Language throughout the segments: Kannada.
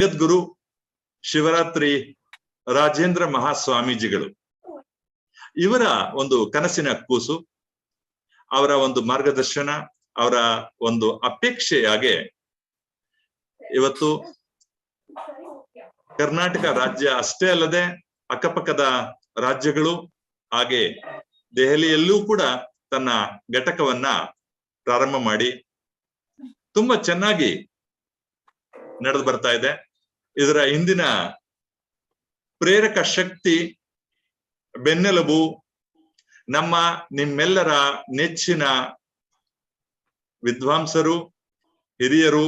ಜಗದ್ಗುರು ಶಿವರಾತ್ರಿ ರಾಜೇಂದ್ರ ಮಹಾಸ್ವಾಮೀಜಿಗಳು. ಇವರ ಒಂದು ಕನಸಿನ ಕೂಸು, ಅವರ ಒಂದು ಮಾರ್ಗದರ್ಶನ, ಅವರ ಒಂದು ಅಪೇಕ್ಷೆಯಾಗೆ ಇವತ್ತು ಕರ್ನಾಟಕ ರಾಜ್ಯ ಅಷ್ಟೇ ಅಲ್ಲದೆ ಅಕ್ಕಪಕ್ಕದ ರಾಜ್ಯಗಳು ಹಾಗೆ ದೆಹಲಿಯಲ್ಲೂ ಕೂಡ ತನ್ನ ಘಟಕವನ್ನ ಪ್ರಾರಂಭ ಮಾಡಿ ತುಂಬಾ ಚೆನ್ನಾಗಿ ನಡೆದು ಬರ್ತಾ ಇದೆ. ಇದರ ಹಿಂದಿನ ಪ್ರೇರಕ ಶಕ್ತಿ, ಬೆನ್ನೆಲುಬು ನಮ್ಮ ನಿಮ್ಮೆಲ್ಲರ ನೆಚ್ಚಿನ ವಿದ್ವಾಂಸರು, ಹಿರಿಯರು.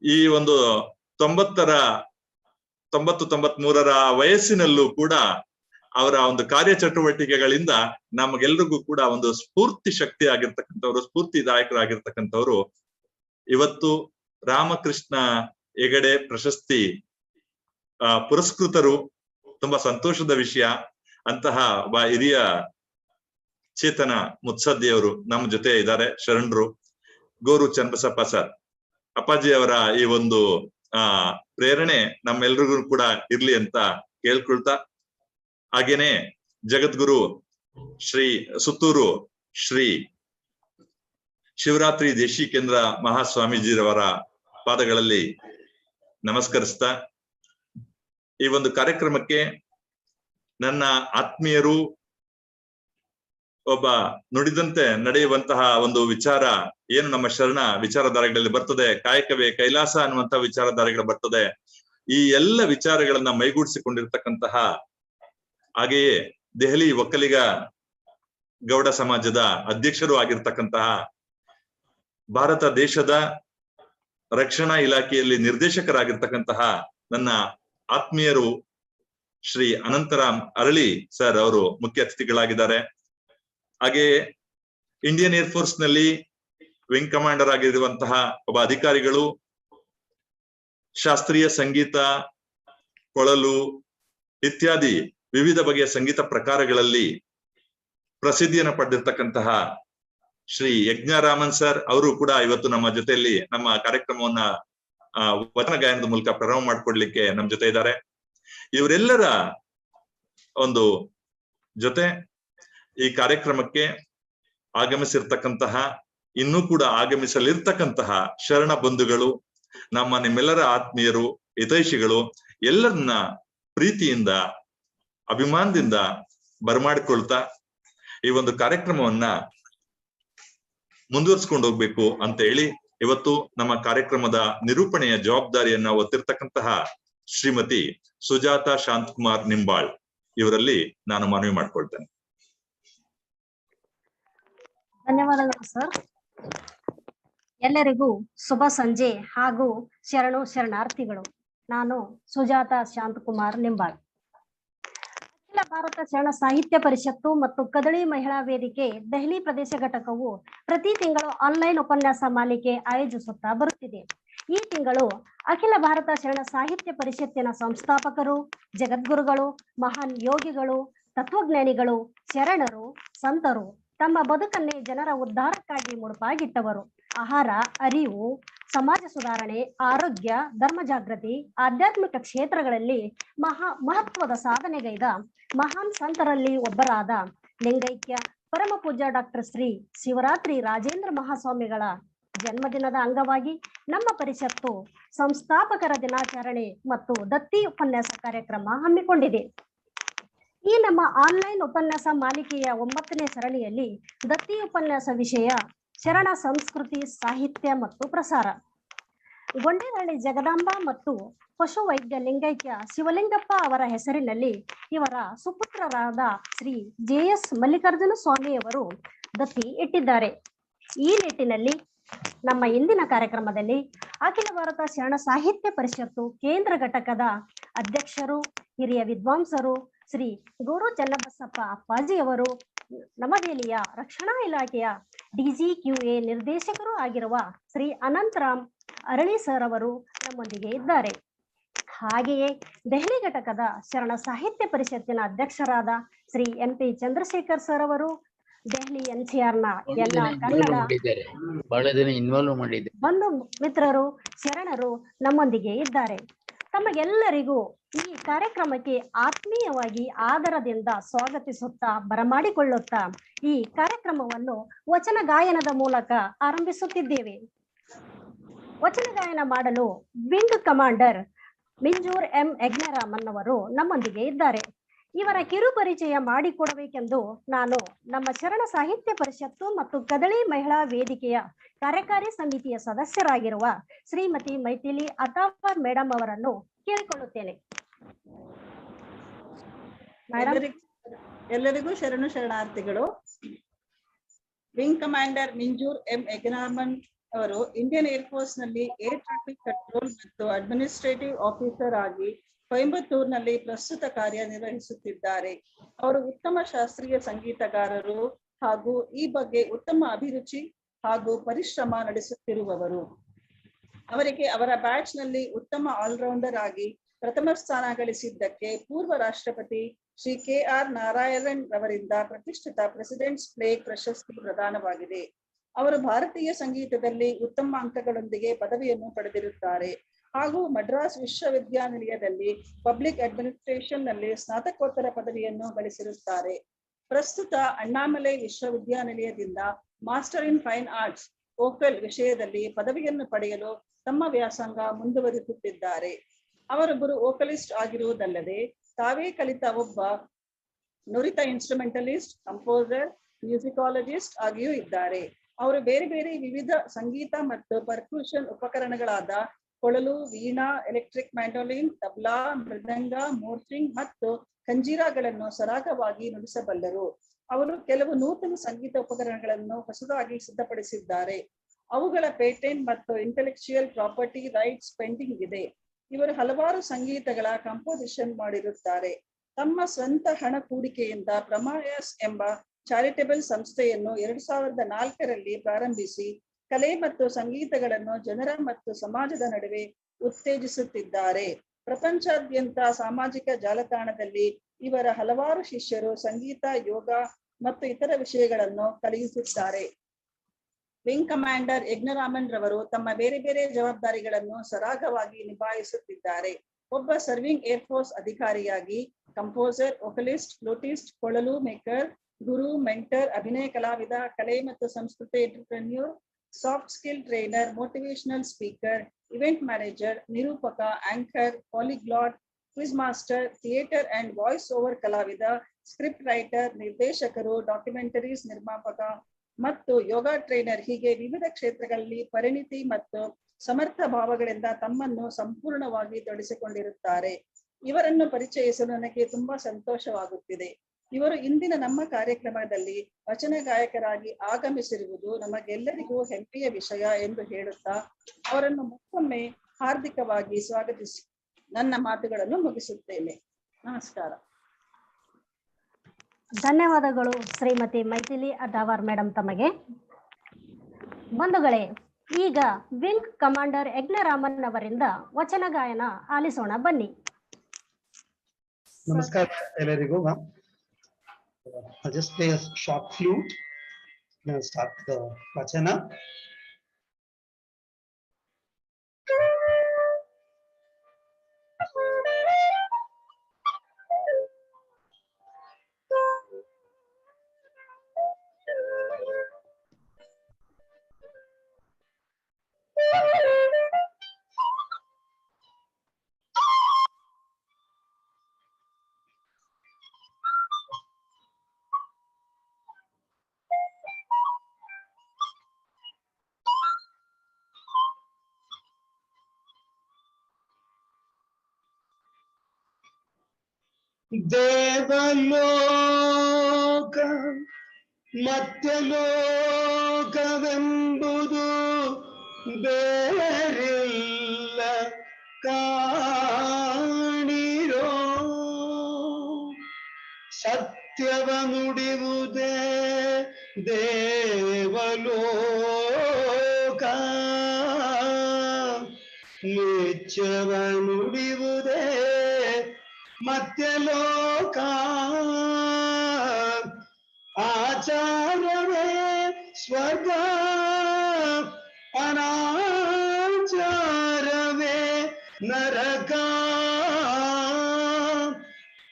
ಈ ಒಂದು 93ರ ವಯಸ್ಸಿನಲ್ಲೂ ಕೂಡ ಅವರ ಒಂದು ಕಾರ್ಯಚಟುವಟಿಕೆಗಳಿಂದ ನಮಗೆಲ್ರಿಗೂ ಕೂಡ ಒಂದು ಸ್ಫೂರ್ತಿ ಶಕ್ತಿ ಆಗಿರ್ತಕ್ಕಂಥವ್ರು, ಸ್ಫೂರ್ತಿದಾಯಕರಾಗಿರ್ತಕ್ಕಂಥವ್ರು ಇವತ್ತು ರಾಮಕೃಷ್ಣ ಹೆಗಡೆ ಪ್ರಶಸ್ತಿ ಪುರಸ್ಕೃತರು. ತುಂಬಾ ಸಂತೋಷದ ವಿಷಯ. ಅಂತಹ ಒಬ್ಬ ಹಿರಿಯ ಚೇತನ ಮುತ್ಸದ್ದಿಯವರು ನಮ್ಮ ಜೊತೆ ಇದ್ದಾರೆ, ಶರಣರು. ಗೋರು ಚನ್ನಬಸಪ್ಪ ಸರ್, ಅಪ್ಪಾಜಿ ಅವರ ಈ ಒಂದು ಪ್ರೇರಣೆ ನಮ್ಮೆಲ್ರಿಗೂ ಕೂಡ ಇರ್ಲಿ ಅಂತ ಕೇಳ್ಕೊಳ್ತಾ, ಹಾಗೇನೆ ಜಗದ್ಗುರು ಶ್ರೀ ಸುತ್ತೂರು ಶ್ರೀ ಶಿವರಾತ್ರಿ ದೇಶಿಕೇಂದ್ರ ಮಹಾಸ್ವಾಮೀಜಿರವರ ಪಾದಗಳಲ್ಲಿ ನಮಸ್ಕರಿಸ್ತಾ, ಈ ಒಂದು ಕಾರ್ಯಕ್ರಮಕ್ಕೆ ನನ್ನ ಆತ್ಮೀಯರು, ಒಬ್ಬ ನುಡಿದಂತೆ ನಡೆಯುವಂತಹ ಒಂದು ವಿಚಾರ ಏನು ನಮ್ಮ ಶರಣ ವಿಚಾರಧಾರೆಗಳಲ್ಲಿ ಬರ್ತದೆ, ಕಾಯಕವೇ ಕೈಲಾಸ ಅನ್ನುವಂತಹ ವಿಚಾರಧಾರೆಗಳು ಬರ್ತದೆ. ಈ ಎಲ್ಲ ವಿಚಾರಗಳನ್ನ ಮೈಗೂಡಿಸಿಕೊಂಡಿರ್ತಕ್ಕಂತಹ, ಹಾಗೆಯೇ ದೆಹಲಿ ಒಕ್ಕಲಿಗ ಗೌಡ ಸಮಾಜದ ಅಧ್ಯಕ್ಷರು ಆಗಿರ್ತಕ್ಕಂತಹ, ಭಾರತ ದೇಶದ ರಕ್ಷಣಾ ಇಲಾಖೆಯಲ್ಲಿ ನಿರ್ದೇಶಕರಾಗಿರ್ತಕ್ಕಂತಹ ನನ್ನ ಆತ್ಮೀಯರು ಶ್ರೀ ಅನಂತರಾಮ್ ಅರಳಿ ಸರ್ ಅವರು ಮುಖ್ಯ ಅತಿಥಿಗಳಾಗಿದ್ದಾರೆ. ಹಾಗೆಯೇ ಇಂಡಿಯನ್ ಏರ್ಫೋರ್ಸ್ ನಲ್ಲಿ ವಿಂಗ್ ಕಮಾಂಡರ್ ಆಗಿರುವಂತಹ ಒಬ್ಬ ಅಧಿಕಾರಿಗಳು, ಶಾಸ್ತ್ರೀಯ ಸಂಗೀತ, ಕೊಳಲು ಇತ್ಯಾದಿ ವಿವಿಧ ಬಗೆಯ ಸಂಗೀತ ಪ್ರಕಾರಗಳಲ್ಲಿ ಪ್ರಸಿದ್ಧಿಯನ್ನು ಪಡೆದಿರ್ತಕ್ಕಂತಹ ಶ್ರೀ ಯಜ್ಞರಾಮನ್ ಸರ್ ಅವರು ಕೂಡ ಇವತ್ತು ನಮ್ಮ ಜೊತೆಯಲ್ಲಿ ನಮ್ಮ ಕಾರ್ಯಕ್ರಮವನ್ನ ವಚನ ಗಾಯನದ ಮೂಲಕ ಪ್ರಾರಂಭ ಮಾಡ್ಕೊಡ್ಲಿಕ್ಕೆ ನಮ್ಮ ಜೊತೆ ಇದ್ದಾರೆ. ಇವರೆಲ್ಲರ ಒಂದು ಜೊತೆ ಈ ಕಾರ್ಯಕ್ರಮಕ್ಕೆ ಆಗಮಿಸಿರ್ತಕ್ಕಂತಹ, ಇನ್ನೂ ಕೂಡ ಆಗಮಿಸಲಿರ್ತಕ್ಕಂತಹ ಶರಣ ಬಂಧುಗಳು, ನಮ್ಮ ನಿಮ್ಮೆಲ್ಲರ ಆತ್ಮೀಯರು, ಹಿತೈಷಿಗಳು ಎಲ್ಲರನ್ನ ಪ್ರೀತಿಯಿಂದ ಅಭಿಮಾನದಿಂದ ಬರಮಾಡಿಕೊಳ್ತಾ ಈ ಒಂದು ಕಾರ್ಯಕ್ರಮವನ್ನ ಮುಂದುವರಿಸ್ಕೊಂಡು ಹೋಗ್ಬೇಕು ಅಂತ ಹೇಳಿ ಇವತ್ತು ನಮ್ಮ ಕಾರ್ಯಕ್ರಮದ ನಿರೂಪಣೆಯ ಜವಾಬ್ದಾರಿಯನ್ನ ಹೊತ್ತಿರ್ತಕ್ಕಂತಹ ಶ್ರೀಮತಿ ಸುಜಾತ ಶಾಂತಕುಮಾರ್ ನಿಂಬಾಳ್ ಇವರಲ್ಲಿ ನಾನು ಮನವಿ ಮಾಡ್ಕೊಳ್ತೇನೆ. ಧನ್ಯವಾದಗಳು ಸರ್. ಎಲ್ಲರಿಗೂ ಶುಭ ಸಂಜೆ ಹಾಗೂ ಶರಣಾರ್ಥಿಗಳು. ನಾನು ಸುಜಾತ ಶಾಂತಕುಮಾರ್ ನಿಂಬಾಳ್. ಅಖಿಲ ಭಾರತ ಶರಣ ಸಾಹಿತ್ಯ ಪರಿಷತ್ತು ಮತ್ತು ಕದಳಿ ಮಹಿಳಾ ವೇದಿಕೆ ದೆಹಲಿ ಪ್ರದೇಶ ಘಟಕವು ಪ್ರತಿ ತಿಂಗಳು ಆನ್ಲೈನ್ ಉಪನ್ಯಾಸ ಮಾಲಿಕೆ ಆಯೋಜಿಸುತ್ತಾ ಬರುತ್ತಿದೆ. ಈ ತಿಂಗಳು ಅಖಿಲ ಭಾರತ ಶರಣ ಸಾಹಿತ್ಯ ಪರಿಷತ್ತಿನ ಸಂಸ್ಥಾಪಕರು, ಜಗದ್ಗುರುಗಳು, ಮಹಾನ್ ಯೋಗಿಗಳು, ತತ್ವಜ್ಞಾನಿಗಳು, ಶರಣರು, ಸಂತರು ತಮ್ಮ ಬದುಕನ್ನೇ ಜನರ ಉದ್ಧಾರಕ್ಕಾಗಿ ಮುಡುಪಾಗಿಟ್ಟವರು. ಆಹಾರ, ಅರಿವು, ಸಮಾಜ ಸುಧಾರಣೆ, ಆರೋಗ್ಯ, ಧರ್ಮ ಜಾಗೃತಿ, ಆಧ್ಯಾತ್ಮಿಕ ಕ್ಷೇತ್ರಗಳಲ್ಲಿ ಮಹತ್ವದ ಸಾಧನೆಗೈದ ಮಹಾನ್ ಸಂತರಲ್ಲಿ ಒಬ್ಬರಾದ ಲಿಂಗೈಕ್ಯ ಪರಮ ಪೂಜ್ಯ ಡಾಕ್ಟರ್ ಶ್ರೀ ಶಿವರಾತ್ರಿ ರಾಜೇಂದ್ರ ಮಹಾಸ್ವಾಮಿಗಳ ಜನ್ಮದಿನದ ಅಂಗವಾಗಿ ನಮ್ಮ ಪರಿಷತ್ತು ಸಂಸ್ಥಾಪಕರ ದಿನಾಚರಣೆ ಮತ್ತು ದತ್ತಿ ಉಪನ್ಯಾಸ ಕಾರ್ಯಕ್ರಮ ಹಮ್ಮಿಕೊಂಡಿದೆ. ಈ ನಮ್ಮ ಆನ್ಲೈನ್ ಉಪನ್ಯಾಸ ಮಾಲಿಕೆಯ 9ನೇ ಸರಣಿಯಲ್ಲಿ ದತ್ತಿ ಉಪನ್ಯಾಸ ವಿಷಯ ಶರಣ ಸಂಸ್ಕೃತಿ, ಸಾಹಿತ್ಯ ಮತ್ತು ಪ್ರಸಾರ. ಗೊಂಡೇನಹಳ್ಳಿ ಜಗದಾಂಬ ಮತ್ತು ಪಶುವೈದ್ಯ ಲಿಂಗೈಕ್ಯ ಶಿವಲಿಂಗಪ್ಪ ಅವರ ಹೆಸರಿನಲ್ಲಿ ಇವರ ಸುಪುತ್ರರಾದ ಶ್ರೀ JS ಮಲ್ಲಿಕಾರ್ಜುನ ಸ್ವಾಮಿಯವರು ದತ್ತಿ ಇಟ್ಟಿದ್ದಾರೆ. ಈ ನಿಟ್ಟಿನಲ್ಲಿ ನಮ್ಮ ಇಂದಿನ ಕಾರ್ಯಕ್ರಮದಲ್ಲಿ ಅಖಿಲ ಭಾರತ ಶರಣ ಸಾಹಿತ್ಯ ಪರಿಷತ್ತು ಕೇಂದ್ರ ಘಟಕದ ಅಧ್ಯಕ್ಷರು, ಹಿರಿಯ ವಿದ್ವಾಂಸರು ಶ್ರೀ ಗೋರು ಚನ್ನಬಸಪ್ಪ ಅಪ್ಪಾಜಿಯವರು, ನವದೆಹಲಿಯ ರಕ್ಷಣಾ ಇಲಾಖೆಯ DGQA ನಿರ್ದೇಶಕರು ಆಗಿರುವ ಶ್ರೀ ಅನಂತರಾಮ್ ಅರಳಿ ಸರ್ ಅವರು ನಮ್ಮೊಂದಿಗೆ ಇದ್ದಾರೆ. ಹಾಗೆಯೇ ದೆಹಲಿ ಘಟಕದ ಶರಣ ಸಾಹಿತ್ಯ ಪರಿಷತ್ತಿನ ಅಧ್ಯಕ್ಷರಾದ ಶ್ರೀ MP ಚಂದ್ರಶೇಖರ್ ಸರ್ ಅವರು, ದೆಹಲಿ NCR ನ ಎಲ್ಲ ಬಹಳ ದಿನ ಇನ್ವಾಲ್ವ್ ಮಾಡಿದ್ದಾರೆ. ಬಂಧು ಮಿತ್ರರು ಶರಣರು ನಮ್ಮೊಂದಿಗೆ ಇದ್ದಾರೆ. ತಮಗೆಲ್ಲರಿಗೂ ಈ ಕಾರ್ಯಕ್ರಮಕ್ಕೆ ಆತ್ಮೀಯವಾಗಿ ಆದರದಿಂದ ಸ್ವಾಗತಿಸುತ್ತಾ ಬರಮಾಡಿಕೊಳ್ಳುತ್ತಾ ಈ ಕಾರ್ಯಕ್ರಮವನ್ನು ವಚನ ಗಾಯನದ ಮೂಲಕ ಆರಂಭಿಸುತ್ತಿದ್ದೇವೆ. ವಚನ ಗಾಯನ ಮಾಡಲು ವಿಂಗ್ ಕಮಾಂಡರ್ ಮಿಂಜೂರ್ M ಯಜ್ಞರಾಮನ್ ಅವರು ನಮ್ಮೊಂದಿಗೆ ಇದ್ದಾರೆ. ಇವರ ಕಿರು ಪರಿಚಯ ಮಾಡಿಕೊಡಬೇಕೆಂದು ನಾನು ನಮ್ಮ ಶರಣ ಸಾಹಿತ್ಯ ಪರಿಷತ್ತು ಮತ್ತು ಕದಳಿ ಮಹಿಳಾ ವೇದಿಕೆಯ ಕಾರ್ಯಕಾರಿ ಸಮಿತಿಯ ಸದಸ್ಯರಾಗಿರುವ ಶ್ರೀಮತಿ ಮೈಥಿಲಿ ಅತಾವರ್ ಮೇಡಮ್ ಅವರನ್ನು ಕೇಳಿಕೊಳ್ಳುತ್ತೇನೆ. ಎಲ್ಲರಿಗೂ ಶರಣು ಶರಣಾರ್ಥಿಗಳು. ವಿಂಗ್ ಕಮಾಂಡರ್ ಮಿಂಜೂರ್ M ಯಜ್ಞರಾಮನ್ ಅವರು ಇಂಡಿಯನ್ ಏರ್ಫೋರ್ಸ್ ನಲ್ಲಿ ಏರ್ ಟ್ರಾಫಿಕ್ ಕಂಟ್ರೋಲ್ ಮತ್ತು ಅಡ್ಮಿನಿಸ್ಟ್ರೇಟಿವ್ ಆಫೀಸರ್ ಆಗಿ ಕೊಯಂಬತ್ತೂರಿನಲ್ಲಿ ಪ್ರಸ್ತುತ ಕಾರ್ಯನಿರ್ವಹಿಸುತ್ತಿದ್ದಾರೆ. ಅವರು ಉತ್ತಮ ಶಾಸ್ತ್ರೀಯ ಸಂಗೀತಗಾರರು ಹಾಗೂ ಈ ಬಗ್ಗೆ ಉತ್ತಮ ಅಭಿರುಚಿ ಹಾಗೂ ಪರಿಶ್ರಮ ನಡೆಸುತ್ತಿರುವವರು. ಅವರಿಗೆ ಅವರ ಬ್ಯಾಚ್ ನಲ್ಲಿ ಉತ್ತಮ ಆಲ್ರೌಂಡರ್ ಆಗಿ ಪ್ರಥಮ ಸ್ಥಾನ ಗಳಿಸಿದ್ದಕ್ಕೆ ಪೂರ್ವ ರಾಷ್ಟ್ರಪತಿ ಶ್ರೀ KR ನಾರಾಯಣನ್ ರವರಿಂದ ಪ್ರತಿಷ್ಠಿತ ಪ್ರೆಸಿಡೆಂಟ್ಸ್ ಪ್ಲೇಗ್ ಪ್ರಶಸ್ತಿ ಪ್ರದಾನವಾಗಿದೆ. ಅವರು ಭಾರತೀಯ ಸಂಗೀತದಲ್ಲಿ ಉತ್ತಮ ಅಂಕಗಳೊಂದಿಗೆ ಪದವಿಯನ್ನು ಪಡೆದಿರುತ್ತಾರೆ ಹಾಗೂ ಮಡ್ರಾಸ್ ವಿಶ್ವವಿದ್ಯಾನಿಲಯದಲ್ಲಿ ಪಬ್ಲಿಕ್ ಅಡ್ಮಿನಿಸ್ಟ್ರೇಷನ್ ನಲ್ಲಿ ಸ್ನಾತಕೋತ್ತರ ಪದವಿಯನ್ನು ಗಳಿಸಿರುತ್ತಾರೆ. ಪ್ರಸ್ತುತ ಅಣ್ಣಾಮಲೈ ವಿಶ್ವವಿದ್ಯಾನಿಲಯದಿಂದ master in fine arts vocal ವಿಷಯದಲ್ಲಿ ಪದವಿಯನ್ನು ಪಡೆಯಲು ತಮ್ಮ ವ್ಯಾಸಂಗ ಮುಂದುವರಿಸುತ್ತಿದ್ದಾರೆ. ಅವರೊಬ್ಬರು ವೋಕಲಿಸ್ಟ್ ಆಗಿರುವುದಲ್ಲದೆ ತಾವೇ ಕಲಿತ ಒಬ್ಬ ನುರಿತ ಇನ್ಸ್ಟ್ರುಮೆಂಟಲಿಸ್ಟ್, ಕಂಪೋಸರ್, ಮ್ಯೂಸಿಕಾಲಜಿಸ್ಟ್ ಆಗಿಯೂ ಇದ್ದಾರೆ. ಅವರು ಬೇರೆ ಬೇರೆ ವಿವಿಧ ಸಂಗೀತ ಮತ್ತು ಪರ್ಕ್ಯೂಷನ್ ಉಪಕರಣಗಳಾದ ಕೊಳಲು, ವೀಣಾ, ಎಲೆಕ್ಟ್ರಿಕ್ ಮ್ಯಾಂಡೋಲಿನ್, ತಬ್ಲಾ, ಮೃದಂಗ, ಮೋರ್ಚಿಂಗ್ ಮತ್ತು ಖಂಜೀರಾಗಳನ್ನು ಸರಾಗವಾಗಿ ನುಡಿಸಬಲ್ಲರು. ಅವರು ಕೆಲವು ನೂತನ ಸಂಗೀತ ಉಪಕರಣಗಳನ್ನು ಹೊಸದಾಗಿ ಸಿದ್ಧಪಡಿಸಿದ್ದಾರೆ. ಅವುಗಳ ಪೇಟೆಂಟ್ ಮತ್ತು ಇಂಟೆಲೆಕ್ಚುಯಲ್ ಪ್ರಾಪರ್ಟಿ ರೈಟ್ಸ್ ಪೆಂಡಿಂಗ್ ಇದೆ. ಇವರು ಹಲವಾರು ಸಂಗೀತಗಳ ಕಂಪೋಸಿಷನ್ ಮಾಡಿರುತ್ತಾರೆ. ತಮ್ಮ ಸ್ವಂತ ಹಣ ಹೂಡಿಕೆಯಿಂದ ಪ್ರಮಾಯಸ್ ಎಂಬ ಚಾರಿಟೇಬಲ್ ಸಂಸ್ಥೆಯನ್ನು 2004ರಲ್ಲಿ ಪ್ರಾರಂಭಿಸಿ ಕಲೆ ಮತ್ತು ಸಂಗೀತಗಳನ್ನು ಜನರ ಮತ್ತು ಸಮಾಜದ ನಡುವೆ ಉತ್ತೇಜಿಸುತ್ತಿದ್ದಾರೆ. ಪ್ರಪಂಚಾದ್ಯಂತ ಸಾಮಾಜಿಕ ಜಾಲತಾಣದಲ್ಲಿ ಇವರ ಹಲವಾರು ಶಿಷ್ಯರು ಸಂಗೀತ, ಯೋಗ ಮತ್ತು ಇತರ ವಿಷಯಗಳನ್ನು ಕಲಿಯುತ್ತಿದ್ದಾರೆ. ವಿಂಗ್ ಕಮಾಂಡರ್ ಯಜ್ಞರಾಮನ್ ರವರು ತಮ್ಮ ಬೇರೆ ಬೇರೆ ಜವಾಬ್ದಾರಿಗಳನ್ನು ಸರಾಗವಾಗಿ ನಿಭಾಯಿಸುತ್ತಿದ್ದಾರೆ. ಒಬ್ಬ ಸರ್ವಿಂಗ್ ಏರ್ಫೋರ್ಸ್ ಅಧಿಕಾರಿಯಾಗಿ ಕಂಪೋಸರ್, ವೋಕಲಿಸ್ಟ್, ಫ್ಲೂಟಿಸ್ಟ್, ಕೊಳಲು ಮೇಕರ್, ಗುರು, ಮೆಂಟರ್, ಅಭಿನಯ ಕಲಾವಿದ, ಕಲೆ ಮತ್ತು ಸಂಸ್ಕೃತಿ entrepreneur, soft skill trainer, motivational speaker, event manager, ನಿರೂಪಕ, anchor, polyglot, quiz master, theatre and voice over ಕಲಾವಿದ, ಸ್ಕ್ರಿಪ್ಟ್ ರೈಟರ್, ನಿರ್ದೇಶಕರು, ಡಾಕ್ಯುಮೆಂಟರೀಸ್ ನಿರ್ಮಾಪಕ ಮತ್ತು ಯೋಗ ಟ್ರೈನರ್ ಹೀಗೆ ವಿವಿಧ ಕ್ಷೇತ್ರಗಳಲ್ಲಿ ಪರಿಣಿತಿ ಮತ್ತು ಸಮರ್ಥ ಭಾವಗಳಿಂದ ತಮ್ಮನ್ನು ಸಂಪೂರ್ಣವಾಗಿ ತೊಡಗಿಸಿಕೊಂಡಿರುತ್ತಾರೆ. ಇವರನ್ನು ಪರಿಚಯಿಸಲು ನನಗೆ ತುಂಬಾ ಸಂತೋಷವಾಗುತ್ತಿದೆ. ಇವರು ಇಂದಿನ ನಮ್ಮ ಕಾರ್ಯಕ್ರಮದಲ್ಲಿ ವಚನ ಗಾಯಕರಾಗಿ ಆಗಮಿಸಿರುವುದು ನಮಗೆಲ್ಲರಿಗೂ ಹೆಮ್ಮೆಯ ವಿಷಯ ಎಂದು ಹೇಳುತ್ತಾ ಅವರನ್ನು ಮತ್ತೊಮ್ಮೆ ಹಾರ್ದಿಕವಾಗಿ ಸ್ವಾಗತಿಸಿ ನನ್ನ ಮಾತುಗಳನ್ನು ಮುಗಿಸುತ್ತೇನೆ. ನಮಸ್ಕಾರ. ಧನ್ಯವಾದಗಳು ಶ್ರೀಮತಿ ಮೈಥಿಲಿ ಅದಾವರ್ ಮೇಡಮ್ ತಮಗೆ. ಬಂಧುಗಳೇ, ಈಗ ವಿಂಗ್ ಕಮಾಂಡರ್ ಯಜ್ಞರಾಮನ್ ಅವರಿಂದ ವಚನ ಗಾಯನ ಆಲಿಸೋಣ ಬನ್ನಿ. ನಮಸ್ಕಾರ ಎಲ್ಲರಿಗೂ. I'll just play a short flute. Now start the vachana. ದೇವಲೋಕ ಮತ್ಯಲೋಕವೆಂಬುದು ಬೇರಿಲ್ಲ ಕಾಣಿರೋ, ಸತ್ಯವ ನುಡಿಯುವುದೇ ದೇವಲೋಕ, ನಿತ್ಯವ ನುಡಿಯುವುದೇ ಮತ್ಯಲೋಕ. ಆಚಾರ ನರಕ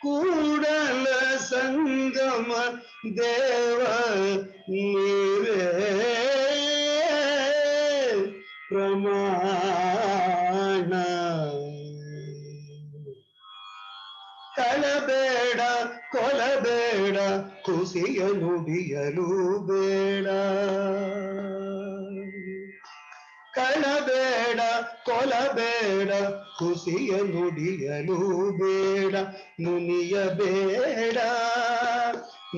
ಕೂಡಲ ಸಂಗಮ ದೇವ ನೀವೇ ಪ್ರಮಾಣ. ಕಳಬೇಡ ಕೊಲಬೇಡ ಕುಸಿಯ ನುಡಿಯಲು ಬೇಡ. ಕಳಬೇಡ ಕೊಲಬೇಡ ಕುಸಿಯ ನುಡಿಯಲು ಬೇಡ. ಮುನಿಯಬೇಡ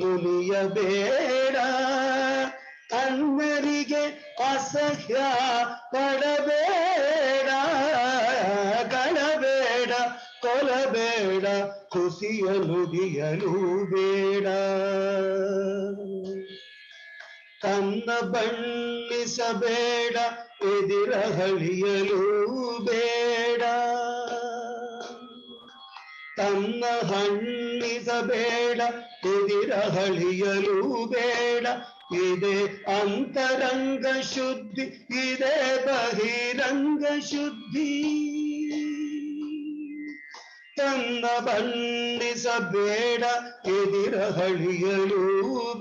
ಮುನಿಯಬೇಡ ಅನ್ಯರಿಗೆ ಅಸಹ್ಯ ಪಡಬೇಡ. ಕಳಬೇಡ ಕೊಲಬೇಡ ಕುಸಿಯ ನುಡಿಯಲು ಬೇಡ. ತನ್ನ ಬಣ್ಣಿಸಬೇಡ ಎದಿರಹಳಿಯಲು ಬೇಡ. ತನ್ನ ಹಣ್ಣಿಸಬೇಡ ಎದಿರಹಳಿಯಲು ಬೇಡ. ಇದೇ ಅಂತರಂಗ ಶುದ್ಧಿ ಇದೇ ಬಹಿರಂಗ ಶುದ್ಧಿ. ತನ್ನ ಬಣ್ಣಿಸಬೇಡ ಎದಿರಹಳಿಯಲು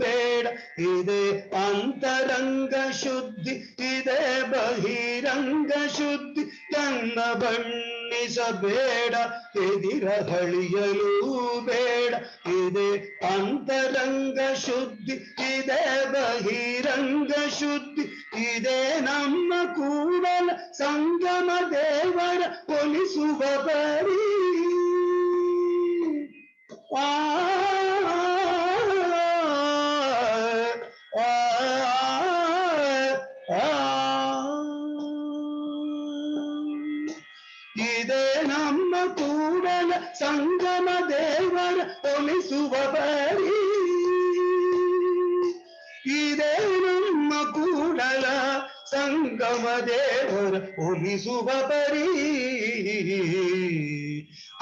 ಬೇಡ. ಇದೇ ಅಂತರಂಗ ಶುದ್ಧಿ ಇದೇ ಬಹಿರಂಗ ಶುದ್ಧಿ. ತನ್ನ ಬಣ್ಣಿಸಬೇಡ ಎದಿರಹಳಿಯಲು ಬೇಡ. ಇದೇ ಅಂತರಂಗ ಶುದ್ಧಿ ಇದೇ ಬಹಿರಂಗ ಶುದ್ಧಿ. ಇದೇ ನಮ್ಮ ಕೂಡಲ ಸಂಗಮ ದೇವರ ಒಲಿಸುವ ಬರೀ. ಇದೇ ನಮ್ಮ ಕೂಡಲ ಸಂಗಮ ದೇವರ ಒಲಿಸುವ ಬರೀ. ಇದೇ ನಮ್ಮ ಕೂಡಲ ಸಂಗಮ ದೇವರ ಒಲಿಸುವ ಬರೀ.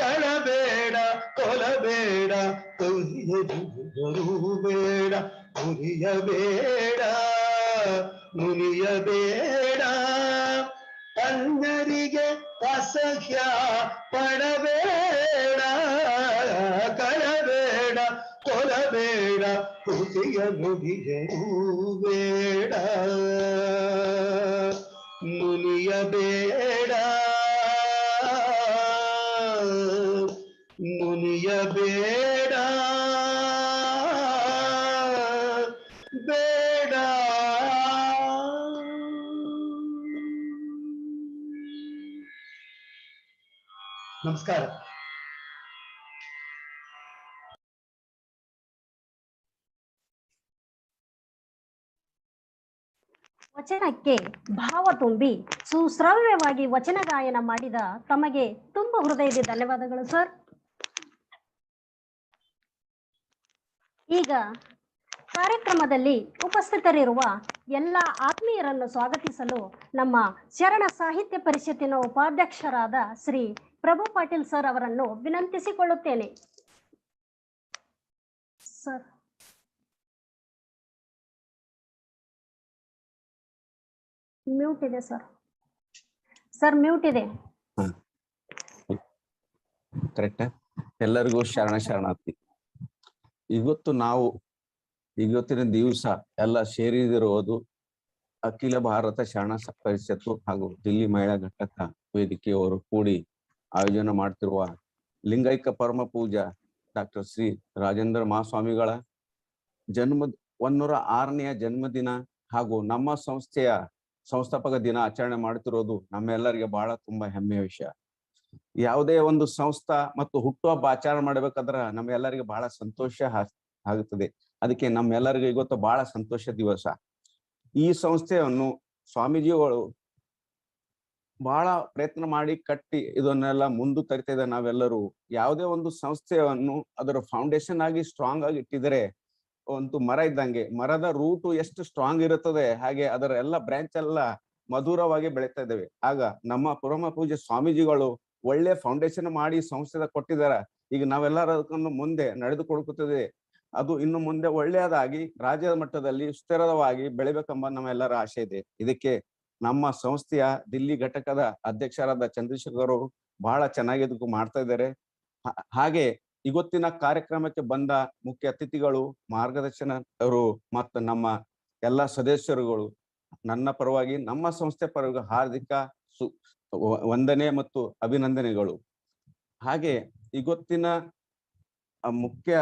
ಕಳಬೇಡ ಕೊಲಬೇಡ ಕೊಲಿಯಲು ಬೇಡ. ಮುನಿಯಬೇಡ ಮುನಿಯಬೇಡ ಅನ್ಯರಿಗೆ ಅಸಹ್ಯ ಪಡಬೇಡ. ಕಳಬೇಡ ಕೊಲಬೇಡ ಕುಸಿಯ ನುಡಿಯಲು ಬೇಡ. ಮುನಿಯಬೇಡ ಮುನಿಯಬೇಡ ಬೇಡ. ನಮಸ್ಕಾರ. ವಚನಕ್ಕೆ ಭಾವ ತುಂಬಿ ಸುಶ್ರಾವ್ಯವಾಗಿ ವಚನ ಗಾಯನ ಮಾಡಿದ ತಮಗೆ ತುಂಬ ಹೃದಯದ ಧನ್ಯವಾದಗಳು ಸರ್. ಈಗ ಕಾರ್ಯಕ್ರಮದಲ್ಲಿ ಉಪಸ್ಥಿತರಿರುವ ಎಲ್ಲ ಆತ್ಮೀಯರನ್ನು ಸ್ವಾಗತಿಸಲು ನಮ್ಮ ಶರಣ ಸಾಹಿತ್ಯ ಪರಿಷತ್ತಿನ ಉಪಾಧ್ಯಕ್ಷರಾದ ಶ್ರೀ ಪ್ರಭು ಪಾಟೀಲ್ ಸರ್ ಅವರನ್ನು ವಿನಂತಿಸಿಕೊಳ್ಳುತ್ತೇನೆ. ಸರ್ ಮ್ಯೂಟ್ ಇದೆ ಸರ್. ಸರ್ ಮ್ಯೂಟ್ ಇದೆ. ಕರೆಕ್ಟ್. ಎಲ್ಲರಿಗೂ ಶರಣಾರ್ಥಿ. ಇವತ್ತಿನ ದಿವಸ ಎಲ್ಲ ಸೇರಿದಿರುವುದು ಅಖಿಲ ಭಾರತ ಶರಣ ಪರಿಷತ್ತು ಹಾಗೂ ದಿಲ್ಲಿ ಮಹಿಳಾ ಘಟಕ ವೇದಿಕೆಯವರು ಕೂಡಿ ಆಯೋಜನೆ ಮಾಡ್ತಿರುವ ಲಿಂಗೈಕ್ಯ ಪರಮ ಪೂಜಾ ಡಾಕ್ಟರ್ ಶ್ರೀ ರಾಜೇಂದ್ರ ಮಹಾಸ್ವಾಮಿಗಳ 106ನೇ ಜನ್ಮದಿನ ಹಾಗೂ ನಮ್ಮ ಸಂಸ್ಥೆಯ ಸಂಸ್ಥಾಪಕ ದಿನ ಆಚರಣೆ ಮಾಡ್ತಿರೋದು ನಮ್ಮೆಲ್ಲರಿಗೆ ಬಹಳ ತುಂಬಾ ಹೆಮ್ಮೆಯ ವಿಷಯ. ಯಾವುದೇ ಒಂದು ಸಂಸ್ಥಾ ಮತ್ತು ಹುಟ್ಟುಹಬ್ಬ ಆಚರಣೆ ಮಾಡ್ಬೇಕಾದ್ರೆ ನಮ್ಮೆಲ್ಲರಿಗೆ ಬಹಳ ಸಂತೋಷ ಆಗುತ್ತದೆ. ಅದಕ್ಕೆ ನಮ್ಮೆಲ್ಲರಿಗೂ ಇವತ್ತು ಬಹಳ ಸಂತೋಷ ದಿವಸ. ಈ ಸಂಸ್ಥೆಯನ್ನು ಸ್ವಾಮೀಜಿಗಳು ಬಹಳ ಪ್ರಯತ್ನ ಮಾಡಿ ಕಟ್ಟಿ ಇದನ್ನೆಲ್ಲ ಮುಂದೆ ತರಿತಾ ಇದ್ದಾರೆ. ನಾವೆಲ್ಲರೂ ಯಾವುದೇ ಒಂದು ಸಂಸ್ಥೆಯನ್ನು ಅದರ ಫೌಂಡೇಶನ್ ಆಗಿ ಸ್ಟ್ರಾಂಗ್ ಆಗಿ ಇಟ್ಟಿದರೆ ಒಂದು ಮರ ಇದ್ದಂಗೆ, ಮರದ ರೂಟು ಎಷ್ಟು ಸ್ಟ್ರಾಂಗ್ ಇರುತ್ತದೆ ಹಾಗೆ ಅದರ ಎಲ್ಲ ಬ್ರಾಂಚ್ ಎಲ್ಲ ಮಧುರವಾಗಿ ಬೆಳೀತಾ ಇದ್ದೇವೆ. ಆಗ ನಮ್ಮ ಪರಮ ಪೂಜ್ಯ ಸ್ವಾಮೀಜಿಗಳು ಒಳ್ಳೆ ಫೌಂಡೇಶನ್ ಮಾಡಿ ಸಂಸ್ಥೆ ಕೊಟ್ಟಿದ್ದಾರೆ. ಈಗ ನಾವೆಲ್ಲರೂ ಅದನ್ನು ಮುಂದೆ ನಡೆದುಕೊಡುತ್ತದೆ. ಅದು ಇನ್ನು ಮುಂದೆ ಒಳ್ಳೆಯದಾಗಿ ರಾಜ್ಯದ ಮಟ್ಟದಲ್ಲಿ ಸ್ಥಿರವಾಗಿ ಬೆಳಿಬೇಕೆಂಬ ನಮ್ಮೆಲ್ಲರ ಆಶೆ ಇದೆ. ಇದಕ್ಕೆ ನಮ್ಮ ಸಂಸ್ಥೆಯ ದಿಲ್ಲಿ ಘಟಕದ ಅಧ್ಯಕ್ಷರಾದ ಚಂದ್ರಶೇಖರ್ ಅವರು ಬಹಳ ಚೆನ್ನಾಗಿ ಇದಕ್ಕೂ ಮಾಡ್ತಾ ಇದ್ದಾರೆ. ಹಾಗೆ ಇವತ್ತಿನ ಕಾರ್ಯಕ್ರಮಕ್ಕೆ ಬಂದ ಮುಖ್ಯ ಅತಿಥಿಗಳು, ಮಾರ್ಗದರ್ಶನರು ಮತ್ತು ನಮ್ಮ ಎಲ್ಲ ಸದಸ್ಯರುಗಳು, ನನ್ನ ಪರವಾಗಿ ನಮ್ಮ ಸಂಸ್ಥೆ ಪರವಾಗಿ ಹಾರ್ದಿಕ ವಂದನೆ ಮತ್ತು ಅಭಿನಂದನೆಗಳು. ಹಾಗೆ ಇವತ್ತಿನ ಮುಖ್ಯ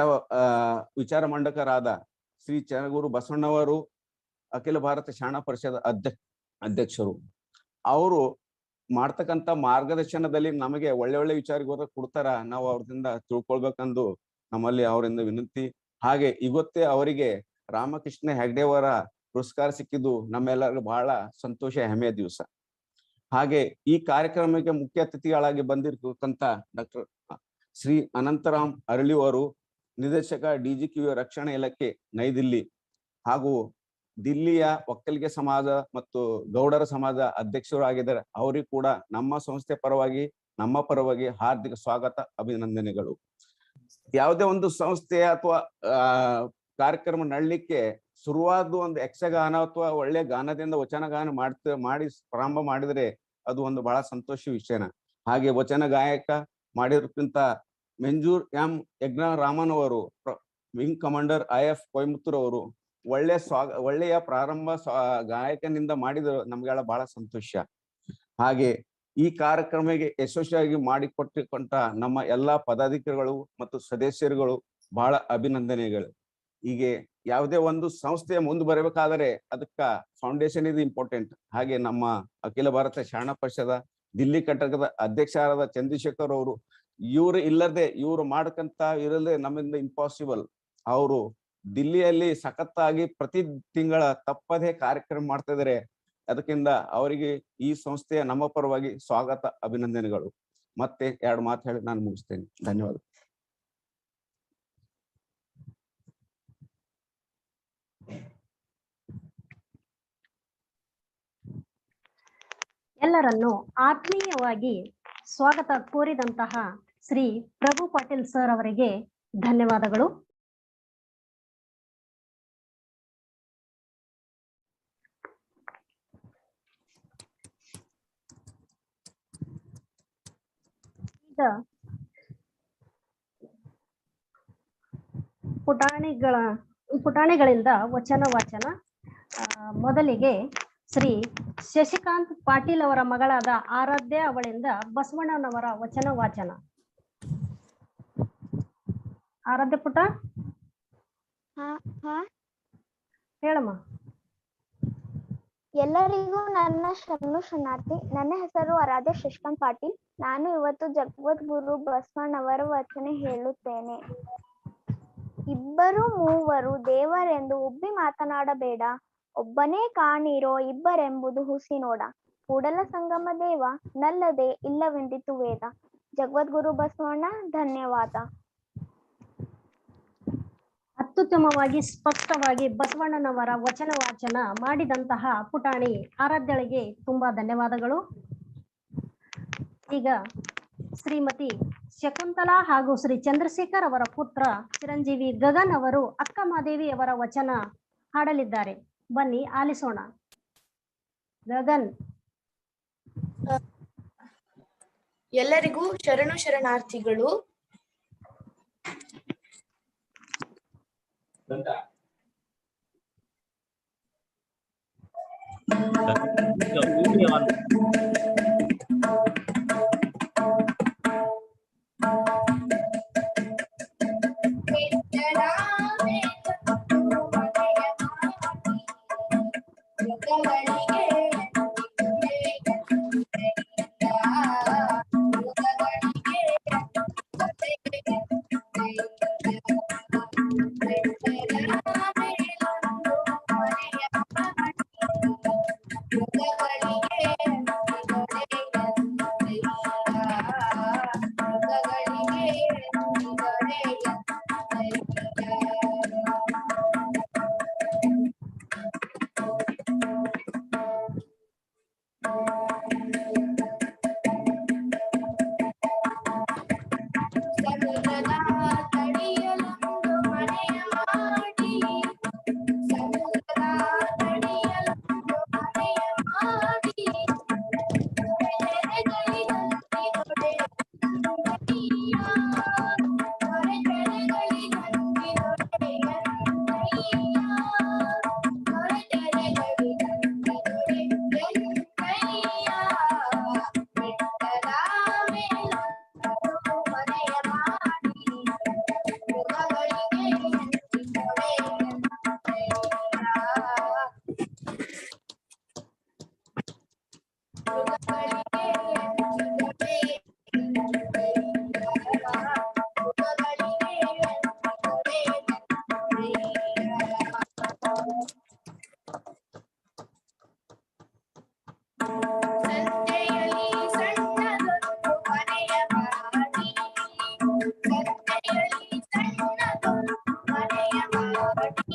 ವಿಚಾರ ಮಂಡಕರಾದ ಶ್ರೀ ಚನ್ನಗುರು ಬಸವಣ್ಣವರು ಅಖಿಲ ಭಾರತ ಶರಣ ಪರಿಷತ್ ಅಧ್ಯಕ್ಷರು. ಅವರು ಮಾಡ್ತಕ್ಕಂಥ ಮಾರ್ಗದರ್ಶನದಲ್ಲಿ ನಮಗೆ ಒಳ್ಳೆ ವಿಚಾರಗಳು ಕೊಡ್ತಾರ, ನಾವು ಅವ್ರದಿಂದ ತಿಳ್ಕೊಳ್ಬೇಕಂದು ನಮ್ಮಲ್ಲಿ ಅವರಿಂದ ವಿನಂತಿ. ಹಾಗೆ ಇವತ್ತೇ ಅವರಿಗೆ ರಾಮಕೃಷ್ಣ ಹೆಗ್ಡೆಯವರ ಪುರಸ್ಕಾರ ಸಿಕ್ಕಿದ್ದು ನಮ್ಮೆಲ್ಲರಿಗೂ ಬಹಳ ಸಂತೋಷ, ಹೆಮ್ಮೆಯ ದಿವಸ. ಹಾಗೆ ಈ ಕಾರ್ಯಕ್ರಮಕ್ಕೆ ಮುಖ್ಯ ಅತಿಥಿಗಳಾಗಿ ಬಂದಿರ್ತಕ್ಕಂಥ ಡಾಕ್ಟರ್ ಶ್ರೀ ಅನಂತರಾಮ್ ಅರಳಿ ಅವರು, ನಿರ್ದೇಶಕ DGQ ರಕ್ಷಣಾ ಇಲಾಖೆ ನೈದಿಲ್ಲಿ, ಹಾಗೂ ದಿಲ್ಲಿಯ ಒಕ್ಕಲಿಗೆ ಸಮಾಜ ಮತ್ತು ಗೌಡರ ಸಮಾಜ ಅಧ್ಯಕ್ಷರು ಆಗಿದ್ದಾರೆ. ಅವರಿಗೂ ಕೂಡ ನಮ್ಮ ಸಂಸ್ಥೆ ಪರವಾಗಿ, ನಮ್ಮ ಪರವಾಗಿ ಹಾರ್ದಿಕ ಸ್ವಾಗತ, ಅಭಿನಂದನೆಗಳು. ಯಾವುದೇ ಒಂದು ಸಂಸ್ಥೆ ಅಥವಾ ಕಾರ್ಯಕ್ರಮ ನಡಲಿಕ್ಕೆ ಶುರುವಾದ ಒಂದು ಯಕ್ಷಗಾನ ಅಥವಾ ಒಳ್ಳೆ ಗಾನದಿಂದ ವಚನ ಗಾನ ಮಾಡಿ ಪ್ರಾರಂಭ ಮಾಡಿದ್ರೆ ಅದು ಒಂದು ಬಹಳ ಸಂತೋಷ ವಿಷಯನ. ಹಾಗೆ ವಚನ ಗಾಯಕ ಮಾಡಿರೋಕ್ಕಿಂತ ಮಂಜೂರ್ ಎಂ ಯಜ್ಞರಾಮನ್ ಅವರು, ವಿಂಗ್ ಕಮಾಂಡರ್ IF ಕೊಯಮತ್ತೂರ್ ಅವರು ಒಳ್ಳೆಯ ಪ್ರಾರಂಭ ಗಾಯಕನಿಂದ ಮಾಡಿದ್ರು, ನಮ್ಗೆಲ್ಲ ಬಹಳ ಸಂತೋಷ. ಹಾಗೆ ಈ ಕಾರ್ಯಕ್ರಮಕ್ಕೆ ಯಶಸ್ವಿಯಾಗಿ ಮಾಡಿಕೊಟ್ಟಿಕೊಂಡ ನಮ್ಮ ಎಲ್ಲಾ ಪದಾಧಿಕಾರಿಗಳು ಮತ್ತು ಸದಸ್ಯರುಗಳು ಬಹಳ ಅಭಿನಂದನೆಗಳು. ಹೀಗೆ ಯಾವುದೇ ಒಂದು ಸಂಸ್ಥೆ ಮುಂದೆ ಬರಬೇಕಾದರೆ ಅದಕ್ಕ ಫೌಂಡೇಶನ್ ಇದು ಇಂಪಾರ್ಟೆಂಟ್. ಹಾಗೆ ನಮ್ಮ ಅಖಿಲ ಭಾರತ ಶರಣ ಪರಿಷದ ದಿಲ್ಲಿ ಘಟಕದ ಅಧ್ಯಕ್ಷರಾದ ಚಂದ್ರಶೇಖರ್ ಅವರು, ಇವ್ರು ಇರದೆ ನಮ್ಮಿಂದ ಇಂಪಾಸಿಬಲ್. ಅವರು ದಿಲ್ಲಿಯಲ್ಲಿ ಸಖತ್ತಾಗಿ ಪ್ರತಿ ತಿಂಗಳ ತಪ್ಪದೇ ಕಾರ್ಯಕ್ರಮ ಮಾಡ್ತಾ ಇದ್ದಾರೆ. ಅದಕ್ಕಿಂತ ಅವರಿಗೆ ಈ ಸಂಸ್ಥೆಯ ನಮ್ಮ ಪರವಾಗಿ ಸ್ವಾಗತ, ಅಭಿನಂದನೆಗಳು. ಮತ್ತೆ 2 ಮಾತು ಹೇಳಿ ನಾನು ಮುಗಿಸ್ತೇನೆ. ಧನ್ಯವಾದ. ಎಲ್ಲರನ್ನು ಆತ್ಮೀಯವಾಗಿ ಸ್ವಾಗತ ಕೋರಿದಂತಹ ಶ್ರೀ ಪ್ರಭು ಪಾಟೀಲ್ ಸರ್ ಅವರಿಗೆ ಧನ್ಯವಾದಗಳು. ಈಗ ಪುಟಾಣಿಗಳಿಂದ ವಚನ ವಾಚನ. ಮೊದಲಿಗೆ ಶ್ರೀ ಶಶಿಕಾಂತ್ ಪಾಟೀಲ್ ಅವರ ಮಗಳಾದ ಆರಾಧ್ಯ ಅವಳಿಂದ ಬಸವಣ್ಣನವರ ವಚನ ವಾಚನ. ಆರಾಧ್ಯ ಪುಟ ಹೇಳಮ್ಮ. ಎಲ್ಲರಿಗೂ ನನ್ನ ಶರಣಾರ್ಥಿ. ನನ್ನ ಹೆಸರು ಆರಾಧ್ಯ ಶಶಿಕಾಂತ್ ಪಾಟೀಲ್. ನಾನು ಇವತ್ತು ಜಗದ್ಗುರು ಬಸವಣ್ಣವರ ವಚನ ಹೇಳುತ್ತೇನೆ. ಇಬ್ಬರು ಮೂವರು ದೇವರೆಂದು ಉಬ್ಬಿ ಮಾತನಾಡಬೇಡ, ಒಬ್ಬನೇ ಕಾಣಿರೋ ಇಬ್ಬರೆಂಬುದು ಹುಸಿ ನೋಡ. ಕೂಡಲ ಸಂಗಮ ದೇವ ನಲ್ಲದೆ ಇಲ್ಲವೆಂದಿತು ವೇದ. ಜಗದ್ಗುರು ಬಸವಣ್ಣ. ಧನ್ಯವಾದ. ಅತ್ಯುತ್ತಮವಾಗಿ ಸ್ಪಷ್ಟವಾಗಿ ಬಸವಣ್ಣನವರ ವಚನ ವಾಚನ ಮಾಡಿದಂತಹ ಪುಟಾಣಿ ಆರಾಧ್ಯಳಿಗೆ ತುಂಬಾ ಧನ್ಯವಾದಗಳು. ಈಗ ಶ್ರೀಮತಿ ಶಕುಂತಲಾ ಹಾಗೂ ಶ್ರೀ ಚಂದ್ರಶೇಖರ್ ಅವರ ಪುತ್ರ ಚಿರಂಜೀವಿ ಗಗನ್ ಅವರು ಅಕ್ಕ ಮಾದೇವಿ ಅವರ ವಚನ ಹಾಡಲಿದ್ದಾರೆ. ಬನ್ನಿ ಆಲಿಸೋಣ. ಗಗನ್. ಎಲ್ಲರಿಗೂ ಶರಣಾರ್ಥಿಗಳು.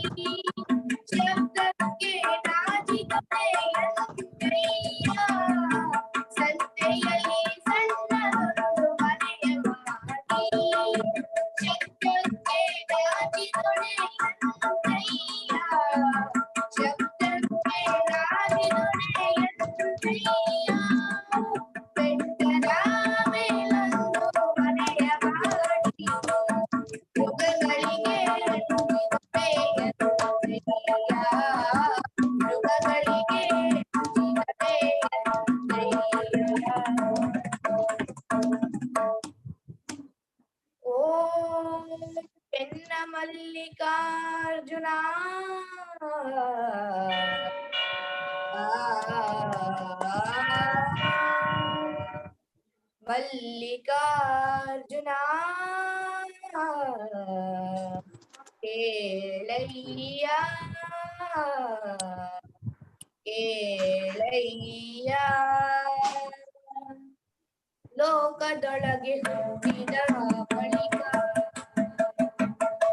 ಶಬ್ದಕ್ಕೆ ನಾಚಿದರೆ ಎನ್ನುತ್ತಯ್ಯ. ಸಂತೆಯಲ್ಲಿ ಸಣ್ಣದೊಂದು ಮನೆಯ ಮಾಡಿ ಶಬ್ದಕ್ಕೆ ನಾಚಿದೊಡೆ ಎನ್ನುತ್ತಯ್ಯ. ಶಬ್ದಕ್ಕೆ ನಾಚಿದೊಡೆ ಎನ್ನುತ್ತಯ್ಯ. ಬೆಟ್ಟದ ಮೇಲೊಂದು ಮನೆಯ ಮಾಡಿ ಮೃಗಗಳಿಗೆ ನುಡಿದರೆ ಎನ್ನುತ್ತಯ್ಯ. ಮೃಗಗಳಿಗೆ ನುಡಿದರೆ ಎನ್ನುತ್ತಯ್ಯ. ಓ ಪೆನ್ನ ಮಲ್ಲಿಕಾರ್ಜುನ ಮಲ್ಲಿಕಾರ್ಜುನ ಕೇಳಯ್ಯ ಕೇಳಯ್ಯ. ಲೋಕದೊಳಗೆ ಹುಟ್ಟಿದ ಬಳಿಕ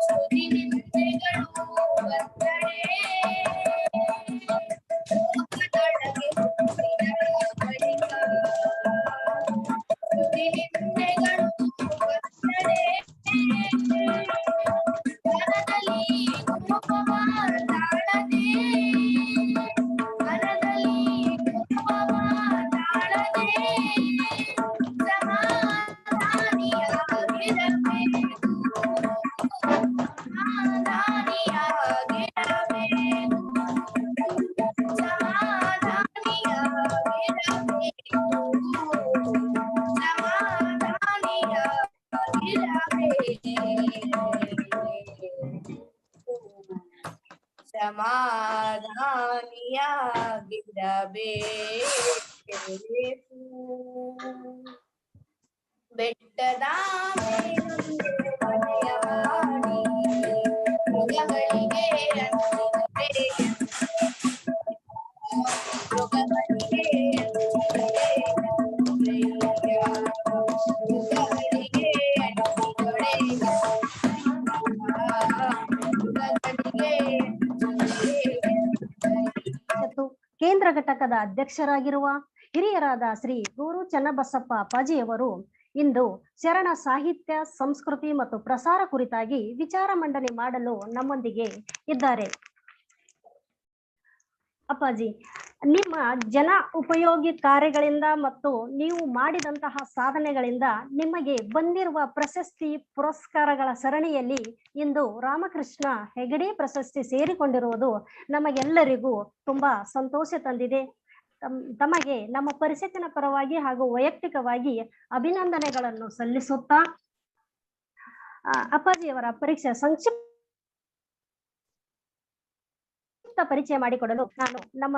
ಸ್ತುತಿ ನಿಂದೆಗಳು ಬರ್ತಡೆ. ಲೋಕದೊಳಗೆ ಹುಟ್ಟಿದ ಬಳಿಕ ಸ್ತುತಿ ನಿಂದೆಗಳು ಬರ್ತಡೆ. ಮನದಲ್ಲಿ ಕೋಪವ ತಾಳದೆ, ಮನದಲ್ಲಿ ಕೋಪವ ತಾಳದೆ ಸಮಾಧಾನಿಯಾಗಿರಬೇಕು. ಸಮಾಧಾನಿಯಾಗಿರಬೇಕು. ಸಮಾಧಾನಿಯಾಗಿರಬೇಕು. ಸಮಾಧಾನಿಯಾಗಿರಬೇಕು. ಬೆಟ್ಟದ ಮೇಲೊಂದು ಮನೆಯ ಮಾಡಿ ಮೃಗಗಳಿಗೆ ಅಂಟಿದರೆ ಮೃಗಗಳಿಗೆ ಅಂಟಿದರೆ ಎನ್ನುತ್ತಯ್ಯ. ಮೃಗಗಳಿಗೆ ಅಂಟಿದರೆ ಮೃಗಗಳಿಗೆ ಮತ್ತು ಕೇಂದ್ರ ಘಟಕದ ಅಧ್ಯಕ್ಷರಾಗಿರುವ ಹಿರಿಯರಾದ ಶ್ರೀ ಗೂರು ಚನ್ನಬಸಪ್ಪ ಅಪ್ಪಾಜಿಯವರು ಇಂದು ಶರಣ ಸಾಹಿತ್ಯ, ಸಂಸ್ಕೃತಿ ಮತ್ತು ಪ್ರಸಾರ ಕುರಿತಾಗಿ ವಿಚಾರ ಮಂಡನೆ ಮಾಡಲು ನಮ್ಮೊಂದಿಗೆ ಇದ್ದಾರೆ. ಅಪ್ಪಾಜಿ, ನಿಮ್ಮ ಜನ ಉಪಯೋಗಿ ಕಾರ್ಯಗಳಿಂದ ಮತ್ತು ನೀವು ಮಾಡಿದಂತಹ ಸಾಧನೆಗಳಿಂದ ನಿಮಗೆ ಬಂದಿರುವ ಪ್ರಶಸ್ತಿ ಪುರಸ್ಕಾರಗಳ ಸರಣಿಯಲ್ಲಿ ಇಂದು ರಾಮಕೃಷ್ಣ ಹೆಗಡೆ ಪ್ರಶಸ್ತಿ ಸೇರಿಕೊಂಡಿರುವುದು ನಮಗೆಲ್ಲರಿಗೂ ತುಂಬಾ ಸಂತೋಷ ತಂದಿದೆ. ತಮಗೆ ನಮ್ಮ ಪರಿಷತ್ತಿನ ಪರವಾಗಿ ಹಾಗೂ ವೈಯಕ್ತಿಕವಾಗಿ ಅಭಿನಂದನೆಗಳನ್ನು ಸಲ್ಲಿಸುತ್ತಾ ಅಪ್ಪಾಜಿಯವರ ಪರೀಕ್ಷೆ ಸಂಕ್ಷಿಪ್ತ ಪರಿಚಯ ಮಾಡಿಕೊಡಲು ನಾನು ನಮ್ಮ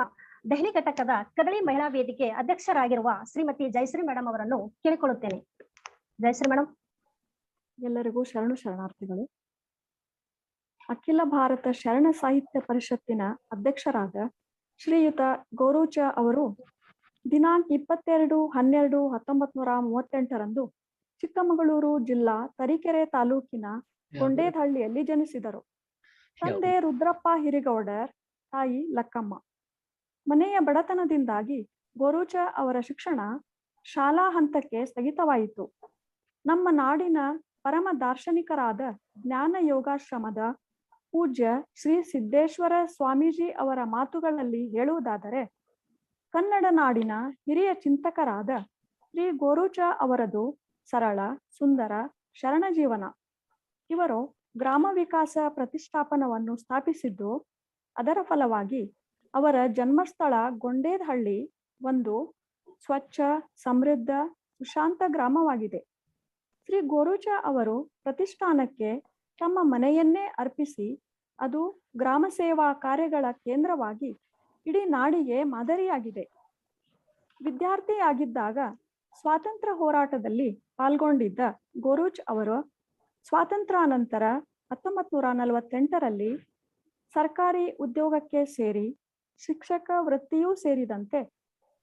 ದೆಹಲಿ ಘಟಕದ ಕದಳಿ ಮಹಿಳಾ ವೇದಿಕೆ ಅಧ್ಯಕ್ಷರಾಗಿರುವ ಶ್ರೀಮತಿ ಜಯಶ್ರೀ ಮೇಡಮ್ ಅವರನ್ನು ಕೇಳಿಕೊಳ್ಳುತ್ತೇನೆ. ಜಯಶ್ರೀ ಮೇಡಮ್. ಎಲ್ಲರಿಗೂ ಶರಣು ಶರಣಾರ್ಥಿಗಳು. ಅಖಿಲ ಭಾರತ ಶರಣ ಸಾಹಿತ್ಯ ಪರಿಷತ್ತಿನ ಅಧ್ಯಕ್ಷರಾದ ಶ್ರೀಯುತ ಗೌರೂಚ ಅವರು ದಿನಾಂಕ 22/12/1938 ಚಿಕ್ಕಮಗಳೂರು ಜಿಲ್ಲಾ ತರೀಕೆರೆ ತಾಲೂಕಿನ ಕೊಂಡೇದಹಳ್ಳಿಯಲ್ಲಿ ಜನಿಸಿದರು. ತಂದೆ ರುದ್ರಪ್ಪ ಹಿರಿಗೌಡರ್, ತಾಯಿ ಲಕ್ಕಮ್ಮ. ಮನೆಯ ಬಡತನದಿಂದಾಗಿ ಗೌರೂಚ ಅವರ ಶಿಕ್ಷಣ ಶಾಲಾ ಹಂತಕ್ಕೆ ಸ್ಥಗಿತವಾಯಿತು. ನಮ್ಮ ನಾಡಿನ ಪರಮ ದಾರ್ಶನಿಕರಾದ ಜ್ಞಾನ ಯೋಗಾಶ್ರಮದ ಪೂಜ್ಯ ಶ್ರೀ ಸಿದ್ದೇಶ್ವರ ಸ್ವಾಮೀಜಿ ಅವರ ಮಾತುಗಳಲ್ಲಿ ಹೇಳುವುದಾದರೆ, ಕನ್ನಡ ನಾಡಿನ ಹಿರಿಯ ಚಿಂತಕರಾದ ಶ್ರೀ ಗೌರೂಚ ಅವರದು ಸರಳ ಸುಂದರ ಶರಣ ಜೀವನ. ಇವರು ಗ್ರಾಮ ವಿಕಾಸ ಪ್ರತಿಷ್ಠಾಪನವನ್ನು ಸ್ಥಾಪಿಸಿದ್ದು, ಅದರ ಫಲವಾಗಿ ಅವರ ಜನ್ಮಸ್ಥಳ ಗೊಂಡೇದಹಳ್ಳಿ ಒಂದು ಸ್ವಚ್ಛ, ಸಮೃದ್ಧ, ಸುಶಾಂತ ಗ್ರಾಮವಾಗಿದೆ. ಶ್ರೀ ಗೌರೂಚ ಅವರು ಪ್ರತಿಷ್ಠಾನಕ್ಕೆ ತಮ್ಮ ಮನೆಯನ್ನೇ ಅರ್ಪಿಸಿ ಅದು ಗ್ರಾಮ ಸೇವಾ ಕಾರ್ಯಗಳ ಕೇಂದ್ರವಾಗಿ ಇಡೀ ನಾಡಿಗೆ ಮಾದರಿಯಾಗಿದೆ. ವಿದ್ಯಾರ್ಥಿಯಾಗಿದ್ದಾಗ ಸ್ವಾತಂತ್ರ್ಯ ಹೋರಾಟದಲ್ಲಿ ಪಾಲ್ಗೊಂಡಿದ್ದ ಗೌರೂಚ್ ಅವರು ಸ್ವಾತಂತ್ರ್ಯಾನಂತರ 1948ರಲ್ಲಿ ಸರ್ಕಾರಿ ಉದ್ಯೋಗಕ್ಕೆ ಸೇರಿ ಶಿಕ್ಷಕ ವೃತ್ತಿಯೂ ಸೇರಿದಂತೆ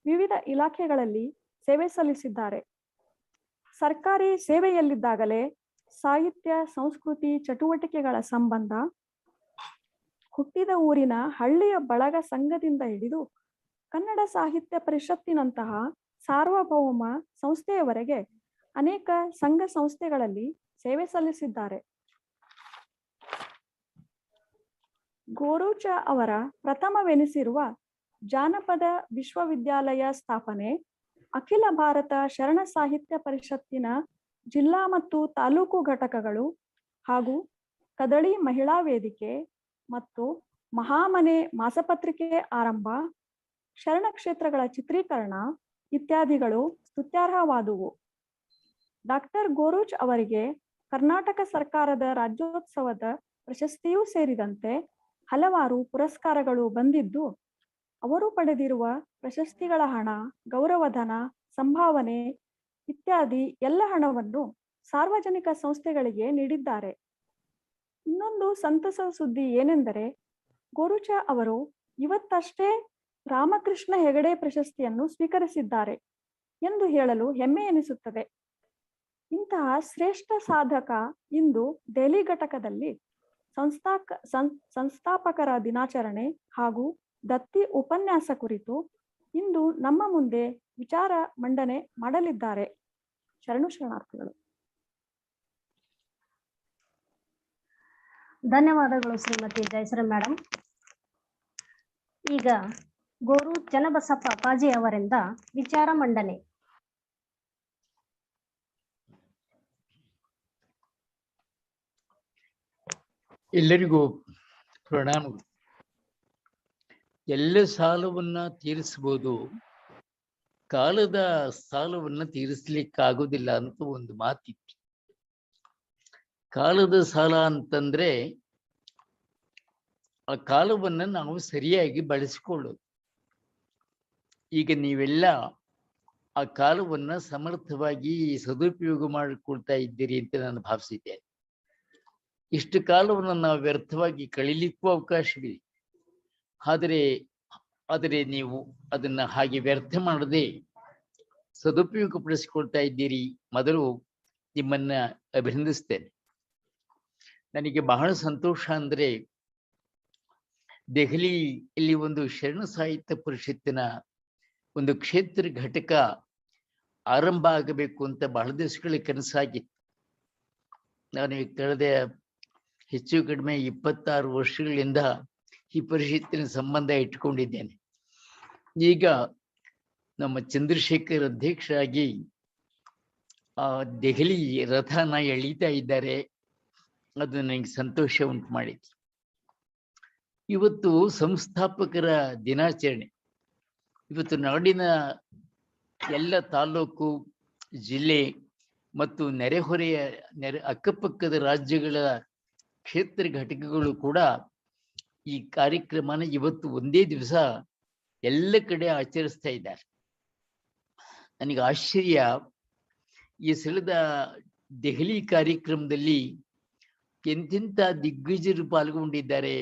ವಿವಿಧ ಇಲಾಖೆಗಳಲ್ಲಿ ಸೇವೆ ಸಲ್ಲಿಸಿದ್ದಾರೆ. ಸರ್ಕಾರಿ ಸೇವೆಯಲ್ಲಿದ್ದಾಗಲೇ ಸಾಹಿತ್ಯ ಸಂಸ್ಕೃತಿ ಚಟುವಟಿಕೆಗಳ ಸಂಬಂಧ ಹುಟ್ಟಿದ ಊರಿನ ಹಳ್ಳಿಯ ಬಳಗ ಸಂಘದಿಂದ ಹಿಡಿದು ಕನ್ನಡ ಸಾಹಿತ್ಯ ಪರಿಷತ್ತಿನಂತಹ ಸಾರ್ವಭೌಮ ಸಂಸ್ಥೆಯವರೆಗೆ ಅನೇಕ ಸಂಘ ಸಂಸ್ಥೆಗಳಲ್ಲಿ ಸೇವೆ ಸಲ್ಲಿಸಿದ್ದಾರೆ. ಗೋರೂಚ ಅವರ ಪ್ರಥಮವೆನಿಸಿರುವ ಜಾನಪದ ವಿಶ್ವವಿದ್ಯಾಲಯ ಸ್ಥಾಪನೆ, ಅಖಿಲ ಭಾರತ ಶರಣ ಸಾಹಿತ್ಯ ಪರಿಷತ್ತಿನ ಜಿಲ್ಲಾ ಮತ್ತು ತಾಲೂಕು ಘಟಕಗಳು ಹಾಗೂ ಕದಳಿ ಮಹಿಳಾ ವೇದಿಕೆ ಮತ್ತು ಮಹಾಮನೆ ಮಾಸಪತ್ರಿಕೆ ಆರಂಭ, ಶರಣ ಕ್ಷೇತ್ರಗಳ ಚಿತ್ರೀಕರಣ ಇತ್ಯಾದಿಗಳು ಸ್ತುತ್ಯಾರ್ಹವಾದುವು. ಡಾಕ್ಟರ್ ಗೋರೂಚ್ ಅವರಿಗೆ ಕರ್ನಾಟಕ ಸರ್ಕಾರದ ರಾಜ್ಯೋತ್ಸವದ ಪ್ರಶಸ್ತಿಯೂ ಸೇರಿದಂತೆ ಹಲವಾರು ಪುರಸ್ಕಾರಗಳು ಬಂದಿದ್ದು, ಅವರು ಪಡೆದಿರುವ ಪ್ರಶಸ್ತಿಗಳ ಹಣ, ಗೌರವಧನ, ಸಂಭಾವನೆ ಇತ್ಯಾದಿ ಎಲ್ಲ ಹಣವನ್ನು ಸಾರ್ವಜನಿಕ ಸಂಸ್ಥೆಗಳಿಗೆ ನೀಡಿದ್ದಾರೆ. ಇನ್ನೊಂದು ಸಂತಸ ಸುದ್ದಿ ಏನೆಂದರೆ, ಗೋರೂಚ ಅವರು ಇವತ್ತಷ್ಟೇ ರಾಮಕೃಷ್ಣ ಹೆಗಡೆ ಪ್ರಶಸ್ತಿಯನ್ನು ಸ್ವೀಕರಿಸಿದ್ದಾರೆ ಎಂದು ಹೇಳಲು ಹೆಮ್ಮೆ ಎನಿಸುತ್ತದೆ. ಇಂತಹ ಶ್ರೇಷ್ಠ ಸಾಧಕ ಇಂದು ದೆಹಲಿ ಘಟಕದಲ್ಲಿ ಸಂಸ್ಥಾಪಕರ ದಿನಾಚರಣೆ ಹಾಗೂ ದತ್ತಿ ಉಪನ್ಯಾಸ ಕುರಿತು ಇಂದು ನಮ್ಮ ಮುಂದೆ ವಿಚಾರ ಮಂಡನೆ ಮಾಡಲಿದ್ದಾರೆ. ಶರಣಾರ್ಥಿಗಳು. ಧನ್ಯವಾದಗಳು ಶ್ರೀಮತಿ ಜಯಶ್ರೀ ಮೇಡಮ್. ಈಗ ಗೋರು ಚನ್ನಬಸಪ್ಪ ಅಪ್ಪಾಜಿ ಅವರಿಂದ ವಿಚಾರ ಮಂಡನೆ. ಎಲ್ಲರಿಗೂ ಪ್ರಣಾಮಗಳು. ಎಲ್ಲ ಸಾಲವನ್ನ ತೀರಿಸಬಹುದು, ಕಾಲದ ಸಾಲವನ್ನ ತೀರಿಸ್ಲಿಕ್ಕಾಗೋದಿಲ್ಲ ಅಂತ ಒಂದು ಮಾತಿತ್ತು. ಕಾಲದ ಸಾಲ ಅಂತಂದ್ರೆ ಆ ಕಾಲವನ್ನ ನಾವು ಸರಿಯಾಗಿ ಬಳಸಿಕೊಳ್ಳೋದು. ಈಗ ನೀವೆಲ್ಲ ಆ ಕಾಲವನ್ನ ಸಮರ್ಥವಾಗಿ ಸದುಪಯೋಗ ಮಾಡಿಕೊಳ್ತಾ ಇದ್ದೀರಿ ಅಂತ ನಾನು ಭಾವಿಸಿದ್ದೇನೆ. ಇಷ್ಟು ಕಾಲವನ್ನು ನಾವು ವ್ಯರ್ಥವಾಗಿ ಕಳೀಲಿಕ್ಕೂ ಅವಕಾಶವಿದೆ. ಆದರೆ ನೀವು ಅದನ್ನ ಹಾಗೆ ವ್ಯರ್ಥ ಮಾಡದೆ ಸದುಪಯೋಗ ಪಡಿಸಿಕೊಳ್ತಾ ಇದ್ದೀರಿ. ಮೊದಲು ನಿಮ್ಮನ್ನ ಅಭಿನಂದಿಸ್ತೇನೆ. ನನಗೆ ಬಹಳ ಸಂತೋಷ ಅಂದ್ರೆ, ದೆಹಲಿಯಲ್ಲಿ ಒಂದು ಶರಣ ಸಾಹಿತ್ಯ ಪರಿಷತ್ತಿನ ಒಂದು ಕ್ಷೇತ್ರ ಘಟಕ ಆರಂಭ ಆಗಬೇಕು ಅಂತ ಬಹಳ ದಿವಸಗಳ ಕನಸಾಗಿತ್ತು. ನಾನು ಕಳೆದ ಹೆಚ್ಚು ಕಡಿಮೆ 26 ವರ್ಷಗಳಿಂದ ಈ ಪರಿಷತ್ತಿನ ಸಂಬಂಧ ಇಟ್ಕೊಂಡಿದ್ದೇನೆ. ಈಗ ನಮ್ಮ ಚಂದ್ರಶೇಖರ್ ಅಧ್ಯಕ್ಷರಾಗಿ ಆ ದೆಹಲಿ ರಥನ ಎಳೀತಾ ಇದ್ದಾರೆ. ಅದು ನನಗೆ ಸಂತೋಷ ಉಂಟು ಮಾಡಿತ್ತು. ಇವತ್ತು ಸಂಸ್ಥಾಪಕರ ದಿನಾಚರಣೆ. ಇವತ್ತು ನಾಡಿನ ಎಲ್ಲ ತಾಲೂಕು, ಜಿಲ್ಲೆ ಮತ್ತು ನೆರೆಹೊರೆಯ ಅಕ್ಕಪಕ್ಕದ ರಾಜ್ಯಗಳ ಕ್ಷೇತ್ರ ಘಟಕಗಳು ಕೂಡ ಈ ಕಾರ್ಯಕ್ರಮನ ಇವತ್ತು ಒಂದೇ ದಿವಸ ಎಲ್ಲ ಕಡೆ ಆಚರಿಸ್ತಾ ಇದ್ದಾರೆ. ನನಗೆ ಆಶ್ಚರ್ಯ, ಈ ಸಲದ ದೆಹಲಿ ಕಾರ್ಯಕ್ರಮದಲ್ಲಿ ಎಂತೆಂಥ ದಿಗ್ಗಜರು ಪಾಲ್ಗೊಂಡಿದ್ದಾರೆ.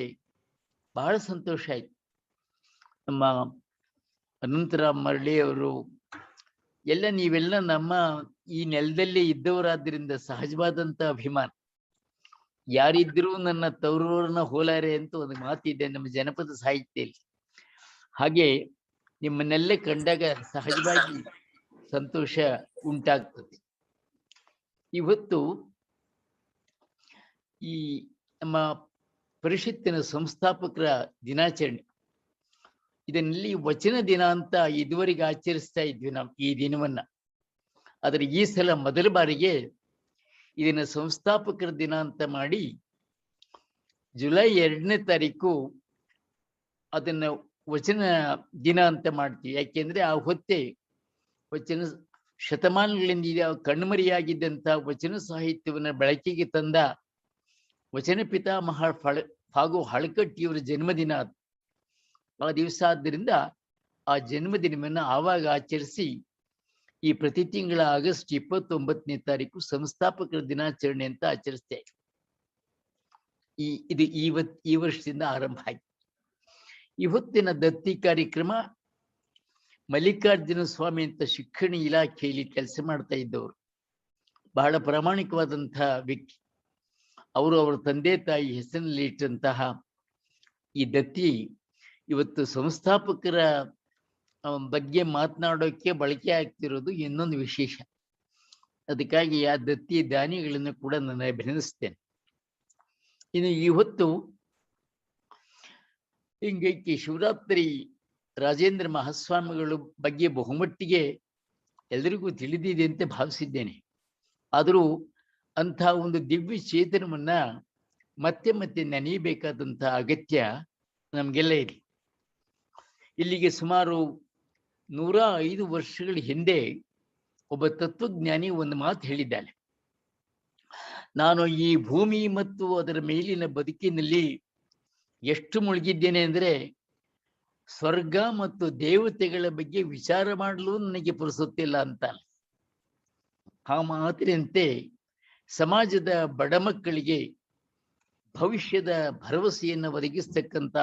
ಬಹಳ ಸಂತೋಷ ಆಯ್ತು. ನಮ್ಮ ಅನಂತರಾಮ್ ಮರಳಿ ಅವರು ನೀವೆಲ್ಲ ನಮ್ಮ ಈ ನೆಲದಲ್ಲೇ ಇದ್ದವರಾದ್ರಿಂದ ಸಹಜವಾದಂತ ಅಭಿಮಾನ. ಯಾರಿದ್ರೂ ನನ್ನ ತವರೂರನ್ನ ಹೋಲಾರೆ ಅಂತ ಒಂದು ಮಾತಿದೆ ನಮ್ಮ ಜನಪದ ಸಾಹಿತ್ಯದಲ್ಲಿ. ಹಾಗೆ ನಿಮ್ಮನ್ನೆಲ್ಲ ಕಂಡಾಗ ಸಹಜವಾಗಿ ಸಂತೋಷ ಉಂಟಾಗ್ತದೆ. ಇವತ್ತು ಈ ನಮ್ಮ ಪರಿಷತ್ತಿನ ಸಂಸ್ಥಾಪಕರ ದಿನಾಚರಣೆ, ಇದನ್ನಲ್ಲಿ ವಚನ ದಿನ ಅಂತ ಇದುವರೆಗೆ ಆಚರಿಸ್ತಾ ಇದ್ವಿ ನಾವು ಈ ದಿನವನ್ನ. ಆದರೆ ಈ ಸಲ ಮೊದಲ ಬಾರಿಗೆ ಇದನ್ನ ಸಂಸ್ಥಾಪಕರ ದಿನ ಅಂತ ಮಾಡಿ ಜುಲೈ 2ನೇ ತಾರೀಕು ಅದನ್ನ ವಚನ ದಿನ ಅಂತ ಮಾಡ್ತೀವಿ. ಯಾಕೆಂದ್ರೆ ಆ ಹೊತ್ತೆ ವಚನ ಶತಮಾನಗಳಿಂದ ಕಣ್ಮರಿಯಾಗಿದ್ದಂತ ವಚನ ಸಾಹಿತ್ಯವನ್ನ ಬೆಳಕಿಗೆ ತಂದ ವಚನ ಪಿತಾಮಹ ಫಾಗು ಹಳಕಟ್ಟಿಯವರ ಜನ್ಮದಿನ ಅದು. ಆ ದಿವಸ ಆದ್ದರಿಂದ ಆ ಜನ್ಮದಿನವನ್ನ ಆವಾಗ ಆಚರಿಸಿ ಈ ಪ್ರತಿ ತಿಂಗಳ ಆಗಸ್ಟ್ 29ನೇ ತಾರೀಕು ಸಂಸ್ಥಾಪಕರ ದಿನಾಚರಣೆ ಅಂತ ಆಚರಿಸ್ತೇವೆ. ಇದು ಈ ವರ್ಷದಿಂದ ಆರಂಭ ಆಯ್ತು. ಇವತ್ತಿನ ದತ್ತಿ ಕಾರ್ಯಕ್ರಮ ಮಲ್ಲಿಕಾರ್ಜುನ ಸ್ವಾಮಿ ಅಂತ ಶಿಕ್ಷಣ ಇಲಾಖೆಯಲ್ಲಿ ಕೆಲಸ ಮಾಡ್ತಾ ಇದ್ದವರು, ಬಹಳ ಪ್ರಾಮಾಣಿಕವಾದಂತಹ ವ್ಯಕ್ತಿ. ಅವರು ಅವರ ತಂದೆ ತಾಯಿ ಹೆಸರಿನಲ್ಲಿ ಇಟ್ಟಂತಹ ಈ ದತ್ತಿ ಇವತ್ತು ಸಂಸ್ಥಾಪಕರ ಬಗ್ಗೆ ಮಾತನಾಡೋಕೆ ಬಳಕೆ ಆಗ್ತಿರೋದು ಇನ್ನೊಂದು ವಿಶೇಷ. ಅದಕ್ಕಾಗಿ ಆ ದತ್ತಿ ದಾನಿಗಳನ್ನು ಕೂಡ ನಾನು ಅಭಿನಂದಿಸ್ತೇನೆ. ಇನ್ನು ಇವತ್ತು ಹಿಂಗೈಕಿ ಶಿವರಾತ್ರಿ ರಾಜೇಂದ್ರ ಮಹಾಸ್ವಾಮಿಗಳ ಬಗ್ಗೆ ಬಹುಮಟ್ಟಿಗೆ ಎಲ್ಲರಿಗೂ ತಿಳಿದಿದೆ ಅಂತ ಭಾವಿಸಿದ್ದೇನೆ. ಆದರೂ ಅಂಥ ಒಂದು ದಿವ್ಯ ಚೇತನವನ್ನ ಮತ್ತೆ ಮತ್ತೆ ನೆನೆಯಬೇಕಾದಂಥ ಅಗತ್ಯ ನಮಗೆಲ್ಲ ಇದೆ. ಇಲ್ಲಿಗೆ ಸುಮಾರು 105 ವರ್ಷಗಳ ಹಿಂದೆ ಒಬ್ಬ ತತ್ವಜ್ಞಾನಿ ಒಂದು ಮಾತು ಹೇಳಿದ್ದಾನೆ. ನಾನು ಈ ಭೂಮಿ ಮತ್ತು ಅದರ ಮೇಲಿನ ಬದುಕಿನಲ್ಲಿ ಎಷ್ಟು ಮುಳುಗಿದ್ದೇನೆ ಅಂದ್ರೆ ಸ್ವರ್ಗ ಮತ್ತು ದೇವತೆಗಳ ಬಗ್ಗೆ ವಿಚಾರ ಮಾಡಲು ನನಗೆ ಪುರುಸುತ್ತಿಲ್ಲ ಅಂತ. ಆ ಮಾತಿನಂತೆ ಸಮಾಜದ ಬಡ ಮಕ್ಕಳಿಗೆ ಭವಿಷ್ಯದ ಭರವಸೆಯನ್ನು ಒದಗಿಸ್ತಕ್ಕಂಥ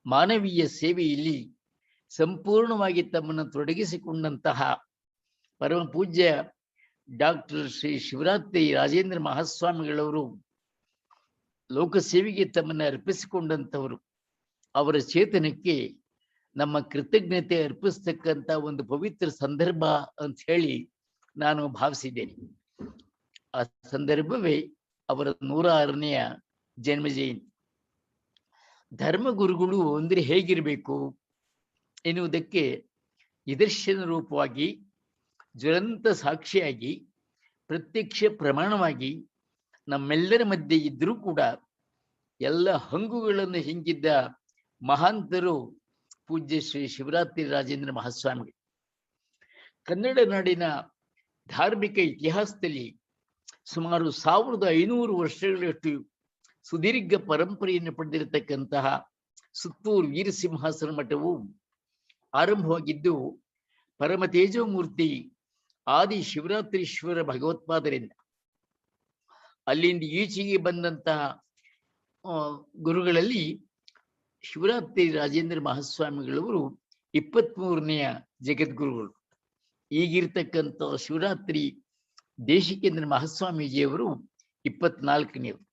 ಮಾನವೀಯ ಸೇವೆಯಲ್ಲಿ ಸಂಪೂರ್ಣವಾಗಿ ತಮ್ಮನ್ನು ತೊಡಗಿಸಿಕೊಂಡಂತಹ ಪರಮ ಪೂಜ್ಯ ಡಾಕ್ಟರ್ ಶ್ರೀ ಶಿವರಾತ್ರಿ ರಾಜೇಂದ್ರ ಮಹಾಸ್ವಾಮಿಗಳವರು ಲೋಕಸೇವೆಗೆ ತಮ್ಮನ್ನು ಅರ್ಪಿಸಿಕೊಂಡಂಥವರು. ಅವರ ಚೇತನಕ್ಕೆ ನಮ್ಮ ಕೃತಜ್ಞತೆ ಅರ್ಪಿಸ್ತಕ್ಕಂಥ ಒಂದು ಪವಿತ್ರ ಸಂದರ್ಭ ಅಂತ ಹೇಳಿ ನಾನು ಭಾವಿಸಿದ್ದೇನೆ. ಆ ಸಂದರ್ಭವೇ ಅವರ 106ನೆಯ ಜನ್ಮ ಜಯಂತಿ. ಧರ್ಮಗುರುಗಳು ಅಂದ್ರೆ ಹೇಗಿರಬೇಕು ಎನ್ನುವುದಕ್ಕೆ ನಿದರ್ಶನ ರೂಪವಾಗಿ, ಜ್ವಲಂತ ಸಾಕ್ಷಿಯಾಗಿ, ಪ್ರತ್ಯಕ್ಷ ಪ್ರಮಾಣವಾಗಿ ನಮ್ಮೆಲ್ಲರ ಮಧ್ಯೆ ಇದ್ರೂ ಕೂಡ ಎಲ್ಲ ಹಂಗುಗಳನ್ನು ಹಿಂಗಿದ್ದ ಮಹಾಂತರು ಪೂಜ್ಯ ಶ್ರೀ ಶಿವರಾತ್ರಿ ರಾಜೇಂದ್ರ ಮಹಾಸ್ವಾಮಿಗಳು. ಕನ್ನಡ ನಾಡಿನ ಧಾರ್ಮಿಕ ಇತಿಹಾಸದಲ್ಲಿ ಸುಮಾರು 1500 ವರ್ಷಗಳಷ್ಟು ಸುದೀರ್ಘ ಪರಂಪರೆಯನ್ನು ಪಡೆದಿರತಕ್ಕಂತಹ ಸುತ್ತೂರು ವೀರಸಿಂಹಾಸನ ಮಠವು ಆರಂಭವಾಗಿದ್ದು ಪರಮ ತೇಜೋಮೂರ್ತಿ ಆದಿ ಶಿವರಾತ್ರೀಶ್ವರ ಭಗವತ್ಪಾದರಿಂದ. ಅಲ್ಲಿಂದ ಈಚೆಗೆ ಬಂದಂತಹ ಗುರುಗಳಲ್ಲಿ ಶಿವರಾತ್ರಿ ರಾಜೇಂದ್ರ ಮಹಾಸ್ವಾಮಿಗಳವರು 23ನೆಯ ಜಗದ್ಗುರುಗಳು. ಈಗಿರ್ತಕ್ಕಂಥ ಶಿವರಾತ್ರಿ ದೇಶಿಕೇಂದ್ರ ಮಹಾಸ್ವಾಮೀಜಿಯವರು 24ನೇವರು.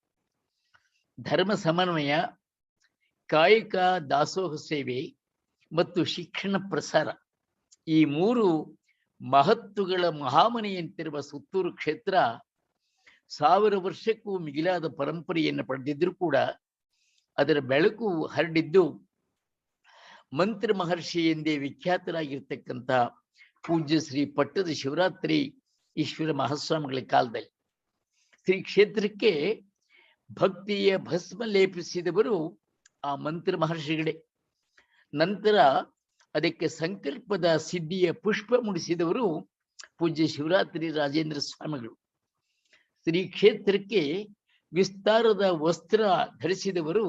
ಧರ್ಮ ಸಮನ್ವಯ, ಕಾಯಕ ದಾಸೋಹ ಸೇವೆ ಮತ್ತು ಶಿಕ್ಷಣ ಪ್ರಸಾರ, ಈ 3 ಮಹತ್ವಗಳ ಮಹಾಮನೆಯಂತಿರುವ ಸುತ್ತೂರು ಕ್ಷೇತ್ರ 1000 ವರ್ಷಕ್ಕೂ ಮಿಗಿಲಾದ ಪರಂಪರೆಯನ್ನು ಪಡೆದಿದ್ರೂ ಕೂಡ ಅದರ ಬೆಳಕು ಹರಡಿದ್ದು ಮಂತ್ರ ಮಹರ್ಷಿ ಎಂದೇ ವಿಖ್ಯಾತರಾಗಿರ್ತಕ್ಕಂಥ ಪೂಜ್ಯ ಶ್ರೀ ಪಟ್ಟದ ಶಿವರಾತ್ರಿ ಈಶ್ವರ ಮಹಾಸ್ವಾಮಿಗಳ ಕಾಲದಲ್ಲಿ. ಶ್ರೀ ಕ್ಷೇತ್ರಕ್ಕೆ ಭಕ್ತಿಯ ಭಸ್ಮ ಲೇಪಿಸಿದವರು ಆ ಮಂತ್ರ ಮಹರ್ಷಿಗಳೇ. ನಂತರ ಅದಕ್ಕೆ ಸಂಕಲ್ಪದ ಸಿದ್ಧಿಯ ಪುಷ್ಪ ಮುಡಿಸಿದವರು ಪೂಜ್ಯ ಶಿವರಾತ್ರಿ ರಾಜೇಂದ್ರ ಸ್ವಾಮಿಗಳು. ಶ್ರೀ ಕ್ಷೇತ್ರಕ್ಕೆ ವಿಸ್ತಾರದ ವಸ್ತ್ರ ಧರಿಸಿದವರು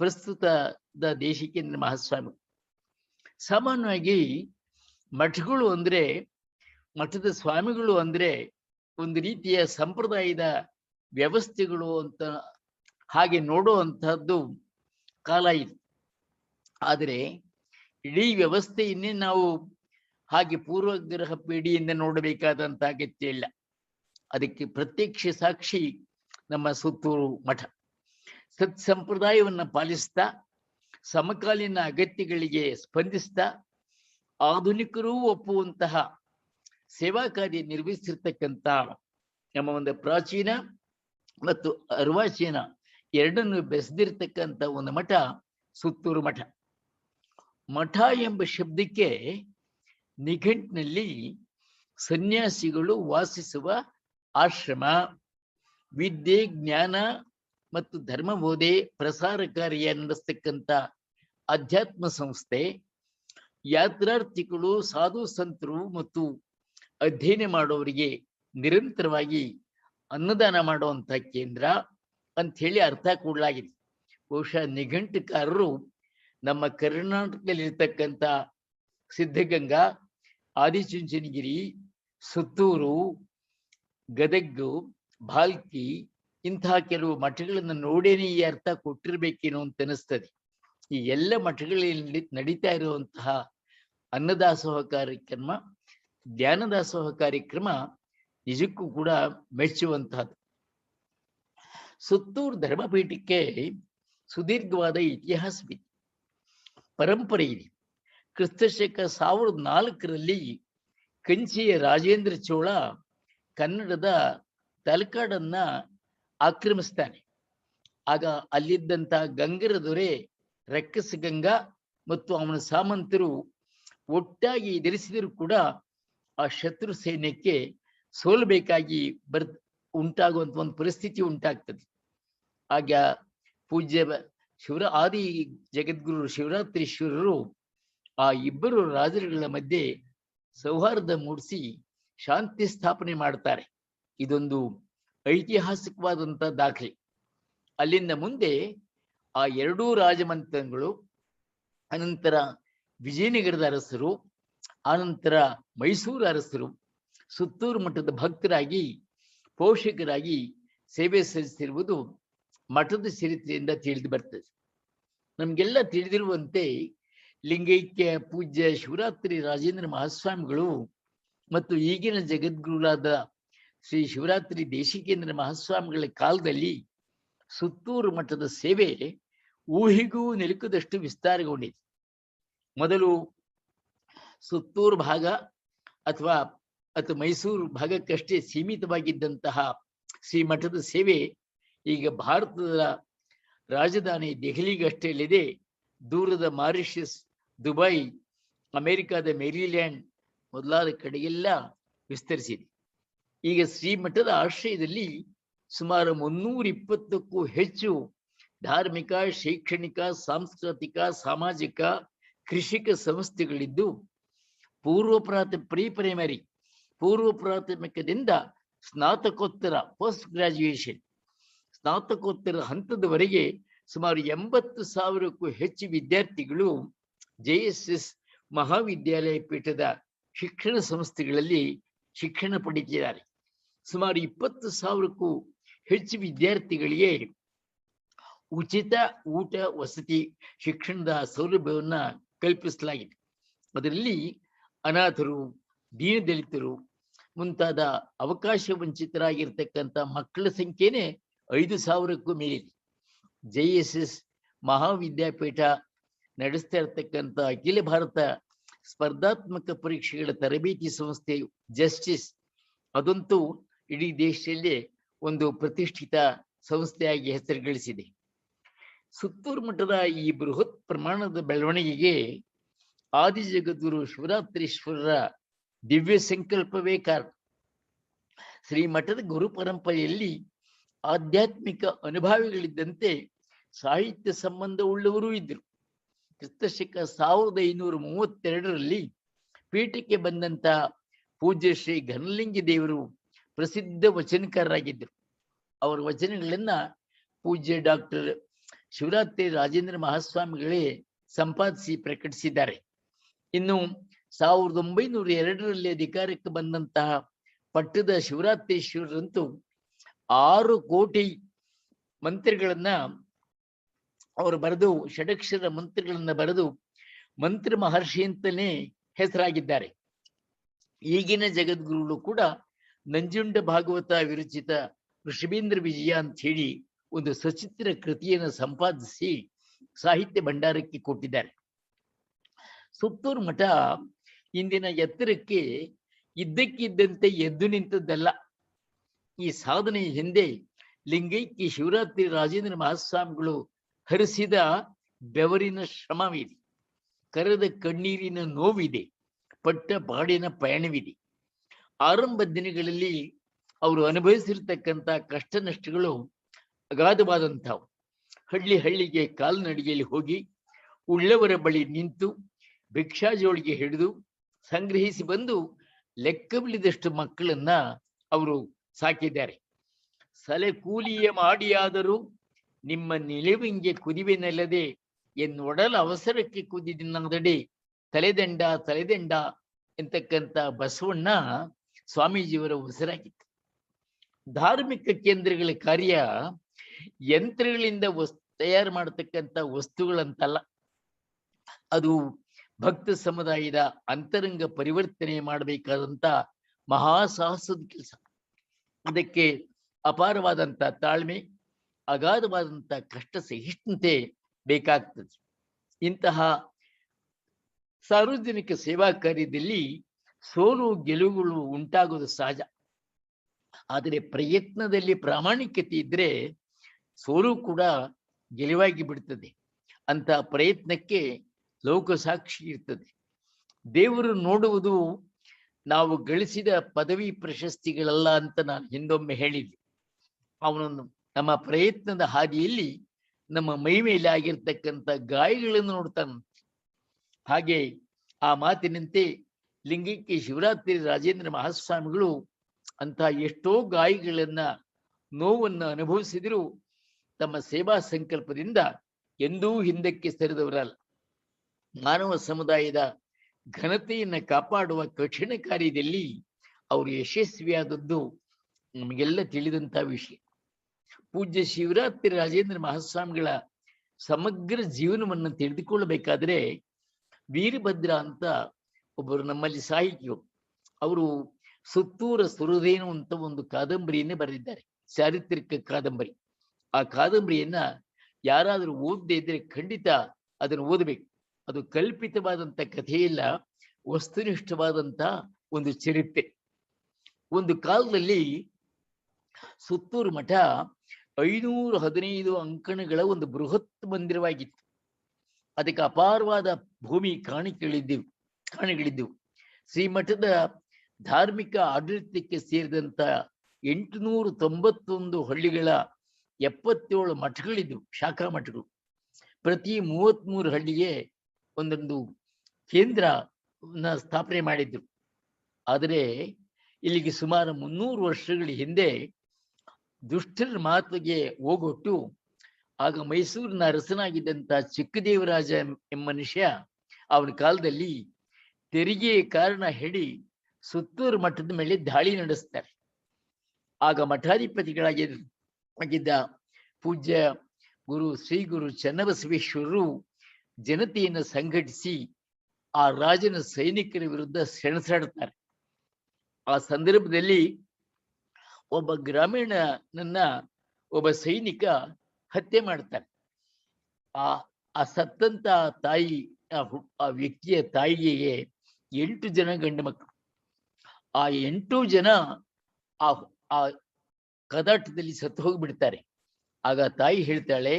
ಪ್ರಸ್ತುತದ ದೇಶಿಕೇಂದ್ರ ಮಹಾಸ್ವಾಮಿ. ಸಾಮಾನ್ಯವಾಗಿ ಮಠಗಳು ಅಂದ್ರೆ, ಮಠದ ಸ್ವಾಮಿಗಳು ಅಂದ್ರೆ ಒಂದು ರೀತಿಯ ಸಂಪ್ರದಾಯದ ವ್ಯವಸ್ಥೆಗಳು ಅಂತ ಹಾಗೆ ನೋಡುವಂತಹದ್ದು ಕಾಲ ಇದೆ. ಆದರೆ ಇಡೀ ವ್ಯವಸ್ಥೆಯನ್ನೇ ನಾವು ಹಾಗೆ ಪೂರ್ವಗ್ರಹ ಪೀಡಿಯಿಂದ ನೋಡಬೇಕಾದಂತ ಅಗತ್ಯ ಇಲ್ಲ. ಅದಕ್ಕೆ ಪ್ರತ್ಯಕ್ಷ ಸಾಕ್ಷಿ ನಮ್ಮ ಸುತ್ತೂರು ಮಠ. ಸತ್ಸಂಪ್ರದಾಯವನ್ನ ಪಾಲಿಸ್ತಾ, ಸಮಕಾಲೀನ ಅಗತ್ಯಗಳಿಗೆ ಸ್ಪಂದಿಸ್ತಾ, ಆಧುನಿಕರೂ ಒಪ್ಪುವಂತಹ ಸೇವಾ ಕಾರ್ಯ ನಿರ್ವಹಿಸಿರ್ತಕ್ಕಂಥ ನಮ್ಮ ಒಂದು ಪ್ರಾಚೀನ ಮತ್ತು ಅರ್ವಾಚೀನ ಎರಡನ್ನು ಬೆಸೆದಿರ್ತಕ್ಕಂಥ ಒಂದು ಮಠ ಸುತ್ತೂರು ಮಠ. ಮಠ ಎಂಬ ಶಬ್ದಕ್ಕೆ ನಿಘಂಟಿನಲ್ಲಿ ಸನ್ಯಾಸಿಗಳು ವಾಸಿಸುವ ಆಶ್ರಮ, ವಿದ್ಯೆ, ಜ್ಞಾನ ಮತ್ತು ಧರ್ಮಬೋಧೆ ಪ್ರಸಾರ ಕಾರ್ಯ ನಡೆಸ್ತಕ್ಕಂಥ ಅಧ್ಯಾತ್ಮ ಸಂಸ್ಥೆ, ಯಾತ್ರಾರ್ಥಿಗಳು, ಸಾಧು ಸಂತರು ಮತ್ತು ಅಧ್ಯಯನ ಮಾಡುವವರಿಗೆ ನಿರಂತರವಾಗಿ ಅನ್ನದಾನ ಮಾಡುವಂಥ ಕೇಂದ್ರ ಅಂತ ಹೇಳಿ ಅರ್ಥ ಕೊಡಲಾಗಿದೆ. ಬಹುಶಃ ನಿಘಂಟುಕಾರರು ನಮ್ಮ ಕರ್ನಾಟಕದಲ್ಲಿರ್ತಕ್ಕಂಥ ಸಿದ್ಧಗಂಗಾ, ಆದಿಚುಂಚನಗಿರಿ, ಸುತ್ತೂರು, ಗದಗ, ಭಾಲ್ಕಿ ಇಂತಹ ಕೆಲವು ಮಠಗಳನ್ನು ನೋಡೇನೆ ಈ ಅರ್ಥ ಕೊಟ್ಟಿರ್ಬೇಕೇನೋ ಅಂತ ಅನಿಸ್ತದೆ. ಈ ಎಲ್ಲ ಮಠಗಳಲ್ಲಿ ನಡೀತಾ ಇರುವಂತಹ ಅನ್ನದಾಸೋಹ ಕಾರ್ಯಕ್ರಮ, ಧ್ಯಾನದಾಸೋಹ ಕಾರ್ಯಕ್ರಮ ನಿಜಕ್ಕೂ ಕೂಡ ಮೆಚ್ಚುವಂತಹದ್ದು. ಸುತ್ತೂರು ಧರ್ಮಪೀಠಕ್ಕೆ ಸುದೀರ್ಘವಾದ ಇತಿಹಾಸವಿದೆ, ಪರಂಪರೆ ಇದೆ. ಕ್ರಿಸ್ತಶಕ 1004ರಲ್ಲಿ ಕಂಚಿಯ ರಾಜೇಂದ್ರ ಚೋಳ ಕನ್ನಡದ ತಲಕಾಡನ್ನ ಆಕ್ರಮಿಸ್ತಾನೆ. ಆಗ ಅಲ್ಲಿದ್ದಂತ ಗಂಗರ ದೊರೆ ರಕ್ಕಸ ಗಂಗಾ ಮತ್ತು ಅವನ ಸಾಮಂತರು ಒಟ್ಟಾಗಿ ಎದುರಿಸಿದರೂ ಕೂಡ ಆ ಶತ್ರು ಸೈನ್ಯಕ್ಕೆ ಸೋಲ್ಬೇಕಾಗಿ ಉಂಟಾಗುವಂತ ಒಂದು ಪರಿಸ್ಥಿತಿ ಉಂಟಾಗ್ತದೆ. ಆಗ ಪೂಜ್ಯ ಆದಿ ಜಗದ್ಗುರು ಶಿವರಾತ್ರೀಶ್ವರರು ಆ ಇಬ್ಬರು ರಾಜರುಗಳ ಮಧ್ಯೆ ಸೌಹಾರ್ದ ಮೂಡಿಸಿ ಶಾಂತಿ ಸ್ಥಾಪನೆ ಮಾಡ್ತಾರೆ. ಇದೊಂದು ಐತಿಹಾಸಿಕವಾದಂತ ದಾಖಲೆ. ಅಲ್ಲಿಂದ ಮುಂದೆ ಆ ಎರಡೂ ರಾಜಮಂತ್ರಿಗಳು, ಅನಂತರ ವಿಜಯನಗರದ ಅರಸರು, ಆನಂತರ ಮೈಸೂರು ಅರಸರು ಸುತ್ತೂರು ಮಠದ ಭಕ್ತರಾಗಿ ಪೋಷಕರಾಗಿ ಸೇವೆ ಸಲ್ಲಿಸಿರುವುದು ಮಠದ ಚರಿತ್ರೆಯಿಂದ ತಿಳಿದು ಬರ್ತದೆ. ನಮ್ಗೆಲ್ಲ ತಿಳಿದಿರುವಂತೆ ಲಿಂಗೈಕ್ಯ ಪೂಜ್ಯ ಶಿವರಾತ್ರಿ ರಾಜೇಂದ್ರ ಮಹಾಸ್ವಾಮಿಗಳು ಮತ್ತು ಈಗಿನ ಜಗದ್ಗುರುಗಳಾದ ಶ್ರೀ ಶಿವರಾತ್ರಿ ದೇಶಿಕೇಂದ್ರ ಮಹಾಸ್ವಾಮಿಗಳ ಕಾಲದಲ್ಲಿ ಸುತ್ತೂರು ಮಠದ ಸೇವೆ ಊಹಿಗೂ ನಿಲುಕದಷ್ಟು ವಿಸ್ತಾರಗೊಂಡಿದೆ. ಮೊದಲು ಸುತ್ತೂರು ಭಾಗ ಅಥವಾ ಮೈಸೂರು ಭಾಗಕ್ಕಷ್ಟೇ ಸೀಮಿತವಾಗಿದ್ದಂತಹ ಶ್ರೀ ಮಠದ ಸೇವೆ ಈಗ ಭಾರತದ ರಾಜಧಾನಿ ದೆಹಲಿಗಷ್ಟೇ ಇಲ್ಲದೆ ದೂರದ ಮಾರಿಷಸ್, ದುಬೈ, ಅಮೆರಿಕದ ಮೇರಿಲ್ಯಾಂಡ್ ಮೊದಲಾದ ಕಡೆಗೆಲ್ಲ ವಿಸ್ತರಿಸಿದೆ. ಈಗ ಶ್ರೀಮಠದ ಆಶ್ರಯದಲ್ಲಿ ಸುಮಾರು 320ಕ್ಕೂ ಹೆಚ್ಚು ಧಾರ್ಮಿಕ, ಶೈಕ್ಷಣಿಕ, ಸಾಂಸ್ಕೃತಿಕ, ಸಾಮಾಜಿಕ, ಕೃಷಿಕ ಸಂಸ್ಥೆಗಳಿದ್ದು ಪೂರ್ವ ಪ್ರಾಥಮಿಕದಿಂದ ಸ್ನಾತಕೋತ್ತರ ಪೋಸ್ಟ್ ಗ್ರಾಜ್ಯುಯೇಷನ್ ಸ್ನಾತಕೋತ್ತರ ಹಂತದವರೆಗೆ ಸುಮಾರು 80,000ಕ್ಕೂ ಹೆಚ್ಚು ವಿದ್ಯಾರ್ಥಿಗಳು JSS ಮಹಾವಿದ್ಯಾಲಯ ಪೀಠದ ಶಿಕ್ಷಣ ಸಂಸ್ಥೆಗಳಲ್ಲಿ ಶಿಕ್ಷಣ ಪಡೆದಿದ್ದಾರೆ. ಸುಮಾರು 20,000ಕ್ಕೂ ಹೆಚ್ಚು ವಿದ್ಯಾರ್ಥಿಗಳಿಗೆ ಉಚಿತ ಊಟ, ವಸತಿ, ಶಿಕ್ಷಣದ ಸೌಲಭ್ಯವನ್ನ ಕಲ್ಪಿಸಲಾಗಿದೆ. ಅದರಲ್ಲಿ ಅನಾಥರು, ದೀನದಲಿತರು ಮುಂತಾದ ಅವಕಾಶ ವಂಚಿತರಾಗಿರ್ತಕ್ಕಂಥ ಮಕ್ಕಳ ಸಂಖ್ಯೆನೇ 5,000ಕ್ಕೂ ಮೀರಿದೆ. JSS ಮಹಾವಿದ್ಯಾಪೀಠ ನಡೆಸ್ತಾ ಇರತಕ್ಕಂಥ ಅಖಿಲ ಭಾರತ ಸ್ಪರ್ಧಾತ್ಮಕ ಪರೀಕ್ಷೆಗಳ ತರಬೇತಿ ಸಂಸ್ಥೆ ಜಸ್ಟಿಸ್, ಅದಂತೂ ಇಡೀ ದೇಶದಲ್ಲೇ ಒಂದು ಪ್ರತಿಷ್ಠಿತ ಸಂಸ್ಥೆಯಾಗಿ ಹೆಸರು ಗಳಿಸಿದೆ. ಸುತ್ತೂರು ಮಠದ ಈ ಬೃಹತ್ ಪ್ರಮಾಣದ ಬೆಳವಣಿಗೆಗೆ ಆದಿ ಜಗದ್ಗುರು ಶಿವರಾತ್ರೀಶ್ವರರ ದಿವ್ಯ ಸಂಕಲ್ಪವೇ ಕಾರಣ. ಶ್ರೀ ಮಠದ ಗುರು ಪರಂಪರೆಯಲ್ಲಿ ಆಧ್ಯಾತ್ಮಿಕ ಅನುಭಾವಿಗಳಿದ್ದಂತೆ ಸಾಹಿತ್ಯ ಸಂಬಂಧ ಉಳ್ಳವರೂ ಇದ್ದರು. ಕ್ರಿಸ್ತಶಕ 1532ರಲ್ಲಿ ಪೀಠಕ್ಕೆ ಬಂದಂತ ಪೂಜ್ಯ ಶ್ರೀ ಘನಲಿಂಗ ದೇವರು ಪ್ರಸಿದ್ಧ ವಚನಕಾರರಾಗಿದ್ದರು. ಅವರ ವಚನಗಳನ್ನ ಪೂಜ್ಯ ಡಾಕ್ಟರ್ ಶಿವರಾತ್ರಿ ರಾಜೇಂದ್ರ ಮಹಾಸ್ವಾಮಿಗಳೇ ಸಂಪಾದಿಸಿ ಪ್ರಕಟಿಸಿದ್ದಾರೆ. ಇನ್ನು 1902ರಲ್ಲಿ ಅಧಿಕಾರಕ್ಕೆ ಬಂದಂತಹ ಪಟ್ಟದ ಶಿವರಾತ್ರೀಶ್ವರರಂತೂ 6 ಕೋಟಿ ಮಂತ್ರಗಳನ್ನ ಅವರು ಬರೆದು, ಷಡಕ್ಷರ ಮಂತ್ರಗಳನ್ನ ಬರೆದು ಮಂತ್ರ ಮಹರ್ಷಿ ಅಂತಲೇ ಹೆಸರಾಗಿದ್ದಾರೆ. ಈಗಿನ ಜಗದ್ಗುರುಗಳು ಕೂಡ ನಂಜುಂಡ ಭಾಗವತ ವಿರಚಿತ ಋಷಭೇಂದ್ರ ವಿಜಯ ಅಂತ ಹೇಳಿ ಒಂದು ಸಚಿತ್ರ ಕೃತಿಯನ್ನು ಸಂಪಾದಿಸಿ ಸಾಹಿತ್ಯ ಭಂಡಾರಕ್ಕೆ ಕೊಟ್ಟಿದ್ದಾರೆ. ಸುತ್ತೂರು ಮಠ ಇಂದಿನ ಎತ್ತರಕ್ಕೆ ಇದ್ದಕ್ಕಿದ್ದಂತೆ ಎದ್ದು ನಿಂತದ್ದಲ್ಲ. ಈ ಸಾಧನೆಯ ಹಿಂದೆ ಲಿಂಗೈಕ್ಯ ಶಿವರಾತ್ರಿ ರಾಜೇಂದ್ರ ಮಹಾಸ್ವಾಮಿಗಳು ಹರಿಸಿದ ಬೆವರಿನ ಶ್ರಮವಿದೆ, ಕರೆದ ಕಣ್ಣೀರಿನ ನೋವಿದೆ, ಪಟ್ಟ ಬಾಡಿನ ಪಯಣವಿದೆ. ಆರಂಭ ದಿನಗಳಲ್ಲಿ ಅವರು ಅನುಭವಿಸಿರ್ತಕ್ಕಂಥ ಕಷ್ಟ ನಷ್ಟಗಳು ಅಗಾಧವಾದಂಥವು. ಹಳ್ಳಿಗೆ ಕಾಲ್ನಡಿಗೆಯಲ್ಲಿ ಹೋಗಿ ಉಳ್ಳವರ ಬಳಿ ನಿಂತು ಭಿಕ್ಷಾಜೋಳಿಗೆ ಹಿಡಿದು ಸಂಗ್ರಹಿಸಿ ಬಂದು ಲೆಕ್ಕವಿಲ್ಲದಷ್ಟು ಮಕ್ಕಳನ್ನ ಅವರು ಸಾಕಿದ್ದಾರೆ. ಸಲೆ ಕೂಲಿಯ ಮಾಡಿಯಾದರೂ ನಿಮ್ಮ ನಿಲುವಿಂಗೆ ಕುದಿವೆನಲ್ಲದೆ ಎನ್ನೊಡಲ ಅವಸರಕ್ಕೆ ಕುದಿದಿನದಡೆ ತಲೆದಂಡ ಎಂತಕ್ಕಂಥ ಬಸವಣ್ಣ ಸ್ವಾಮೀಜಿಯವರ ಉಸಿರಾಗಿತ್ತು. ಧಾರ್ಮಿಕ ಕೇಂದ್ರಗಳ ಕಾರ್ಯ ಯಂತ್ರಗಳಿಂದ ತಯಾರು ಮಾಡತಕ್ಕಂಥ ವಸ್ತುಗಳಂತಲ್ಲ, ಅದು ಭಕ್ತ ಸಮುದಾಯದ ಅಂತರಂಗ ಪರಿವರ್ತನೆ ಮಾಡಬೇಕಾದಂತ ಮಹಾಸಾಹಸದ ಕೆಲಸ. ಅದಕ್ಕೆ ಅಪಾರವಾದಂತ ತಾಳ್ಮೆ, ಅಗಾಧವಾದಂತಹ ಕಷ್ಟ ಸಹಿಷ್ಣುತೆ ಬೇಕಾಗ್ತದೆ. ಇಂತಹ ಸಾರ್ವಜನಿಕ ಸೇವಾ ಕಾರ್ಯದಲ್ಲಿ ಸೋಲು ಗೆಲುವುಗಳು ಉಂಟಾಗೋದು ಸಹಜ. ಆದರೆ ಪ್ರಯತ್ನದಲ್ಲಿ ಪ್ರಾಮಾಣಿಕತೆ ಇದ್ರೆ ಸೋಲು ಕೂಡ ಗೆಲುವಾಗಿ ಬಿಡ್ತದೆ. ಅಂತ ಪ್ರಯತ್ನಕ್ಕೆ ಲೋಕ ಸಾಕ್ಷಿ ಇರ್ತದೆ. ದೇವರು ನೋಡುವುದು ನಾವು ಗಳಿಸಿದ ಪದವಿ ಪ್ರಶಸ್ತಿಗಳಲ್ಲ ಅಂತ ನಾನು ಹಿಂದೊಮ್ಮೆ ಹೇಳಿದ್ದೆ. ಅವನನ್ನು ನಮ್ಮ ಪ್ರಯತ್ನದ ಹಾದಿಯಲ್ಲಿ ನಮ್ಮ ಮೈ ಮೇಲೆ ಆಗಿರ್ತಕ್ಕಂಥ ಗಾಯಗಳನ್ನು ನೋಡ್ತಾನಂತೆ. ಹಾಗೆ ಆ ಮಾತಿನಂತೆ ಲಿಂಗೈಕ್ಯ ಶಿವರಾತ್ರಿ ರಾಜೇಂದ್ರ ಮಹಾಸ್ವಾಮಿಗಳು ಅಂತ ಎಷ್ಟೋ ಗಾಯಗಳನ್ನ ನೋವನ್ನು ಅನುಭವಿಸಿದರೂ ತಮ್ಮ ಸೇವಾ ಸಂಕಲ್ಪದಿಂದ ಎಂದೂ ಹಿಂದಕ್ಕೆ ಸರಿದವರಲ್ಲ. ಮಾನವ ಸಮುದಾಯದ ಘನತೆಯನ್ನು ಕಾಪಾಡುವ ಕಠಿಣ ಕಾರ್ಯದಲ್ಲಿ ಅವರು ಯಶಸ್ವಿಯಾದದ್ದು ನಮಗೆಲ್ಲ ತಿಳಿದಂತ ವಿಷಯ. ಪೂಜ್ಯ ಶಿವರಾತ್ರಿ ರಾಜೇಂದ್ರ ಮಹಾಸ್ವಾಮಿಗಳ ಸಮಗ್ರ ಜೀವನವನ್ನು ತಿಳಿದುಕೊಳ್ಳಬೇಕಾದ್ರೆ ವೀರಭದ್ರ ಅಂತ ಒಬ್ಬರು ನಮ್ಮಲ್ಲಿ ಸಾಹಿತಿಗಳು, ಅವರು ಸುತ್ತೂರ ಸುರದೇನು ಅಂತ ಒಂದು ಕಾದಂಬರಿಯನ್ನೇ ಬರೆದಿದ್ದಾರೆ, ಚಾರಿತ್ರಿಕ ಕಾದಂಬರಿ. ಆ ಕಾದಂಬರಿಯನ್ನ ಯಾರಾದರೂ ಓದದೇ ಇದ್ರೆ ಖಂಡಿತ ಅದನ್ನು ಓದಬೇಕು. ಅದು ಕಲ್ಪಿತವಾದಂಥ ಕಥೆಯಿಲ್ಲ, ವಸ್ತುನಿಷ್ಠವಾದಂಥ ಒಂದು ಚರಿತ್ರೆ. ಒಂದು ಕಾಲದಲ್ಲಿ ಸುತ್ತೂರು ಮಠ 515 ಅಂಕಣಗಳ ಒಂದು ಬೃಹತ್ ಮಂದಿರವಾಗಿತ್ತು. ಅದಕ್ಕೆ ಅಪಾರವಾದ ಭೂಮಿ ಕಾಣಿಗಳಿದ್ದವು. ಶ್ರೀಮಠದ ಧಾರ್ಮಿಕ ಆಡಳಿತಕ್ಕೆ ಸೇರಿದಂತ 891 ಹಳ್ಳಿಗಳ 77 ಮಠಗಳಿದ್ದವು, ಶಾಖಾ ಮಠಗಳು. ಪ್ರತಿ 33 ಹಳ್ಳಿಗೆ ಒಂದೊಂದು ಕೇಂದ್ರ ಸ್ಥಾಪನೆ ಮಾಡಿದ್ರು. ಆದರೆ ಇಲ್ಲಿಗೆ ಸುಮಾರು 300 ವರ್ಷಗಳ ಹಿಂದೆ ದುಷ್ಟರ ಮಾತಿಗೆ ಹೋಗೊಟ್ಟು ಆಗ ಮೈಸೂರಿನ ಅರಸನಾಗಿದ್ದಂತ ಚಿಕ್ಕದೇವರಾಜ ಎಂಬ ಮನುಷ್ಯ ಅವನ ಕಾಲದಲ್ಲಿ ತೆರಿಗೆ ಕಾರಣ ಹೇಳಿ ಸುತ್ತೂರು ಮಠದ ಮೇಲೆ ದಾಳಿ ನಡೆಸ್ತಾರೆ. ಆಗ ಮಠಾಧಿಪತಿಗಳಾಗಿದ್ದ ಪೂಜ್ಯ ಶ್ರೀ ಗುರು ಚನ್ನಬಸವೇಶ್ವರರು ಜನತೆಯನ್ನು ಸಂಘಟಿಸಿ ಆ ರಾಜನ ಸೈನಿಕರ ವಿರುದ್ಧ ಸೆಣಸಾಡುತ್ತಾರೆ. ಆ ಸಂದರ್ಭದಲ್ಲಿ ಒಬ್ಬ ಗ್ರಾಮೀಣನನ್ನ ಒಬ್ಬ ಸೈನಿಕ ಹತ್ಯೆ ಮಾಡ್ತಾನೆ. ಆ ಸತ್ತಂತ ತಾಯಿ, ಆ ವ್ಯಕ್ತಿಯ ತಾಯಿಗೆ 8 ಜನ ಗಂಡು ಮಕ್ಕಳು. ಆ 8 ಜನ ಆ ಕದಾಟದಲ್ಲಿ ಸತ್ತು ಹೋಗ್ಬಿಡ್ತಾರೆ. ಆಗ ತಾಯಿ ಹೇಳ್ತಾಳೆ,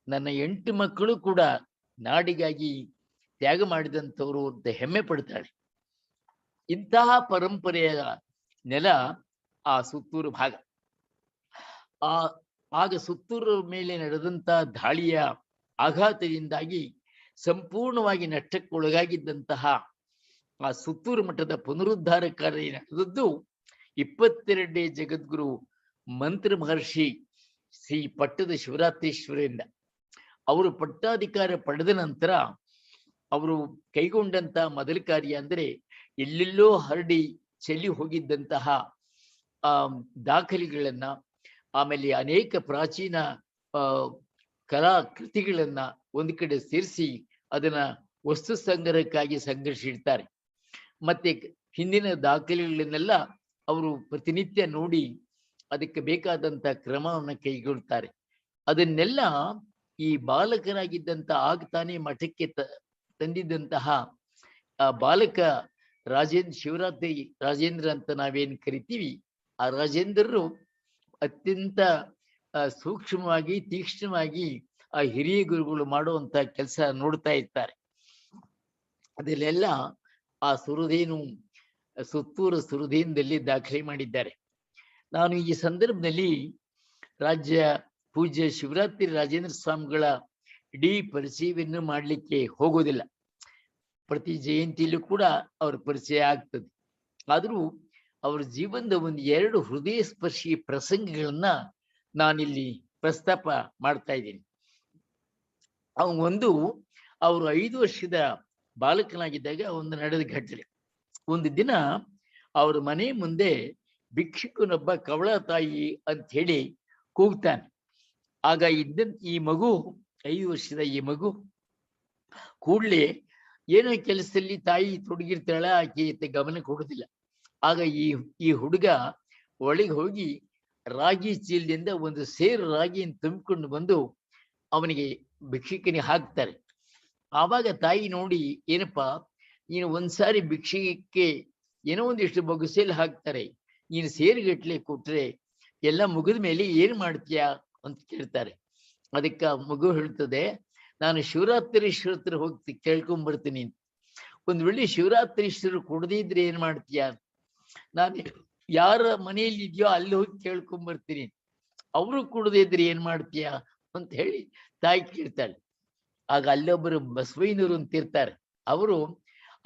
ನನ್ನ 8 ಮಕ್ಕಳು ಕೂಡ ನಾಡಿಗಾಗಿ ತ್ಯಾಗ ಮಾಡಿದಂಥವ್ರು ಅಂತ ಹೆಮ್ಮೆ ಪಡ್ತಾಳೆ. ಇಂತಹ ಪರಂಪರೆಯ ನೆಲ ಆ ಸುತ್ತೂರು ಭಾಗ. ಆಗ ಸುತ್ತೂರು ಮೇಲೆ ನಡೆದಂತ ದಾಳಿಯ ಆಘಾತದಿಂದಾಗಿ ಸಂಪೂರ್ಣವಾಗಿ ನಷ್ಟಕ್ಕೊಳಗಾಗಿದ್ದಂತಹ ಆ ಸುತ್ತೂರು ಮಠದ ಪುನರುದ್ಧಾರ ಕಾರ್ಯ ನಡೆದದ್ದು 22ನೇ ಜಗದ್ಗುರು ಮಂತ್ರ ಮಹರ್ಷಿ ಶ್ರೀ ಪಟ್ಟದ ಶಿವರಾತ್ರೀಶ್ವರರಿಂದ. ಅವರು ಪಟ್ಟಾಧಿಕಾರ ಪಡೆದ ನಂತರ ಅವರು ಕೈಗೊಂಡಂತ ಮೊದಲ ಕಾರ್ಯ ಅಂದ್ರೆ ಎಲ್ಲೆಲ್ಲೋ ಹರಡಿ ಚೆಲ್ಲಿ ಹೋಗಿದ್ದಂತಹ ದಾಖಲೆಗಳನ್ನ, ಆಮೇಲೆ ಅನೇಕ ಪ್ರಾಚೀನ ಕಲಾಕೃತಿಗಳನ್ನ ಒಂದು ಕಡೆ ಸೇರಿಸಿ ಅದನ್ನ ವಸ್ತು ಸಂಗ್ರಹಕ್ಕಾಗಿ ಸಂಗ್ರಹಿಸಿಡ್ತಾರೆ. ಮತ್ತೆ ಹಿಂದಿನ ದಾಖಲೆಗಳನ್ನೆಲ್ಲ ಅವರು ಪ್ರತಿನಿತ್ಯ ನೋಡಿ ಅದಕ್ಕೆ ಬೇಕಾದಂತ ಕ್ರಮವನ್ನು ಕೈಗೊಳ್ತಾರೆ. ಅದನ್ನೆಲ್ಲ ಈ ಬಾಲಕರಾಗಿದ್ದಂತ ಆಗ ತಾನೇ ಮಠಕ್ಕೆ ತಂದಿದ್ದಂತಹ ಬಾಲಕ ಶಿವರಾತ್ರಿ ರಾಜೇಂದ್ರ ಅಂತ ನಾವೇನ್ ಕರಿತೀವಿ, ಆ ರಾಜೇಂದ್ರರು ಅತ್ಯಂತ ಸೂಕ್ಷ್ಮವಾಗಿ ತೀಕ್ಷ್ಣವಾಗಿ ಆ ಹಿರಿಯ ಗುರುಗಳು ಮಾಡುವಂತ ಕೆಲಸ ನೋಡ್ತಾ ಇರ್ತಾರೆ. ಅದಲ್ಲೆಲ್ಲ ಆ ಸುತ್ತೂರು ಸುರದೇನದಲ್ಲಿ ದಾಖಲೆ ಮಾಡಿದ್ದಾರೆ. ನಾನು ಈ ಸಂದರ್ಭದಲ್ಲಿ ಪೂಜ್ಯ ಶಿವರಾತ್ರಿ ರಾಜೇಂದ್ರ ಸ್ವಾಮಿಗಳ ಇಡೀ ಪರಿಚಯವನ್ನು ಮಾಡಲಿಕ್ಕೆ ಹೋಗೋದಿಲ್ಲ. ಪ್ರತಿ ಜಯಂತಿಯಲ್ಲೂ ಕೂಡ ಅವ್ರ ಪರಿಚಯ ಆಗ್ತದೆ. ಆದರೂ ಅವ್ರ ಜೀವನದ 2 ಹೃದಯ ಸ್ಪರ್ಶಿ ಪ್ರಸಂಗಗಳನ್ನ ನಾನಿಲ್ಲಿ ಪ್ರಸ್ತಾಪ ಮಾಡ್ತಾ ಇದ್ದೀನಿ. ಒಂದು, ಅವರು 5 ವರ್ಷದ ಬಾಲಕನಾಗಿದ್ದಾಗ ಒಂದು ನಡೆದ ಘಟನೆ. ಒಂದು ದಿನ ಅವ್ರ ಮನೆ ಮುಂದೆ ಭಿಕ್ಷುಕನೊಬ್ಬ ಕವಳ ತಾಯಿ ಅಂತ ಹೇಳಿ ಕೂಗ್ತಾನೆ. ಆಗ ಈ ಮಗು 5 ವರ್ಷದ ಈ ಮಗು ಕೂಡ್ಲೆ ಏನೋ ಕೆಲಸದಲ್ಲಿ ತಾಯಿ ತೊಡಗಿರ್ತಾಳ, ಆಕೆ ಗಮನ ಕೊಡುದಿಲ್ಲ. ಆಗ ಈ ಹುಡುಗ ಒಳಗೆ ಹೋಗಿ ರಾಗಿ ಚೀಲದಿಂದ ಒಂದು ಸೇರು ರಾಗಿಯನ್ನು ತುಂಬಿಕೊಂಡು ಬಂದು ಅವನಿಗೆ ಭಿಕ್ಷುಕನಿಗೆ ಹಾಕ್ತಾರೆ. ಆವಾಗ ತಾಯಿ ನೋಡಿ, ಏನಪ್ಪಾ ನೀನು ಒಂದ್ಸಾರಿ ಭಿಕ್ಷೆಗೆ ಏನೋ ಒಂದಿಷ್ಟು ಬೊಗಸೆಯಲ್ಲಿ ಹಾಕ್ತಾರೆ, ನೀನು ಸೇರುಗಟ್ಲೆ ಕೊಟ್ರೆ ಎಲ್ಲ ಮುಗಿದ ಮೇಲೆ ಏನ್ ಮಾಡ್ತೀಯಾ ಅಂತ ಕೇಳ್ತಾರೆ. ಅದಕ್ಕೆ ಮಗು ಹೇಳ್ತದೆ, ನಾನು ಶಿವರಾತ್ರೀಶ್ವರ ಹೋಗಿ ಕೇಳ್ಕೊಂಡ್ಬರ್ತೀನಿ. ಒಂದ್ ವೇಳೆ ಶಿವರಾತ್ರೀಶ್ವರ ಕೊಡದೇ ಇದ್ರೆ ಏನ್ ಮಾಡ್ತೀಯ? ನಾನು ಯಾರ ಮನೆಯಲ್ಲಿ ಇದೆಯೋ ಅಲ್ಲಿ ಹೋಗಿ ಕೇಳ್ಕೊಂಡ್ಬರ್ತೀನಿ, ಅವರು ಕೊಡದೇ ಇದ್ರೆ ಏನ್ ಮಾಡ್ತೀಯ ಅಂತ ಹೇಳಿ ತಾಯಿ ಕೇಳ್ತಾಳೆ. ಆಗ ಅಲ್ಲೊಬ್ಬರು ಬಸವಯ್ಯನವರು ಅಂತ ಇರ್ತಾರೆ, ಅವರು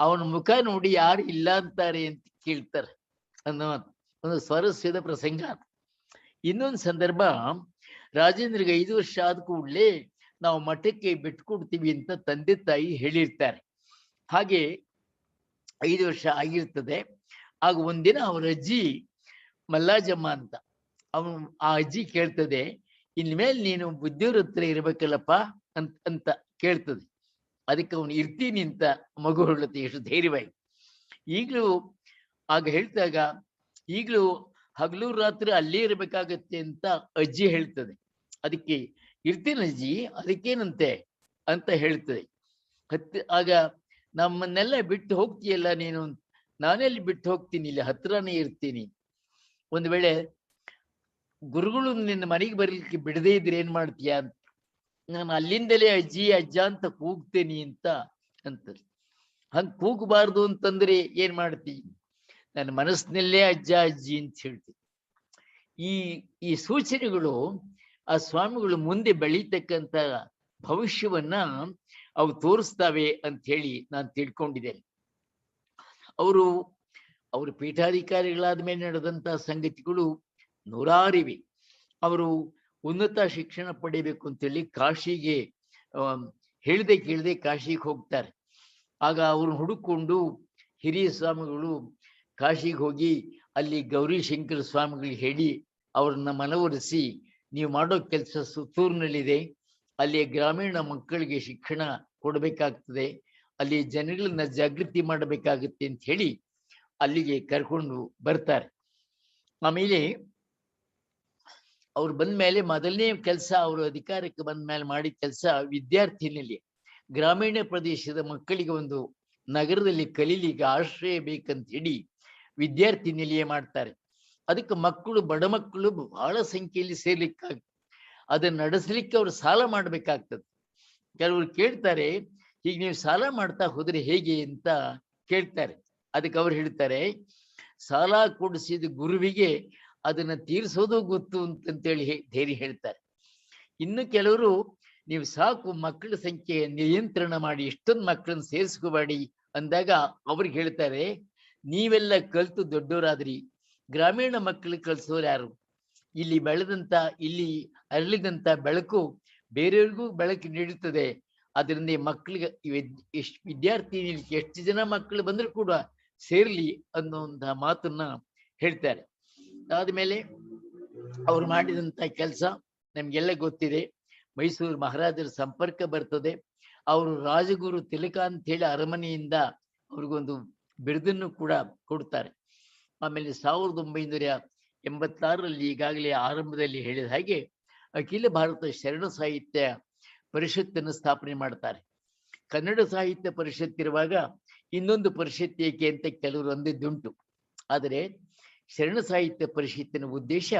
ಅವನ ಮುಖ ನೋಡಿ ಯಾರು ಇಲ್ಲ ಅಂತಾರೆ ಅಂತ ಕೇಳ್ತಾರೆ ಅನ್ನೋ ಒಂದು ಸ್ವಾರಸ್ಯದ ಪ್ರಸಂಗ. ಇನ್ನೊಂದು ಸಂದರ್ಭ, ರಾಜೇಂದ್ರಿಗೆ 5 ವರ್ಷ ಆದ ಕೂಡಲೇ ನಾವು ಮಠಕ್ಕೆ ಬಿಟ್ಕೊಡ್ತೀವಿ ಅಂತ ತಂದೆ ತಾಯಿ ಹೇಳಿರ್ತಾರೆ. ಹಾಗೆ 5 ವರ್ಷ ಆಗಿರ್ತದೆ. ಆಗ ಒಂದಿನ ಅವ್ರ ಅಜ್ಜಿ ಮಲ್ಲಾಜಮ್ಮ ಅಂತ, ಅವನು ಆ ಅಜ್ಜಿ ಕೇಳ್ತದೆ, ಇನ್ಮೇಲೆ ನೀನು ಬುದ್ಧಿಯವ್ರ ಹತ್ರ ಇರ್ಬೇಕಲ್ಲಪ್ಪ ಅಂತ ಕೇಳ್ತದೆ. ಅದಕ್ಕೆ ಅವನು ಇರ್ತೀನಿ ಅಂತ ಮಗು ಹೇಳುತ್ತೆ, ಎಷ್ಟು ಧೈರ್ಯವಾಗಿ. ಈಗಲೂ ಆಗ ಹೇಳ್ತಾಗ, ಈಗಲೂ ಹಗಲು ರಾತ್ರಿ ಅಲ್ಲೇ ಇರ್ಬೇಕಾಗತ್ತೆ ಅಂತ ಅಜ್ಜಿ ಹೇಳ್ತದೆ. ಅದಕ್ಕೆ ಇರ್ತೀನಿ ಅಜ್ಜಿ, ಅದಕ್ಕೇನಂತೆ ಅಂತ ಹೇಳ್ತದೆ. ಆಗ ನಮ್ಮನ್ನೆಲ್ಲ ಬಿಟ್ಟು ಹೋಗ್ತೀಯಲ್ಲ ನೀನು, ನಾನೆಲ್ಲಿ ಬಿಟ್ಟು ಹೋಗ್ತೀನಿ, ಇಲ್ಲಿ ಹತ್ರನೇ ಇರ್ತೀನಿ. ಒಂದು ವೇಳೆ ಗುರುಗಳು ನಿನ್ನ ಮನೆಗೆ ಬರ್ಲಿಕ್ಕೆ ಬಿಡದೇ ಇದ್ರೆ ಏನ್ ಮಾಡ್ತೀಯ ಅಂತ, ನಾನು ಅಲ್ಲಿಂದಲೇ ಅಜ್ಜಿ ಅಜ್ಜ ಅಂತ ಕೂಗ್ತೇನಿ ಅಂತ. ಹಂಗ ಕೂಗಬಾರ್ದು ಅಂತಂದ್ರೆ ಏನ್ ಮಾಡ್ತೀನಿ, ನನ್ನ ಮನಸ್ಸಿನಲ್ಲೇ ಅಜ್ಜ ಅಜ್ಜಿ ಅಂತ ಹೇಳ್ತೀನಿ. ಈ ಸೂಚನೆಗಳು ಆ ಸ್ವಾಮಿಗಳು ಮುಂದೆ ಬೆಳೀತಕ್ಕಂತ ಭವಿಷ್ಯವನ್ನ ಅವು ತೋರಿಸ್ತಾವೆ ಅಂತ ಹೇಳಿ ನಾನು ತಿಳ್ಕೊಂಡಿದ್ದೇನೆ. ಅವರು ಪೀಠಾಧಿಕಾರಿಗಳಾದ ಮೇಲೆ ನಡೆದಂತಹ ಸಂಗತಿಗಳು ನೂರಾರಿವೆ. ಅವರು ಉನ್ನತ ಶಿಕ್ಷಣ ಪಡಿಬೇಕು ಅಂತೇಳಿ ಕಾಶಿಗೆ ಹೇಳ್ದೆ ಕೇಳದೆ ಕಾಶಿಗೆ ಹೋಗ್ತಾರೆ. ಆಗ ಅವ್ರನ್ನ ಹುಡುಕೊಂಡು ಹಿರಿಯ ಸ್ವಾಮಿಗಳು ಕಾಶಿಗೆ ಹೋಗಿ ಅಲ್ಲಿ ಗೌರಿಶಂಕರ ಸ್ವಾಮಿಗಳಿಗೆ ಹೇಳಿ ಅವ್ರನ್ನ ಮನವೊಲಿಸಿ, ನೀವು ಮಾಡೋ ಕೆಲಸ ಸುತ್ತೂರಿನಲ್ಲಿದೆ, ಅಲ್ಲಿ ಗ್ರಾಮೀಣ ಮಕ್ಕಳಿಗೆ ಶಿಕ್ಷಣ ಕೊಡಬೇಕಾಗ್ತದೆ, ಅಲ್ಲಿ ಜನಗಳನ್ನ ಜಾಗೃತಿ ಮಾಡಬೇಕಾಗುತ್ತೆ ಅಂತ ಹೇಳಿ ಅಲ್ಲಿಗೆ ಕರ್ಕೊಂಡು ಬರ್ತಾರೆ. ಆಮೇಲೆ ಅವ್ರು ಬಂದ ಮೇಲೆ ಮೊದಲನೇ ಕೆಲಸ, ಅವರು ಅಧಿಕಾರಕ್ಕೆ ಬಂದ ಮೇಲೆ ಮಾಡಿದ ಕೆಲಸ, ವಿದ್ಯಾರ್ಥಿನಲ್ಲಿ ಗ್ರಾಮೀಣ ಪ್ರದೇಶದ ಮಕ್ಕಳಿಗೆ ಒಂದು ನಗರದಲ್ಲಿ ಕಲೀಲಿಕ್ಕೆ ಆಶ್ರಯ ಬೇಕಂತ ಹೇಳಿ ವಿದ್ಯಾರ್ಥಿ ನಿಲಯ ಮಾಡ್ತಾರೆ. ಅದಕ್ಕೆ ಮಕ್ಕಳು, ಬಡ ಮಕ್ಕಳು ಬಹಳ ಸಂಖ್ಯೆಯಲ್ಲಿ ಸೇರ್ಲಿಕ್ಕಾಗ್ತದೆ. ಅದನ್ನ ನಡೆಸಲಿಕ್ಕೆ ಅವ್ರು ಸಾಲ ಮಾಡ್ಬೇಕಾಗ್ತದೆ. ಕೆಲವರು ಕೇಳ್ತಾರೆ, ಈಗ ನೀವು ಸಾಲ ಮಾಡ್ತಾ ಹೋದ್ರೆ ಹೇಗೆ ಅಂತ ಕೇಳ್ತಾರೆ. ಅದಕ್ಕೆ ಅವ್ರು ಹೇಳ್ತಾರೆ, ಸಾಲ ಕೊಡಿಸಿದ ಗುರುವಿಗೆ ಅದನ್ನ ತೀರಿಸೋದು ಗೊತ್ತು ಅಂತೇಳಿ ಧೈರ್ಯ ಹೇಳ್ತಾರೆ. ಇನ್ನು ಕೆಲವರು, ನೀವು ಸಾಕು ಮಕ್ಕಳ ಸಂಖ್ಯೆ ನಿಯಂತ್ರಣ ಮಾಡಿ, ಇಷ್ಟೊಂದು ಮಕ್ಕಳನ್ನ ಸೇರಿಸ್ಕೋಬೇಡಿ ಅಂದಾಗ ಅವ್ರಿಗೆ ಹೇಳ್ತಾರೆ, ನೀವೆಲ್ಲ ಕಲ್ತು ದೊಡ್ಡವರಾದ್ರಿ, ಗ್ರಾಮೀಣ ಮಕ್ಕಳಿಗೆ ಕಲ್ಸೋರು ಯಾರು? ಇಲ್ಲಿ ಬೆಳೆದಂತ, ಇಲ್ಲಿ ಅರಳಿದಂತ ಬೆಳಕು ಬೇರೆಯವ್ರಿಗೂ ಬೆಳಕು ನೀಡುತ್ತದೆ. ಅದರಿಂದ ಮಕ್ಕಳಿಗೆ ವಿದ್ಯಾರ್ಥಿ ಎಷ್ಟು ಜನ ಮಕ್ಕಳು ಬಂದ್ರು ಕೂಡ ಸೇರ್ಲಿ ಅನ್ನುವಂತಹ ಮಾತನ್ನ ಹೇಳ್ತಾರೆ. ಆದ್ಮೇಲೆ ಅವ್ರು ಮಾಡಿದಂತ ಕೆಲಸ ನಮ್ಗೆಲ್ಲ ಗೊತ್ತಿದೆ. ಮೈಸೂರು ಮಹಾರಾಜರ ಸಂಪರ್ಕ ಬರ್ತದೆ. ಅವರು ರಾಜಗುರು ತಿಲಕ ಅಂತ ಹೇಳಿ ಅರಮನೆಯಿಂದ ಅವ್ರಿಗೊಂದು ಬಿರುದನ್ನು ಕೂಡ ಕೊಡ್ತಾರೆ. ಆಮೇಲೆ 1986ರಲ್ಲಿ ಈಗಾಗಲೇ ಆರಂಭದಲ್ಲಿ ಹೇಳಿದ ಹಾಗೆ ಅಖಿಲ ಭಾರತ ಶರಣ ಸಾಹಿತ್ಯ ಪರಿಷತ್ತನ್ನು ಸ್ಥಾಪನೆ ಮಾಡ್ತಾರೆ. ಕನ್ನಡ ಸಾಹಿತ್ಯ ಪರಿಷತ್ ಇರುವಾಗ ಇನ್ನೊಂದು ಪರಿಷತ್ ಏಕೆ ಅಂತ ಕೆಲವರು ಅಂದಿದ್ದುಂಟು. ಆದರೆ ಶರಣ ಸಾಹಿತ್ಯ ಪರಿಷತ್ತಿನ ಉದ್ದೇಶ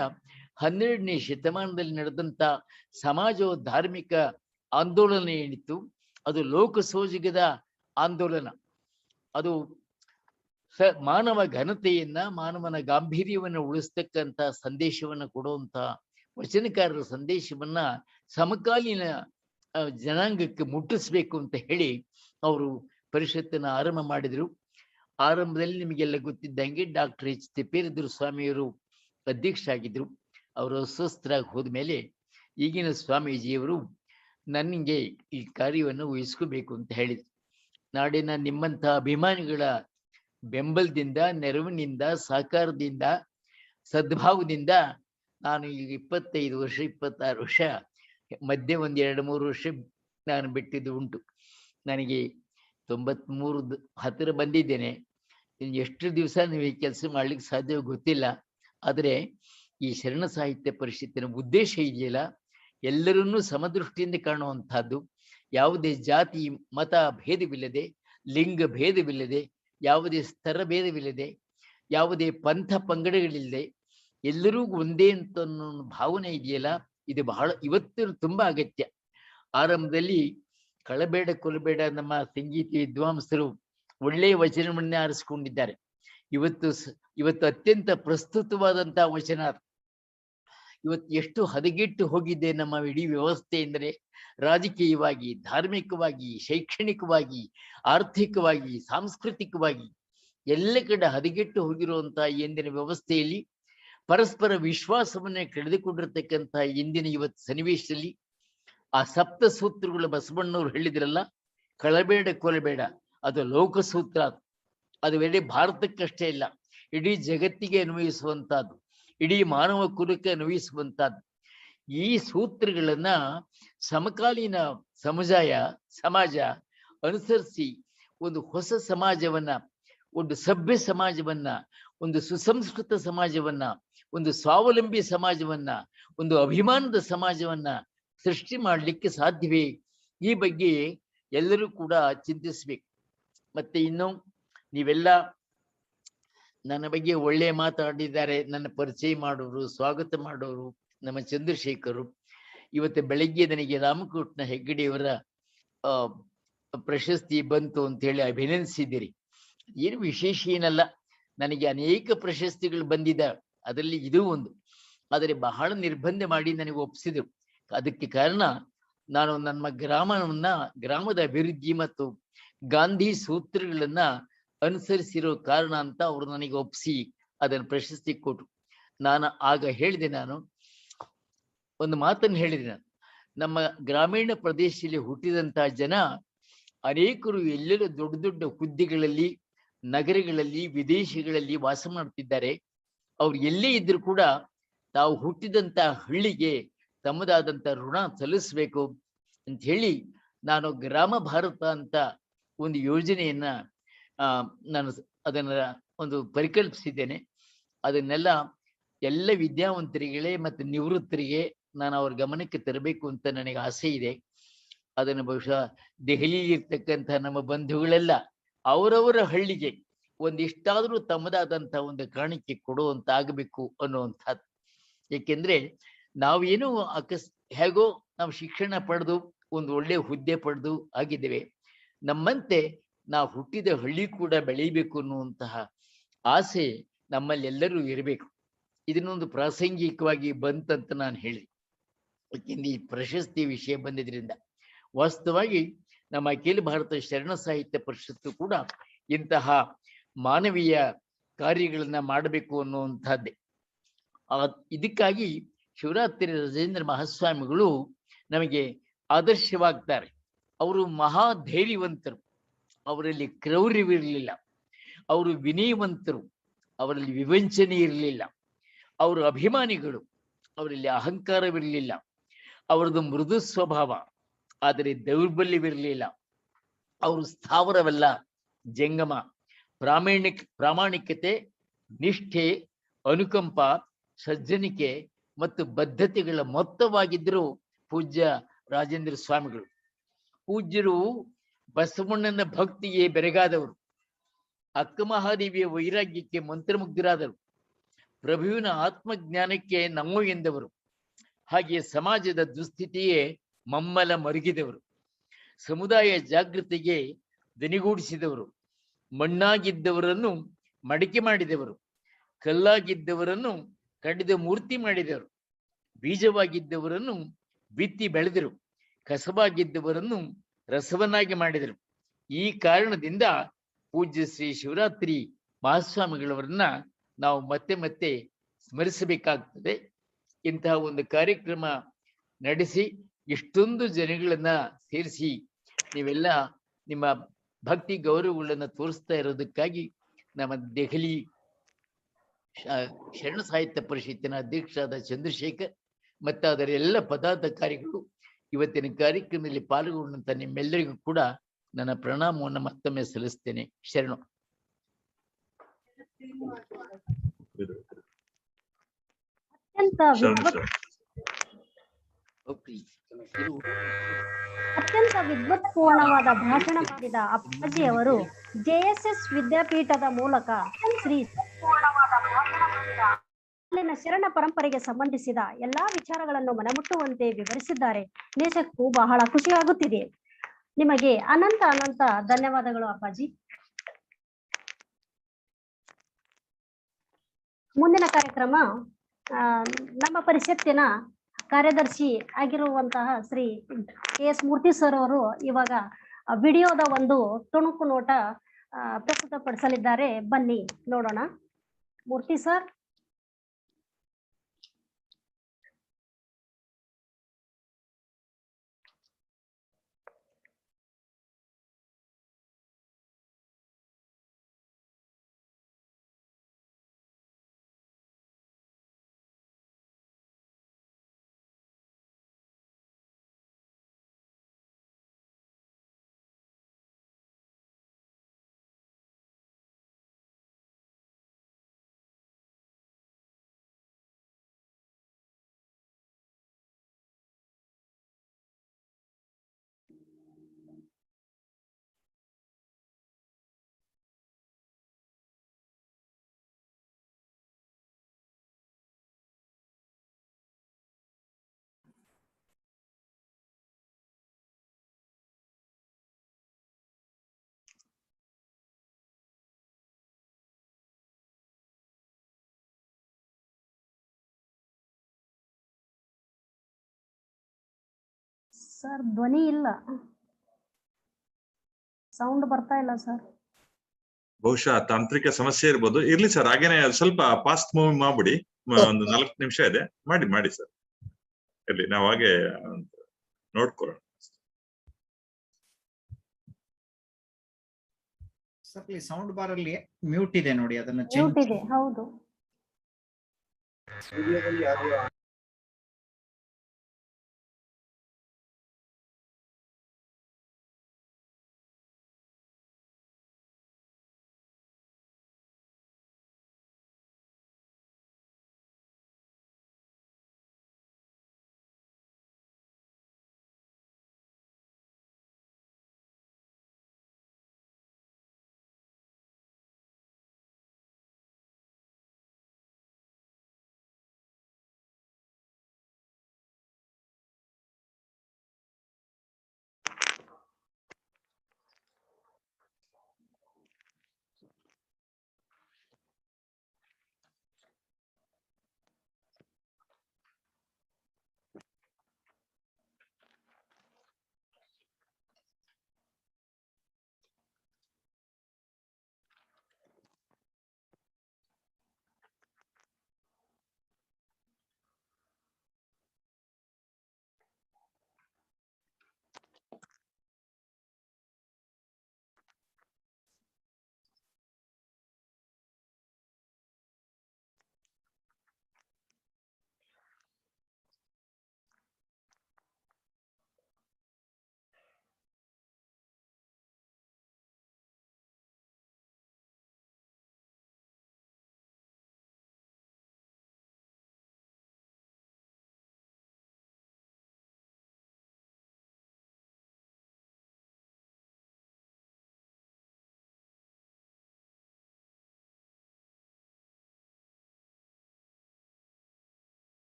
12ನೇ ಶತಮಾನದಲ್ಲಿ ನಡೆದಂತ ಸಮಾಜ ಧಾರ್ಮಿಕ ಆಂದೋಲನ ಏನಿತ್ತು, ಅದು ಲೋಕಸೋಜಿಗದ ಆಂದೋಲನ. ಅದು ಮಾನವ ಘನತೆಯನ್ನ, ಮಾನವನ ಗಾಂಭೀರ್ಯವನ್ನು ಉಳಿಸ್ತಕ್ಕಂಥ ಸಂದೇಶವನ್ನ ಕೊಡುವಂತ ವಚನಕಾರರ ಸಂದೇಶವನ್ನ ಸಮಕಾಲೀನ ಜನಾಂಗಕ್ಕೆ ಮುಟ್ಟಿಸ್ಬೇಕು ಅಂತ ಹೇಳಿ ಅವರು ಪರಿಷತ್ತನ್ನ ಆರಂಭ ಮಾಡಿದ್ರು. ಆರಂಭದಲ್ಲಿ ನಿಮಗೆಲ್ಲ ಗೊತ್ತಿದ್ದಂಗೆ ಡಾಕ್ಟರ್ ಎಚ್ ತಿಪ್ಪೇರುದ್ರ ಸ್ವಾಮಿಯವರು ಅಧ್ಯಕ್ಷರಾಗಿದ್ರು. ಅವರು ಅಸ್ವಸ್ಥರಾಗಿ ಹೋದ್ಮೇಲೆ ಈಗಿನ ಸ್ವಾಮೀಜಿಯವರು ನನಗೆ ಈ ಕಾರ್ಯವನ್ನು ವಹಿಸ್ಕೋಬೇಕು ಅಂತ ಹೇಳಿದ್ರು. ನಾಡಿನ ನಿಮ್ಮಂತಹ ಅಭಿಮಾನಿಗಳ ಬೆಂಬಲದಿಂದ, ನೆರವಿನಿಂದ, ಸಹಕಾರದಿಂದ, ಸದ್ಭಾವದಿಂದ ನಾನು ಈಗ 25 ವರ್ಷ 26 ವರ್ಷ ಮಧ್ಯೆ 1-2-3 ವರ್ಷ ನಾನು ಬಿಟ್ಟಿದ್ದು ಉಂಟು. ನನಗೆ 93 ಹತ್ತಿರ ಬಂದಿದ್ದೇನೆ. ಎಷ್ಟು ದಿವಸ ನೀವು ಈ ಕೆಲಸ ಮಾಡ್ಲಿಕ್ಕೆ ಸಾಧ್ಯವೋ ಗೊತ್ತಿಲ್ಲ. ಆದರೆ ಈ ಶರಣ ಸಾಹಿತ್ಯ ಪರಿಷತ್ತಿನ ಉದ್ದೇಶ ಇದೆಯಲ್ಲ, ಎಲ್ಲರನ್ನೂ ಸಮದೃಷ್ಟಿಯಿಂದ ಕಾಣುವಂತಹದ್ದು, ಯಾವುದೇ ಜಾತಿ ಮತ ಭೇದವಿಲ್ಲದೆ, ಲಿಂಗ ಭೇದವಿಲ್ಲದೆ, ಯಾವುದೇ ಸ್ತರ ಭೇದವಿಲ್ಲದೆ, ಯಾವುದೇ ಪಂಥ ಪಂಗಡಗಳಿಲ್ಲದೆ ಎಲ್ಲರೂ ಒಂದೇ ಅಂತ ಅನ್ನೋ ಭಾವನೆ ಇದೆಯಲ್ಲ, ಇದು ಬಹಳ ಇವತ್ತು ತುಂಬಾ ಅಗತ್ಯ. ಆರಂಭದಲ್ಲಿ ಕಳಬೇಡ ಕೊಲಬೇಡ ನಮ್ಮ ಸಂಗೀತ ವಿದ್ವಾಂಸರು ಒಳ್ಳೆಯ ವಚನವನ್ನೇ ಆರಿಸಿಕೊಂಡಿದ್ದಾರೆ. ಇವತ್ತು ಅತ್ಯಂತ ಪ್ರಸ್ತುತವಾದಂತಹ ವಚನ. ಇವತ್ತು ಎಷ್ಟು ಹದಗೆಟ್ಟು ಹೋಗಿದೆ ನಮ್ಮ ಇಡೀ ವ್ಯವಸ್ಥೆ ಎಂದರೆ, ರಾಜಕೀಯವಾಗಿ, ಧಾರ್ಮಿಕವಾಗಿ, ಶೈಕ್ಷಣಿಕವಾಗಿ, ಆರ್ಥಿಕವಾಗಿ, ಸಾಂಸ್ಕೃತಿಕವಾಗಿ ಎಲ್ಲ ಕಡೆ ಹದಗೆಟ್ಟು ಹೋಗಿರುವಂತಹ ಇಂದಿನ ವ್ಯವಸ್ಥೆಯಲ್ಲಿ ಪರಸ್ಪರ ವಿಶ್ವಾಸವನ್ನೇ ಕಳೆದುಕೊಂಡಿರ್ತಕ್ಕಂತಹ ಇಂದಿನ ಇವತ್ತು ಸನ್ನಿವೇಶದಲ್ಲಿ ಆ ಸಪ್ತ ಸೂತ್ರಗಳು ಬಸವಣ್ಣವ್ರು ಹೇಳಿದ್ರಲ್ಲ, ಕಳಬೇಡ ಕೊಲಬೇಡ, ಅದು ಲೋಕಸೂತ್ರ. ಅದು ಇಡೀ ಭಾರತಕ್ಕಷ್ಟೇ ಇಲ್ಲ, ಇಡೀ ಜಗತ್ತಿಗೆ ಅನ್ವಯಿಸುವಂತಹದ್ದು, ಇಡೀ ಮಾನವ ಕುಲಕ್ಕೆ ಅನ್ವಯಿಸುವಂತಹದ್ದು. ಈ ಸೂತ್ರಗಳನ್ನ ಸಮಕಾಲೀನ ಸಮಾಜ ಅನುಸರಿಸಿ ಒಂದು ಹೊಸ ಸಮಾಜವನ್ನ, ಒಂದು ಸಭ್ಯ ಸಮಾಜವನ್ನ, ಒಂದು ಸುಸಂಸ್ಕೃತ ಸಮಾಜವನ್ನ, ಒಂದು ಸ್ವಾವಲಂಬಿ ಸಮಾಜವನ್ನ, ಒಂದು ಅಭಿಮಾನದ ಸಮಾಜವನ್ನ ಸೃಷ್ಟಿ ಮಾಡಲಿಕ್ಕೆ ಸಾಧ್ಯವೇ? ಈ ಬಗ್ಗೆ ಎಲ್ಲರೂ ಕೂಡ ಚಿಂತಿಸ್ಬೇಕು. ಮತ್ತೆ ಇನ್ನು ನೀವೆಲ್ಲ ನನ್ನ ಬಗ್ಗೆ ಒಳ್ಳೆ ಮಾತಾಡಿದ್ದಾರೆ, ನನ್ನ ಪರಿಚಯ ಮಾಡೋರು, ಸ್ವಾಗತ ಮಾಡೋರು ನಮ್ಮ ಚಂದ್ರಶೇಖರು. ಇವತ್ತು ಬೆಳಗ್ಗೆ ನನಗೆ ರಾಮಕೃಷ್ಣ ಹೆಗ್ಗಡೆಯವರ ಪ್ರಶಸ್ತಿ ಬಂತು ಅಂತ ಹೇಳಿ ಅಭಿನಂದಿಸಿದ್ದೀರಿ. ಏನು ವಿಶೇಷ ಏನಲ್ಲ, ನನಗೆ ಅನೇಕ ಪ್ರಶಸ್ತಿಗಳು ಬಂದಿದ್ದಾವೆ, ಅದರಲ್ಲಿ ಇದು ಒಂದು. ಆದರೆ ಬಹಳ ನಿರ್ಬಂಧ ಮಾಡಿ ನನಗೆ ಒಪ್ಪಿಸಿದರು. ಅದಕ್ಕೆ ಕಾರಣ ನಾನು ನಮ್ಮ ಗ್ರಾಮದ ಅಭಿವೃದ್ಧಿ ಮತ್ತು ಗಾಂಧಿ ಸೂತ್ರಗಳನ್ನ ಅನುಸರಿಸಿರೋ ಕಾರಣ ಅಂತ ಅವರು ನನಗೆ ಒಪ್ಪಿಸಿ ಅದನ್ನು ಪ್ರಶಸ್ತಿ ಕೊಟ್ಟರು. ನಾನು ಆಗ ಹೇಳಿದೆ, ನಾನು ಒಂದು ಮಾತನ್ನು ಹೇಳಿದೆ, ನಾನು ನಮ್ಮ ಗ್ರಾಮೀಣ ಪ್ರದೇಶದಲ್ಲಿ ಹುಟ್ಟಿದಂತಹ ಜನ ಅನೇಕರು ಎಲ್ಲೆಲ್ಲ ದೊಡ್ಡ ದೊಡ್ಡ ಹುದ್ದೆಗಳಲ್ಲಿ, ನಗರಗಳಲ್ಲಿ, ವಿದೇಶಗಳಲ್ಲಿ ವಾಸ ಮಾಡ್ತಿದ್ದಾರೆ. ಅವ್ರು ಎಲ್ಲೇ ಇದ್ರು ಕೂಡ ತಾವು ಹುಟ್ಟಿದಂತಹ ಹಳ್ಳಿಗೆ ತಮ್ಮದಾದಂತ ಋಣ ಸಲ್ಲಿಸ್ಬೇಕು ಅಂತ ಹೇಳಿ ನಾನು ಗ್ರಾಮ ಭಾರತ ಅಂತ ಒಂದು ಯೋಜನೆಯನ್ನ ನಾನು ಅದನ್ನ ಒಂದು ಪರಿಕಲ್ಪಿಸಿದ್ದೇನೆ. ಅದನ್ನೆಲ್ಲ ಎಲ್ಲ ವಿದ್ಯಾವಂತರಿಗೆ ಮತ್ತು ನಿವೃತ್ತರಿಗೆ ನಾನು ಅವ್ರ ಗಮನಕ್ಕೆ ತರಬೇಕು ಅಂತ ನನಗೆ ಆಸೆ ಇದೆ. ಅದನ್ನು ಬಹುಶಃ ದೆಹಲಿಯಲ್ಲಿ ಇರ್ತಕ್ಕಂಥ ನಮ್ಮ ಬಂಧುಗಳೆಲ್ಲ ಅವರವರ ಹಳ್ಳಿಗೆ ಒಂದಿಷ್ಟಾದ್ರೂ ತಮ್ಮದಾದಂಥ ಒಂದು ಕಾಣಿಕೆ ಕೊಡುವಂತ ಆಗಬೇಕು ಅನ್ನುವಂಥದ್ದು. ಏಕೆಂದ್ರೆ ನಾವೇನು ಹೇಗೋ ನಾವು ಶಿಕ್ಷಣ ಪಡೆದು ಒಂದು ಒಳ್ಳೆ ಹುದ್ದೆ ಪಡೆದು ಆಗಿದ್ದೇವೆ, ನಮ್ಮಂತೆ ನಾವು ಹುಟ್ಟಿದ ಹಳ್ಳಿ ಕೂಡ ಬೆಳೀಬೇಕು ಅನ್ನುವಂತಹ ಆಸೆ ನಮ್ಮಲ್ಲೆಲ್ಲರೂ ಇರಬೇಕು. ಇದನ್ನೊಂದು ಪ್ರಾಸಂಗಿಕವಾಗಿ ಬಂತಂತ ನಾನು ಹೇಳಿ, ಯಾಕೆಂದ್ರೆ ಈ ಪ್ರಶಸ್ತಿ ವಿಷಯ ಬಂದಿದ್ರಿಂದ. ವಾಸ್ತವವಾಗಿ ನಮ್ಮ ಅಖಿಲ ಭಾರತ ಶರಣ ಸಾಹಿತ್ಯ ಪರಿಷತ್ತು ಕೂಡ ಇಂತಹ ಮಾನವೀಯ ಕಾರ್ಯಗಳನ್ನ ಮಾಡಬೇಕು ಅನ್ನುವಂಥದ್ದೇ. ಇದಕ್ಕಾಗಿ ಶಿವರಾತ್ರಿ ರಾಜೇಂದ್ರ ಮಹಾಸ್ವಾಮಿಗಳು ನಮಗೆ ಆದರ್ಶವಾಗ್ತಾರೆ. ಅವರು ಮಹಾ ಧೈರ್ಯವಂತರು, ಅವರಲ್ಲಿ ಕ್ರೌರ್ಯವಿರಲಿಲ್ಲ, ಅವರು ವಿನಯವಂತರು, ಅವರಲ್ಲಿ ವಿವಂಚನೆ ಇರಲಿಲ್ಲ, ಅವರು ಅಭಿಮಾನಿಗಳು, ಅವರಲ್ಲಿ ಅಹಂಕಾರವಿರಲಿಲ್ಲ, ಅವರದ್ದು ಮೃದು ಸ್ವಭಾವ ಆದರೆ ದೌರ್ಬಲ್ಯವಿರಲಿಲ್ಲ, ಅವರು ಸ್ಥಾವರವಲ್ಲ ಜಂಗಮ, ಪ್ರಾಮಾಣಿಕತೆ, ನಿಷ್ಠೆ, ಅನುಕಂಪ, ಸಜ್ಜನಿಕೆ ಮತ್ತು ಬದ್ಧತೆಗಳ ಮೊತ್ತವಾಗಿದ್ದರು ಪೂಜ್ಯ ರಾಜೇಂದ್ರ ಸ್ವಾಮಿಗಳು. ಪೂಜ್ಯರು ಬಸವಣ್ಣನ ಭಕ್ತಿಗೆ ಬೆರಗಾದವರು, ಅಕ್ಕ ಮಹಾದೇವಿಯ ವೈರಾಗ್ಯಕ್ಕೆ ಮಂತ್ರಮುಗ್ಧರಾದರು, ಪ್ರಭುವಿನ ಆತ್ಮಜ್ಞಾನಕ್ಕೆ ನಮೋ ಎಂದವರು, ಹಾಗೆ ಸಮಾಜದ ದುಸ್ಥಿತಿಯೇ ಮಮ್ಮಲ ಮರುಗಿದವರು, ಸಮುದಾಯ ಜಾಗೃತಿಗೆ ದನಿಗೂಡಿಸಿದವರು, ಮಣ್ಣಾಗಿದ್ದವರನ್ನು ಮಡಿಕೆ ಮಾಡಿದವರು, ಕಲ್ಲಾಗಿದ್ದವರನ್ನು ಕಡಿದ ಮೂರ್ತಿ ಮಾಡಿದವರು, ಬೀಜವಾಗಿದ್ದವರನ್ನು ಬಿತ್ತಿ ಬೆಳೆದರು, ಕಸವಾಗಿದ್ದವರನ್ನು ರಸವನ್ನಾಗಿ ಮಾಡಿದರು. ಈ ಕಾರಣದಿಂದ ಪೂಜ್ಯ ಶ್ರೀ ಶಿವರಾತ್ರಿ ಮಹಾಸ್ವಾಮಿಗಳವರನ್ನ ನಾವು ಮತ್ತೆ ಮತ್ತೆ ಸ್ಮರಿಸಬೇಕಾಗ್ತದೆ. ಇಂತಹ ಒಂದು ಕಾರ್ಯಕ್ರಮ ನಡೆಸಿ ಇಷ್ಟೊಂದು ಜನಗಳನ್ನ ಸೇರಿಸಿ ನೀವೆಲ್ಲ ನಿಮ್ಮ ಭಕ್ತಿ ಗೌರವಗಳನ್ನ ತೋರಿಸ್ತಾ ಇರೋದಕ್ಕಾಗಿ ನಮ್ಮ ದೆಹಲಿ ಶರಣ ಸಾಹಿತ್ಯ ಪರಿಷತ್ತಿನ ಅಧ್ಯಕ್ಷರಾದ ಚಂದ್ರಶೇಖರ್ ಮತ್ತು ಅದರ ಎಲ್ಲ ಪದಾಧಿಕಾರಿಗಳು ಇವತ್ತಿನ ಕಾರ್ಯಕ್ರಮದಲ್ಲಿ ಪಾಲ್ಗೊಂಡಂತ ನಿಮ್ಮೆಲ್ಲರಿಗೂ ಕೂಡ ನನ್ನ ಪ್ರಣಾಮವನ್ನು ಮತ್ತೊಮ್ಮೆ ಸಲ್ಲಿಸ್ತೇನೆ. ಶರಣು. ಅತ್ಯಂತ ಶರಣು ವಿದ್ವತ್ ಶರಣು. ಅತ್ಯಂತ ವಿದ್ವತ್ಪೂರ್ಣವಾದ ಭಾಷಣ ಮಾಡಿದ ಅಪ್ಪಾಜಿಯವರು JSS ವಿದ್ಯಾಪೀಠದ ಮೂಲಕ ಅಲ್ಲಿನ ಶರಣ ಪರಂಪರೆಗೆ ಸಂಬಂಧಿಸಿದ ಎಲ್ಲಾ ವಿಚಾರಗಳನ್ನು ಮನಮುಟ್ಟುವಂತೆ ವಿವರಿಸಿದ್ದಾರೆ. ದೇಶಕ್ಕೂ ಬಹಳ ಖುಷಿಯಾಗುತ್ತಿದೆ. ನಿಮಗೆ ಅನಂತ ಅನಂತ ಧನ್ಯವಾದಗಳು ಅಪ್ಪಾಜಿ. ಮುಂದಿನ ಕಾರ್ಯಕ್ರಮ ನಮ್ಮ ಪರಿಷತ್ತಿನ ಕಾರ್ಯದರ್ಶಿ ಆಗಿರುವಂತಹ ಶ್ರೀ KS ಮೂರ್ತಿ ಸರ್ ಅವರು ಇವಾಗ ವಿಡಿಯೋದ ಒಂದು ತುಣುಕು ನೋಟ ಪ್ರಸ್ತುತಪಡಿಸಲಿದ್ದಾರೆ. ಬನ್ನಿ ನೋಡೋಣ. ಮೂರ್ತಿ ಸರ್. ಸರ್ ಧ್ವನಿ ಇಲ್ಲ, ಸೌಂಡ್ ಬರ್ತಾ ಇಲ್ಲ ಸರ್. ಬಹುಶಃ ತಾಂತ್ರಿಕ ಸಮಸ್ಯೆ ಇರ್ಬೋದು. ಇರ್ಲಿ ಸರ್, ಹಾಗೇನೆ ಸ್ವಲ್ಪ ಫಾಸ್ಟ್ ಮೂವ್ ಮಾಡ್ಬಿಡಿ. ಒಂದು 4 ನಿಮಿಷ ಇದೆ, ಮಾಡಿ ಸರ್. ಇರ್ಲಿ, ನಾವು ಹಾಗೆ ನೋಡ್ಕೊಳ್ಳೋಣ. ಸೌಂಡ್ ಬಾರ್ ಅಲ್ಲಿ ಮ್ಯೂಟ್ ಇದೆ ನೋಡಿ, ಅದನ್ನ ಮ್ಯೂಟ್ ಇದೆ. ಹೌದು.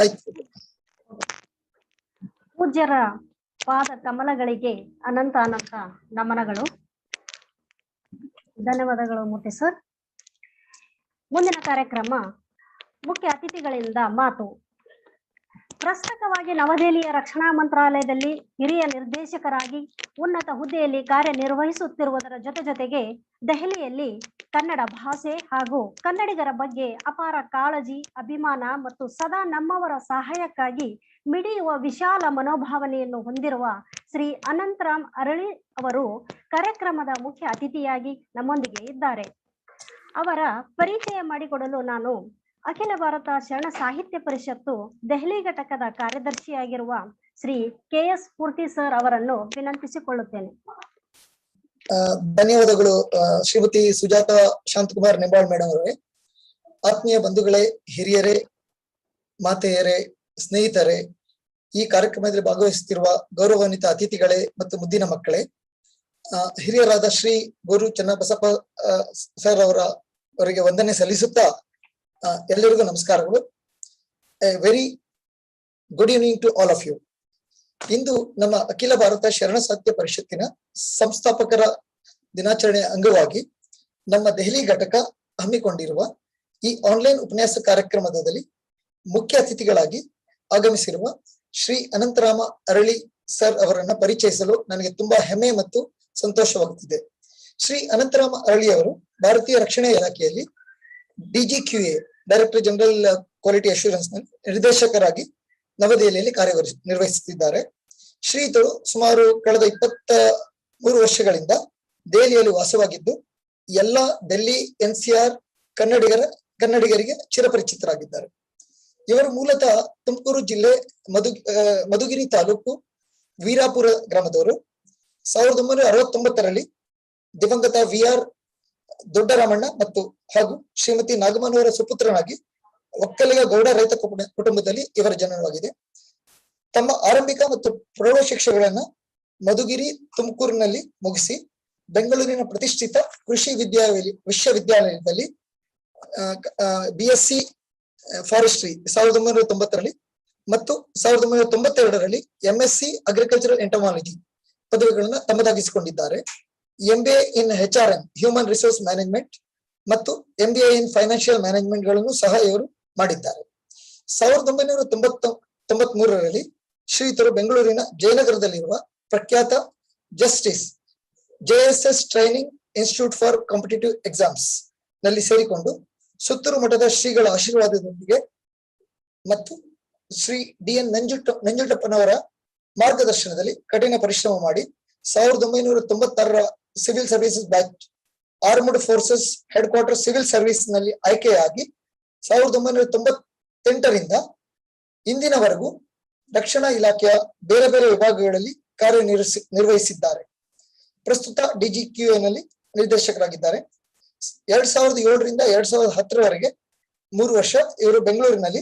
ಆಯ್ತು. ಪೂಜ್ಯರ ಪಾದ ಕಮಲಗಳಿಗೆ ಅನಂತ ಅನಂತ ನಮನಗಳು. ಧನ್ಯವಾದಗಳು ಮೂರ್ತಿ ಸರ್. ಮುಂದಿನ ಕಾರ್ಯಕ್ರಮ ಮುಖ್ಯ ಅತಿಥಿಗಳಿಂದ ಮಾತು. ಪ್ರಸ್ತುತವಾಗಿ ನವದೆಹಲಿಯ ರಕ್ಷಣಾ ಮಂತ್ರಾಲಯದಲ್ಲಿ ಹಿರಿಯ ನಿರ್ದೇಶಕರಾಗಿ ಉನ್ನತ ಹುದ್ದೆಯಲ್ಲಿ ಕಾರ್ಯನಿರ್ವಹಿಸುತ್ತಿರುವುದರ ಜೊತೆಗೆ ದೆಹಲಿಯಲ್ಲಿ ಕನ್ನಡ ಭಾಷೆ ಹಾಗೂ ಕನ್ನಡಿಗರ ಬಗ್ಗೆ ಅಪಾರ ಕಾಳಜಿ, ಅಭಿಮಾನ ಮತ್ತು ಸದಾ ನಮ್ಮವರ ಸಹಾಯಕ್ಕಾಗಿ ಮಿಡಿಯುವ ವಿಶಾಲ ಮನೋಭಾವನೆಯನ್ನು ಹೊಂದಿರುವ ಶ್ರೀ ಅನಂತರಾಮ್ ಅರಳಿ ಅವರು ಕಾರ್ಯಕ್ರಮದ ಮುಖ್ಯ ಅತಿಥಿಯಾಗಿ ನಮ್ಮೊಂದಿಗೆ ಇದ್ದಾರೆ. ಅವರ ಪರಿಚಯ ಮಾಡಿಕೊಡಲು ನಾನು ಅಖಿಲ ಭಾರತ ಶರಣ ಸಾಹಿತ್ಯ ಪರಿಷತ್ತು ದೆಹಲಿ ಘಟಕದ ಕಾರ್ಯದರ್ಶಿಯಾಗಿರುವ ಶ್ರೀ KS ಪೂರ್ತಿ ಸರ್ ಅವರನ್ನು ವಿನಂತಿಸಿಕೊಳ್ಳುತ್ತೇನೆ. ಧನ್ಯವಾದಗಳು ಶ್ರೀಮತಿ ಸುಜಾತ ಶಾಂತಕುಮಾರ್ ನಿಂಬಾಳ್ ಮೇಡಮ್ ಅವರೇ. ಆತ್ಮೀಯ ಬಂಧುಗಳೇ, ಹಿರಿಯರೇ, ಮಾತೆಯರೇ, ಸ್ನೇಹಿತರೆ, ಈ ಕಾರ್ಯಕ್ರಮದಲ್ಲಿ ಭಾಗವಹಿಸುತ್ತಿರುವ ಗೌರವಾನ್ವಿತ ಅತಿಥಿಗಳೇ ಮತ್ತು ಮುದ್ದಿನ ಮಕ್ಕಳೇ, ಹಿರಿಯರಾದ ಶ್ರೀ ಗುರು ಚನ್ನಬಸಪ್ಪ ಸರ್ ಅವರಿಗೆ ವಂದನೆ ಸಲ್ಲಿಸುತ್ತಾ ಎಲ್ಲರಿಗೂ ನಮಸ್ಕಾರಗಳು. Very good evening to all of you. ಇಂದು ನಮ್ಮ ಅಖಿಲ ಭಾರತ ಶರಣ ಸಾಹಿತ್ಯ ಪರಿಷತ್ತಿನ ಸಂಸ್ಥಾಪಕರ ದಿನಾಚರಣೆಯ ಅಂಗವಾಗಿ ನಮ್ಮ ದೆಹಲಿ ಘಟಕ ಹಮ್ಮಿಕೊಂಡಿರುವ ಈ ಆನ್ಲೈನ್ ಉಪನ್ಯಾಸ ಕಾರ್ಯಕ್ರಮದಲ್ಲಿ ಮುಖ್ಯ ಅತಿಥಿಗಳಾಗಿ ಆಗಮಿಸಿರುವ ಶ್ರೀ ಅನಂತರಾಮ ಅರಳಿ ಸರ್ ಅವರನ್ನ ಪರಿಚಯಿಸಲು ನನಗೆ ತುಂಬಾ ಹೆಮ್ಮೆ ಮತ್ತು ಸಂತೋಷವಾಗುತ್ತಿದೆ. ಶ್ರೀ ಅನಂತರಾಮ ಅರಳಿ ಅವರು ಭಾರತೀಯ ರಕ್ಷಣಾ ಇಲಾಖೆಯಲ್ಲಿ DGQA director general quality assurance ನ ನಿರ್ದೇಶಕರಾಗಿ ನವದೆಹಲಿಯಲ್ಲಿ ಕಾರ್ಯನಿರ್ವಹಿಸುತ್ತಿದ್ದಾರೆ. ಶ್ರೀಯುತರು ಸುಮಾರು ಕಳೆದ 23 ವರ್ಷಗಳಿಂದ ದೆಹಲಿಯಲ್ಲಿ ವಾಸವಾಗಿದ್ದು ಎಲ್ಲ ಡೆಲ್ಲಿ NCR ಕನ್ನಡಿಗರಿಗೆ ಚಿರಪರಿಚಿತರಾಗಿದ್ದಾರೆ. ಇವರು ಮೂಲತಃ ತುಮಕೂರು ಜಿಲ್ಲೆ ಮಧುಗಿರಿ ತಾಲೂಕು ವೀರಾಪುರ ಗ್ರಾಮದವರು. 1969ರಲ್ಲಿ ದಿವಂಗತ VR ದೊಡ್ಡರಾಮಣ್ಣ ಮತ್ತು ಹಾಗೂ ಶ್ರೀಮತಿ ನಾಗಮ್ಮನವರ ಸುಪುತ್ರನಾಗಿ ಒಕ್ಕಲಿಗ ಗೌಡ ರೈತ ಕುಟುಂಬದಲ್ಲಿ ಇವರ ಜನನವಾಗಿದೆ. ತಮ್ಮ ಆರಂಭಿಕ ಮತ್ತು ಪ್ರೌಢ ಶಿಕ್ಷೆಗಳನ್ನ ಮಧುಗಿರಿ, ತುಮಕೂರಿನಲ್ಲಿ ಮುಗಿಸಿ ಬೆಂಗಳೂರಿನ ಪ್ರತಿಷ್ಠಿತ ಕೃಷಿ ವಿಶ್ವವಿದ್ಯಾಲಯದಲ್ಲಿ BSc ಫಾರೆಸ್ಟ್ರಿ 1990ರಲ್ಲಿ ಮತ್ತು 1992ರಲ್ಲಿ MSc ಅಗ್ರಿಕಲ್ಚರಲ್ ಎಂಟಮಾಲಜಿ ಪದವಿಗಳನ್ನ ತಮ್ಮದಾಗಿಸಿಕೊಂಡಿದ್ದಾರೆ. MBA ಇನ್ HRM ಹ್ಯೂಮನ್ ರಿಸೋರ್ಸ್ ಮ್ಯಾನೇಜ್ಮೆಂಟ್ ಮತ್ತು MBA ಇನ್ ಫೈನಾನ್ಷಿಯಲ್ ಮ್ಯಾನೇಜ್ಮೆಂಟ್ ಗಳನ್ನು ಸಹ ಇವರು ಮಾಡಿದ್ದಾರೆ. 1993ರಲ್ಲಿ ಶ್ರೀಯುತರು ಬೆಂಗಳೂರಿನ ಜಯನಗರದಲ್ಲಿರುವ ಪ್ರಖ್ಯಾತ justice JSS training institute for competitive exams ನಲ್ಲಿ ಸೇರಿಕೊಂಡು ಸುತ್ತೂರು ಮಠದ ಶ್ರೀಗಳ ಆಶೀರ್ವಾದದೊಂದಿಗೆ ಮತ್ತು ಶ್ರೀ DN ನಂಜುಂಡಪ್ಪನವರ ಮಾರ್ಗದರ್ಶನದಲ್ಲಿ ಕಠಿಣ ಪರಿಶ್ರಮ ಮಾಡಿ 1996ರ civil services batch armed forces headquarter civil service ನಲ್ಲಿ ಆಯ್ಕೆಯಾಗಿ 1998ರಿಂದ ಇಂದಿನವರೆಗೂ ರಕ್ಷಣಾ ಇಲಾಖೆಯ ಬೇರೆ ಬೇರೆ ವಿಭಾಗಗಳಲ್ಲಿ ಕಾರ್ಯನಿರ್ವಹಿಸಿದ್ದಾರೆ. ಪ್ರಸ್ತುತ DGQA ನಲ್ಲಿ ನಿರ್ದೇಶಕರಾಗಿದ್ದಾರೆ. 2007ರಿಂದ 2010ರವರೆಗೆ 3 ವರ್ಷ ಇವರು ಬೆಂಗಳೂರಿನಲ್ಲಿ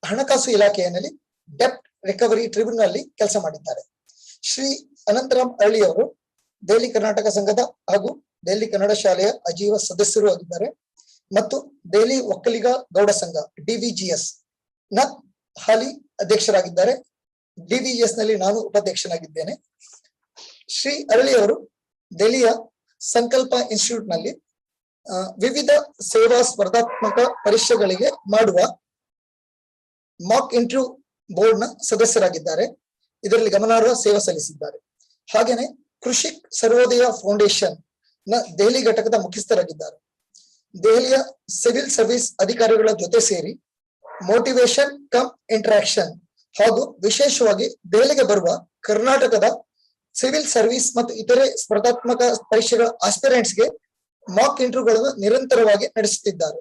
ಹಣಕಾಸು ಇಲಾಖೆಯಲ್ಲಿ ಡೆಪ್ಟ್ ರಿಕವರಿ ಟ್ರಿಬ್ಯುನಲ್ ಅಲ್ಲಿ ಕೆಲಸ ಮಾಡಿದ್ದಾರೆ. ಶ್ರೀ ಅನಂತರಾಮ್ ಅರಳಿ ಅವರು ದೆಹಲಿ ಕರ್ನಾಟಕ ಸಂಘದ ಹಾಗೂ ದೆಹಲಿ ಕನ್ನಡ ಶಾಲೆಯ ಅಜೀವ ಸದಸ್ಯರು ಆಗಿದ್ದಾರೆ ಮತ್ತು ದೆಹಲಿ ಒಕ್ಕಲಿಗ ಗೌಡ ಸಂಘ DVGS ನ ಹಾಲಿ ಅಧ್ಯಕ್ಷರಾಗಿದ್ದಾರೆ. DVGS ನಲ್ಲಿ ನಾನು ಉಪಾಧ್ಯಕ್ಷನಾಗಿದ್ದೇನೆ. ಶ್ರೀ ಅರಳಿ ಅವರು ದೆಹಲಿಯ ಸಂಕಲ್ಪ ಇನ್ಸ್ಟಿಟ್ಯೂಟ್ ನಲ್ಲಿ ವಿವಿಧ ಸೇವಾ ಸ್ಪರ್ಧಾತ್ಮಕ ಪರೀಕ್ಷೆಗಳಿಗೆ ಮಾಡುವ ಮಾಕ್ ಇಂಟರ್ವ್ಯೂ ಬೋರ್ಡ್ ನ ಸದಸ್ಯರಾಗಿದ್ದಾರೆ. ಇದರಲ್ಲಿ ಗಮನಾರ್ಹ ಸೇವೆ ಸಲ್ಲಿಸಿದ್ದಾರೆ. ಹಾಗೇನೆ ಕೃಷಿ ಸರ್ವೋದಯ ಫೌಂಡೇಶನ್ ನ ದೆಹಲಿ ಘಟಕದ ಮುಖ್ಯಸ್ಥರಾಗಿದ್ದಾರೆ. ದೆಹಲಿಯ ಸಿವಿಲ್ ಸರ್ವಿಸ್ ಅಧಿಕಾರಿಗಳ ಜೊತೆ ಸೇರಿ ಮೋಟಿವೇಶನ್ ಕಮ್ ಇಂಟರಾಕ್ಷನ್ ಹಾಗೂ ವಿಶೇಷವಾಗಿ ದೆಹಲಿಗೆ ಬರುವ ಕರ್ನಾಟಕದ ಸಿವಿಲ್ ಸರ್ವಿಸ್ ಮತ್ತು ಇತರೆ ಸ್ಪರ್ಧಾತ್ಮಕ ಪರೀಕ್ಷೆಗಳ ಆಸ್ಪಿರೆಂಟ್ಸ್ಗೆ ಮಾಕ್ ಇಂಟರ್ವ್ಯೂಗಳನ್ನು ನಿರಂತರವಾಗಿ ನಡೆಸುತ್ತಿದ್ದಾರೆ.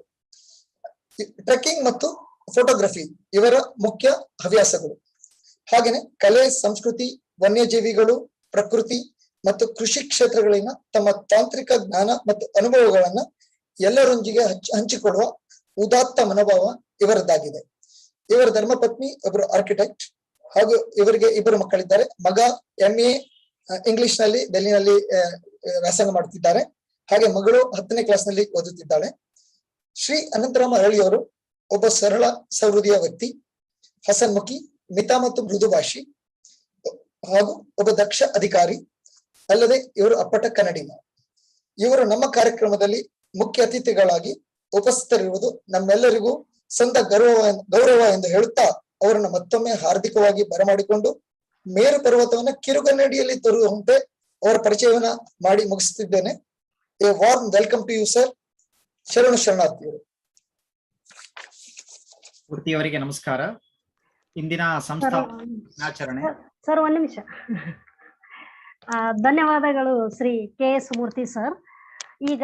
ಟ್ರೆಕ್ಕಿಂಗ್ ಮತ್ತು ಫೋಟೋಗ್ರಫಿ ಇವರ ಮುಖ್ಯ ಹವ್ಯಾಸಗಳು. ಹಾಗೇನೆ ಕಲೆ, ಸಂಸ್ಕೃತಿ, ವನ್ಯಜೀವಿಗಳು, ಪ್ರಕೃತಿ ಮತ್ತು ಕೃಷಿ ಕ್ಷೇತ್ರಗಳಿನ ತಮ್ಮ ತಾಂತ್ರಿಕ ಜ್ಞಾನ ಮತ್ತು ಅನುಭವಗಳನ್ನ ಎಲ್ಲರೊಂದಿಗೆ ಹಂಚಿಕೊಳ್ಳುವ ಉದಾತ್ತ ಮನೋಭಾವ ಇವರದ್ದಾಗಿದೆ. ಇವರ ಧರ್ಮಪತ್ನಿ ಒಬ್ಬರು ಆರ್ಕಿಟೆಕ್ಟ್ ಹಾಗೂ ಇವರಿಗೆ 2 ಮಕ್ಕಳಿದ್ದಾರೆ. ಮಗ MA ಇಂಗ್ಲಿಷ್ ನಲ್ಲಿ ಡೆಲ್ಲಿನಲ್ಲಿ ವ್ಯಾಸಂಗ ಮಾಡುತ್ತಿದ್ದಾರೆ. ಹಾಗೆ ಮಗಳು 10ನೇ ಕ್ಲಾಸ್ ನಲ್ಲಿ ಓದುತ್ತಿದ್ದಾಳೆ. ಶ್ರೀ ಅನಂತರಾಮ ಅರಳಿ ಅವರು ಒಬ್ಬ ಸರಳ ಸಹೃದಯ ವ್ಯಕ್ತಿ, ಹಸನ್ಮುಖಿ, ಮಿತ ಮತ್ತು ಮೃದುಭಾಷಿ ಹಾಗೂ ಒಬ್ಬ ದಕ್ಷ ಅಧಿಕಾರಿ. ಅಲ್ಲದೆ ಇವರು ಅಪ್ಪಟ ಕನ್ನಡಿಗ. ಇವರು ನಮ್ಮ ಕಾರ್ಯಕ್ರಮದಲ್ಲಿ ಮುಖ್ಯ ಅತಿಥಿಗಳಾಗಿ ಉಪಸ್ಥಿತರಿರುವುದು ನಮ್ಮೆಲ್ಲರಿಗೂ ಸಂತ ಗೌರವ ಎಂದು ಹೇಳುತ್ತಾ ಅವರನ್ನು ಮತ್ತೊಮ್ಮೆ ಹಾರ್ದಿಕವಾಗಿ ಬರಮಾಡಿಕೊಂಡು ಮೇರು ಪರ್ವತವನ್ನ ಕಿರುಗನ್ನಡಿಯಲ್ಲಿ ತರುವಂತೆ ಅವರ ಪರಿಚಯವನ್ನ ಮಾಡಿ ಮುಗಿಸುತ್ತಿದ್ದೇನೆ. A warm welcome to you sir. ಶರಣು ಶರಣಾರ್ಥಿಗಳು. ಮೂರ್ತಿಯವರಿಗೆ ನಮಸ್ಕಾರ. ಇಂದಿನ ಸಂಸ್ಥಾ ದಿನಾಚರಣೆ. ಸರ್ ಒಂದ್ ನಿಮಿಷ. ಧನ್ಯವಾದಗಳು ಶ್ರೀ KS ಮೂರ್ತಿ ಸರ್. ಈಗ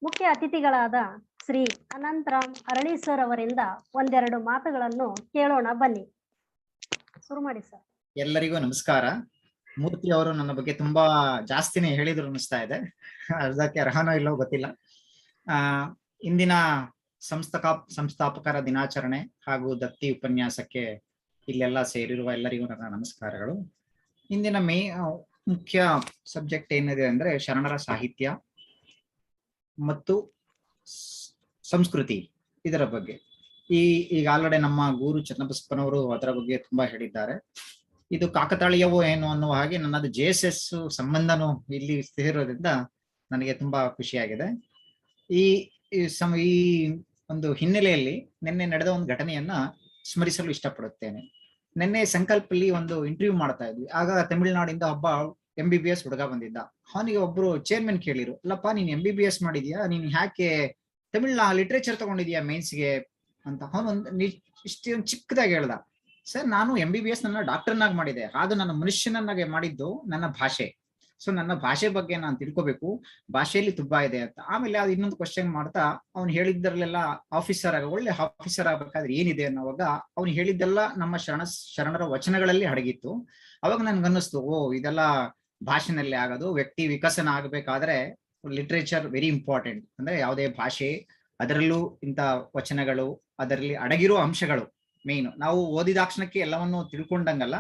ಮುಖ್ಯ ಅತಿಥಿಗಳಾದ ಶ್ರೀ ಅನಂತರಾಮ್ ಅರಳಿ ಸರ್ ಅವರಿಂದ ಒಂದೆರಡು ಮಾತುಗಳನ್ನು ಕೇಳೋಣ ಬನ್ನಿ. ಶುರು ಮಾಡಿ ಸರ್. ಎಲ್ಲರಿಗೂ ನಮಸ್ಕಾರ. ಮೂರ್ತಿ ಅವರು ನನ್ನ ಬಗ್ಗೆ ತುಂಬಾ ಜಾಸ್ತಿನೇ ಹೇಳಿದ್ರು ಅನಿಸ್ತಾ ಇದೆ. ಅದಕ್ಕೆ ಅರ್ಹನೋ ಇಲ್ಲೋ ಗೊತ್ತಿಲ್ಲ. ಇಂದಿನ ಸಂಸ್ಥಾಪಕರ ದಿನಾಚರಣೆ ಹಾಗೂ ದತ್ತಿ ಉಪನ್ಯಾಸಕ್ಕೆ ಇಲ್ಲೆಲ್ಲ ಸೇರಿರುವ ಎಲ್ಲರಿಗೂ ನನ್ನ ನಮಸ್ಕಾರಗಳು. ಇಂದಿನ ಮುಖ್ಯ ಸಬ್ಜೆಕ್ಟ್ ಏನಿದೆ ಅಂದ್ರೆ ಶರಣರ ಸಾಹಿತ್ಯ ಮತ್ತು ಸಂಸ್ಕೃತಿ, ಇದರ ಬಗ್ಗೆ. ಈಗ ಆಲ್ರೆಡಿ ನಮ್ಮ ಗುರು ಚನ್ನಬಸಪ್ಪನವರು ಅದರ ಬಗ್ಗೆ ತುಂಬಾ ಹೇಳಿದ್ದಾರೆ. ಇದು ಕಾಕತಾಳೀಯವೋ ಏನು ಅನ್ನುವ ಹಾಗೆ ನನ್ನದು JSS ಸಂಬಂಧನೂ ಇಲ್ಲಿ ಸೇರೋದ್ರಿಂದ ನನಗೆ ತುಂಬಾ ಖುಷಿಯಾಗಿದೆ. ಈ ಒಂದು ಹಿನ್ನೆಲೆಯಲ್ಲಿ ನಿನ್ನೆ ನಡೆದ ಒಂದು ಘಟನೆಯನ್ನ ಸ್ಮರಿಸಲು ಇಷ್ಟಪಡುತ್ತೇನೆ. ನಿನ್ನೆ ಸಂಕಲ್ಪಲ್ಲಿ ಒಂದು ಇಂಟರ್ವ್ಯೂ ಮಾಡ್ತಾ ಇದ್ವಿ. ಆಗ ತಮಿಳುನಾಡಿಂದ ಒಬ್ಬ MBBS ಹುಡುಗ ಬಂದಿದ್ದ. ಅವನಿಗೆ ಒಬ್ರು ಚೇರ್ಮನ್ ಕೇಳಿರು, ಅಲ್ಲಪ್ಪ ನೀನ್ MBBS ಮಾಡಿದ್ಯಾ, ನೀನ್ ಯಾಕೆ ಲಿಟ್ರೇಚರ್ ತಗೊಂಡಿದ್ಯಾ ಮೇನ್ಸ್ಗೆ ಅಂತ. ಅವನು ಇಷ್ಟೊಂದು ಚಿಕ್ಕದಾಗಿ ಹೇಳ್ದ, ಸರ್ ನಾನು MBBS ನನ್ನ ಡಾಕ್ಟರ್ನಾಗಿ ಮಾಡಿದೆ, ಅದು ನನ್ನ ಮನುಷ್ಯನನ್ನಾಗೆ ಮಾಡಿದ್ದು ನನ್ನ ಭಾಷೆ. ಸೊ ನನ್ನ ಭಾಷೆ ಬಗ್ಗೆ ನಾನು ತಿಳ್ಕೊಬೇಕು, ಭಾಷೆಯಲ್ಲಿ ತುಂಬಾ ಇದೆ ಅಂತ. ಆಮೇಲೆ ಅದು ಇನ್ನೊಂದು ಕ್ವಶನ್ ಮಾಡ್ತಾ ಅವ್ನು ಹೇಳಿದ್ದರಲ್ಲೆಲ್ಲ ಒಳ್ಳೆ ಆಫೀಸರ್ ಆಗ್ಬೇಕಾದ್ರೆ ಏನಿದೆ ಅನ್ನೋವಾಗ ಅವ್ನು ಹೇಳಿದ್ದೆಲ್ಲ ನಮ್ಮ ಶರಣರ ವಚನಗಳಲ್ಲಿ ಅಡಗಿತ್ತು. ಅವಾಗ ನನ್ಗನ್ನಿಸ್ತು, ಇದೆಲ್ಲ ಭಾಷೆನಲ್ಲಿ ಆಗೋದು. ವ್ಯಕ್ತಿ ವಿಕಸನ ಆಗ್ಬೇಕಾದ್ರೆ ಲಿಟ್ರೇಚರ್ ವೆರಿ ಇಂಪಾರ್ಟೆಂಟ್. ಅಂದ್ರೆ ಯಾವುದೇ ಭಾಷೆ, ಅದರಲ್ಲೂ ಇಂಥ ವಚನಗಳು, ಅದರಲ್ಲಿ ಅಡಗಿರೋ ಅಂಶಗಳು ಮೇನ್. ನಾವು ಓದಿದಾಕ್ಷಣಕ್ಕೆ ಎಲ್ಲವನ್ನು ತಿಳ್ಕೊಂಡಂಗಲ್ಲ,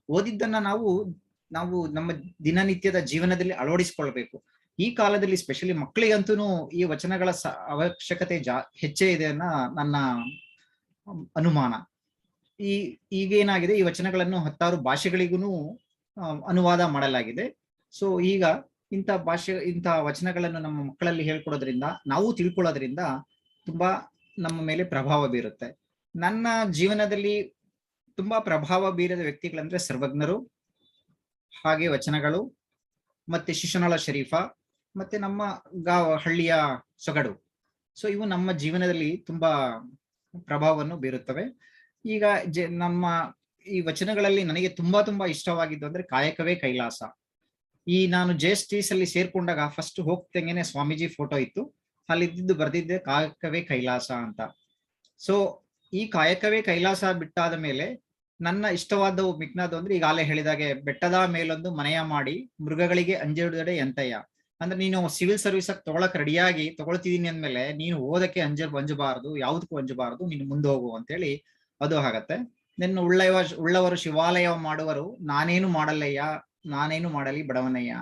ಓದಿದ್ದನ್ನ ನಾವು ನಮ್ಮ ದಿನನಿತ್ಯದ ಜೀವನದಲ್ಲಿ ಅಳವಡಿಸ್ಕೊಳ್ಬೇಕು. ಈ ಕಾಲದಲ್ಲಿ ಸ್ಪೆಷಲಿ ಮಕ್ಕಳಿಗಂತೂ ಈ ವಚನಗಳ ಅವಶ್ಯಕತೆ ಹೆಚ್ಚೇ ಇದೆ ಅನ್ನೋ ನನ್ನ ಅನುಮಾನ. ಈಗೇನಾಗಿದೆ, ಈ ವಚನಗಳನ್ನು 10 ಭಾಷೆಗಳಿಗೂ ಅನುವಾದ ಮಾಡಲಾಗಿದೆ. ಸೊ ಈಗ ಇಂಥ ವಚನಗಳನ್ನು ನಮ್ಮ ಮಕ್ಕಳಲ್ಲಿ ಹೇಳ್ಕೊಡೋದ್ರಿಂದ, ನಾವು ತಿಳ್ಕೊಳ್ಳೋದ್ರಿಂದ ತುಂಬಾ ನಮ್ಮ ಮೇಲೆ ಪ್ರಭಾವ ಬೀರುತ್ತೆ. ನನ್ನ ಜೀವನದಲ್ಲಿ ತುಂಬಾ ಪ್ರಭಾವ ಬೀರಿದ ವ್ಯಕ್ತಿಗಳಂದ್ರೆ ಸರ್ವಜ್ಞರು, ಹಾಗೆ ವಚನಗಳು, ಮತ್ತೆ ಶಿಶುನಾಳ ಶರೀಫ, ಮತ್ತೆ ನಮ್ಮ ಹಳ್ಳಿಯ ಸೊಗಡು. ಸೊ ಇವು ನಮ್ಮ ಜೀವನದಲ್ಲಿ ತುಂಬಾ ಪ್ರಭಾವವನ್ನು ಬೀರುತ್ತವೆ. ಈಗ ನಮ್ಮ ಈ ವಚನಗಳಲ್ಲಿ ನನಗೆ ತುಂಬಾ ಇಷ್ಟವಾಗಿದ್ದು ಅಂದ್ರೆ ಕಾಯಕವೇ ಕೈಲಾಸ. ನಾನು JSTs ಅಲ್ಲಿ ಸೇರ್ಕೊಂಡಾಗ ಫಸ್ಟ್ ಹೋಗ್ತಂಗೆನೆ ಸ್ವಾಮೀಜಿ ಫೋಟೋ ಇತ್ತು, ಅಲ್ಲಿದ್ದು ಬರ್ದಿದ್ದೆ ಕಾಯಕವೇ ಕೈಲಾಸ ಅಂತ. ಸೊ ಈ ಕಾಯಕವೇ ಕೈಲಾಸ ಬಿಟ್ಟಾದ ಮೇಲೆ ನನ್ನ ಇಷ್ಟವಾದವು ಮಿಕ್ನಾದು ಅಂದ್ರೆ ಈಗಾಗಲೇ ಹೇಳಿದಾಗೆ, ಬೆಟ್ಟದ ಮೇಲೊಂದು ಮನೆಯ ಮಾಡಿ ಮೃಗಗಳಿಗೆ ಅಂಜೆಡುದಡೆ ಎಂತಯ್ಯ. ಅಂದ್ರೆ ನೀನು ಸಿವಿಲ್ ಸರ್ವಿಸ್ ತಗೊಳಕ್ ರೆಡಿಯಾಗಿ ತಗೊಳ್ತಿದೀನಿ ಅಂದ್ಮೇಲೆ ನೀನು ಓದಕ್ಕೆ ಅಂಜಬಾರದು, ಯಾವುದಕ್ಕೂ ಅಂಜಬಾರದು, ನೀನು ಮುಂದೆ ಹೋಗು ಅಂತೇಳಿ ಅದು ಆಗತ್ತೆ. ನಿನ್ನ ಉಳ್ಳವರು ಶಿವಾಲಯ ಮಾಡುವರು, ನಾನೇನು ಮಾಡಲ್ಲಯ್ಯ, ನಾನೇನು ಮಾಡಲಿ ಬಡವನಯ್ಯ.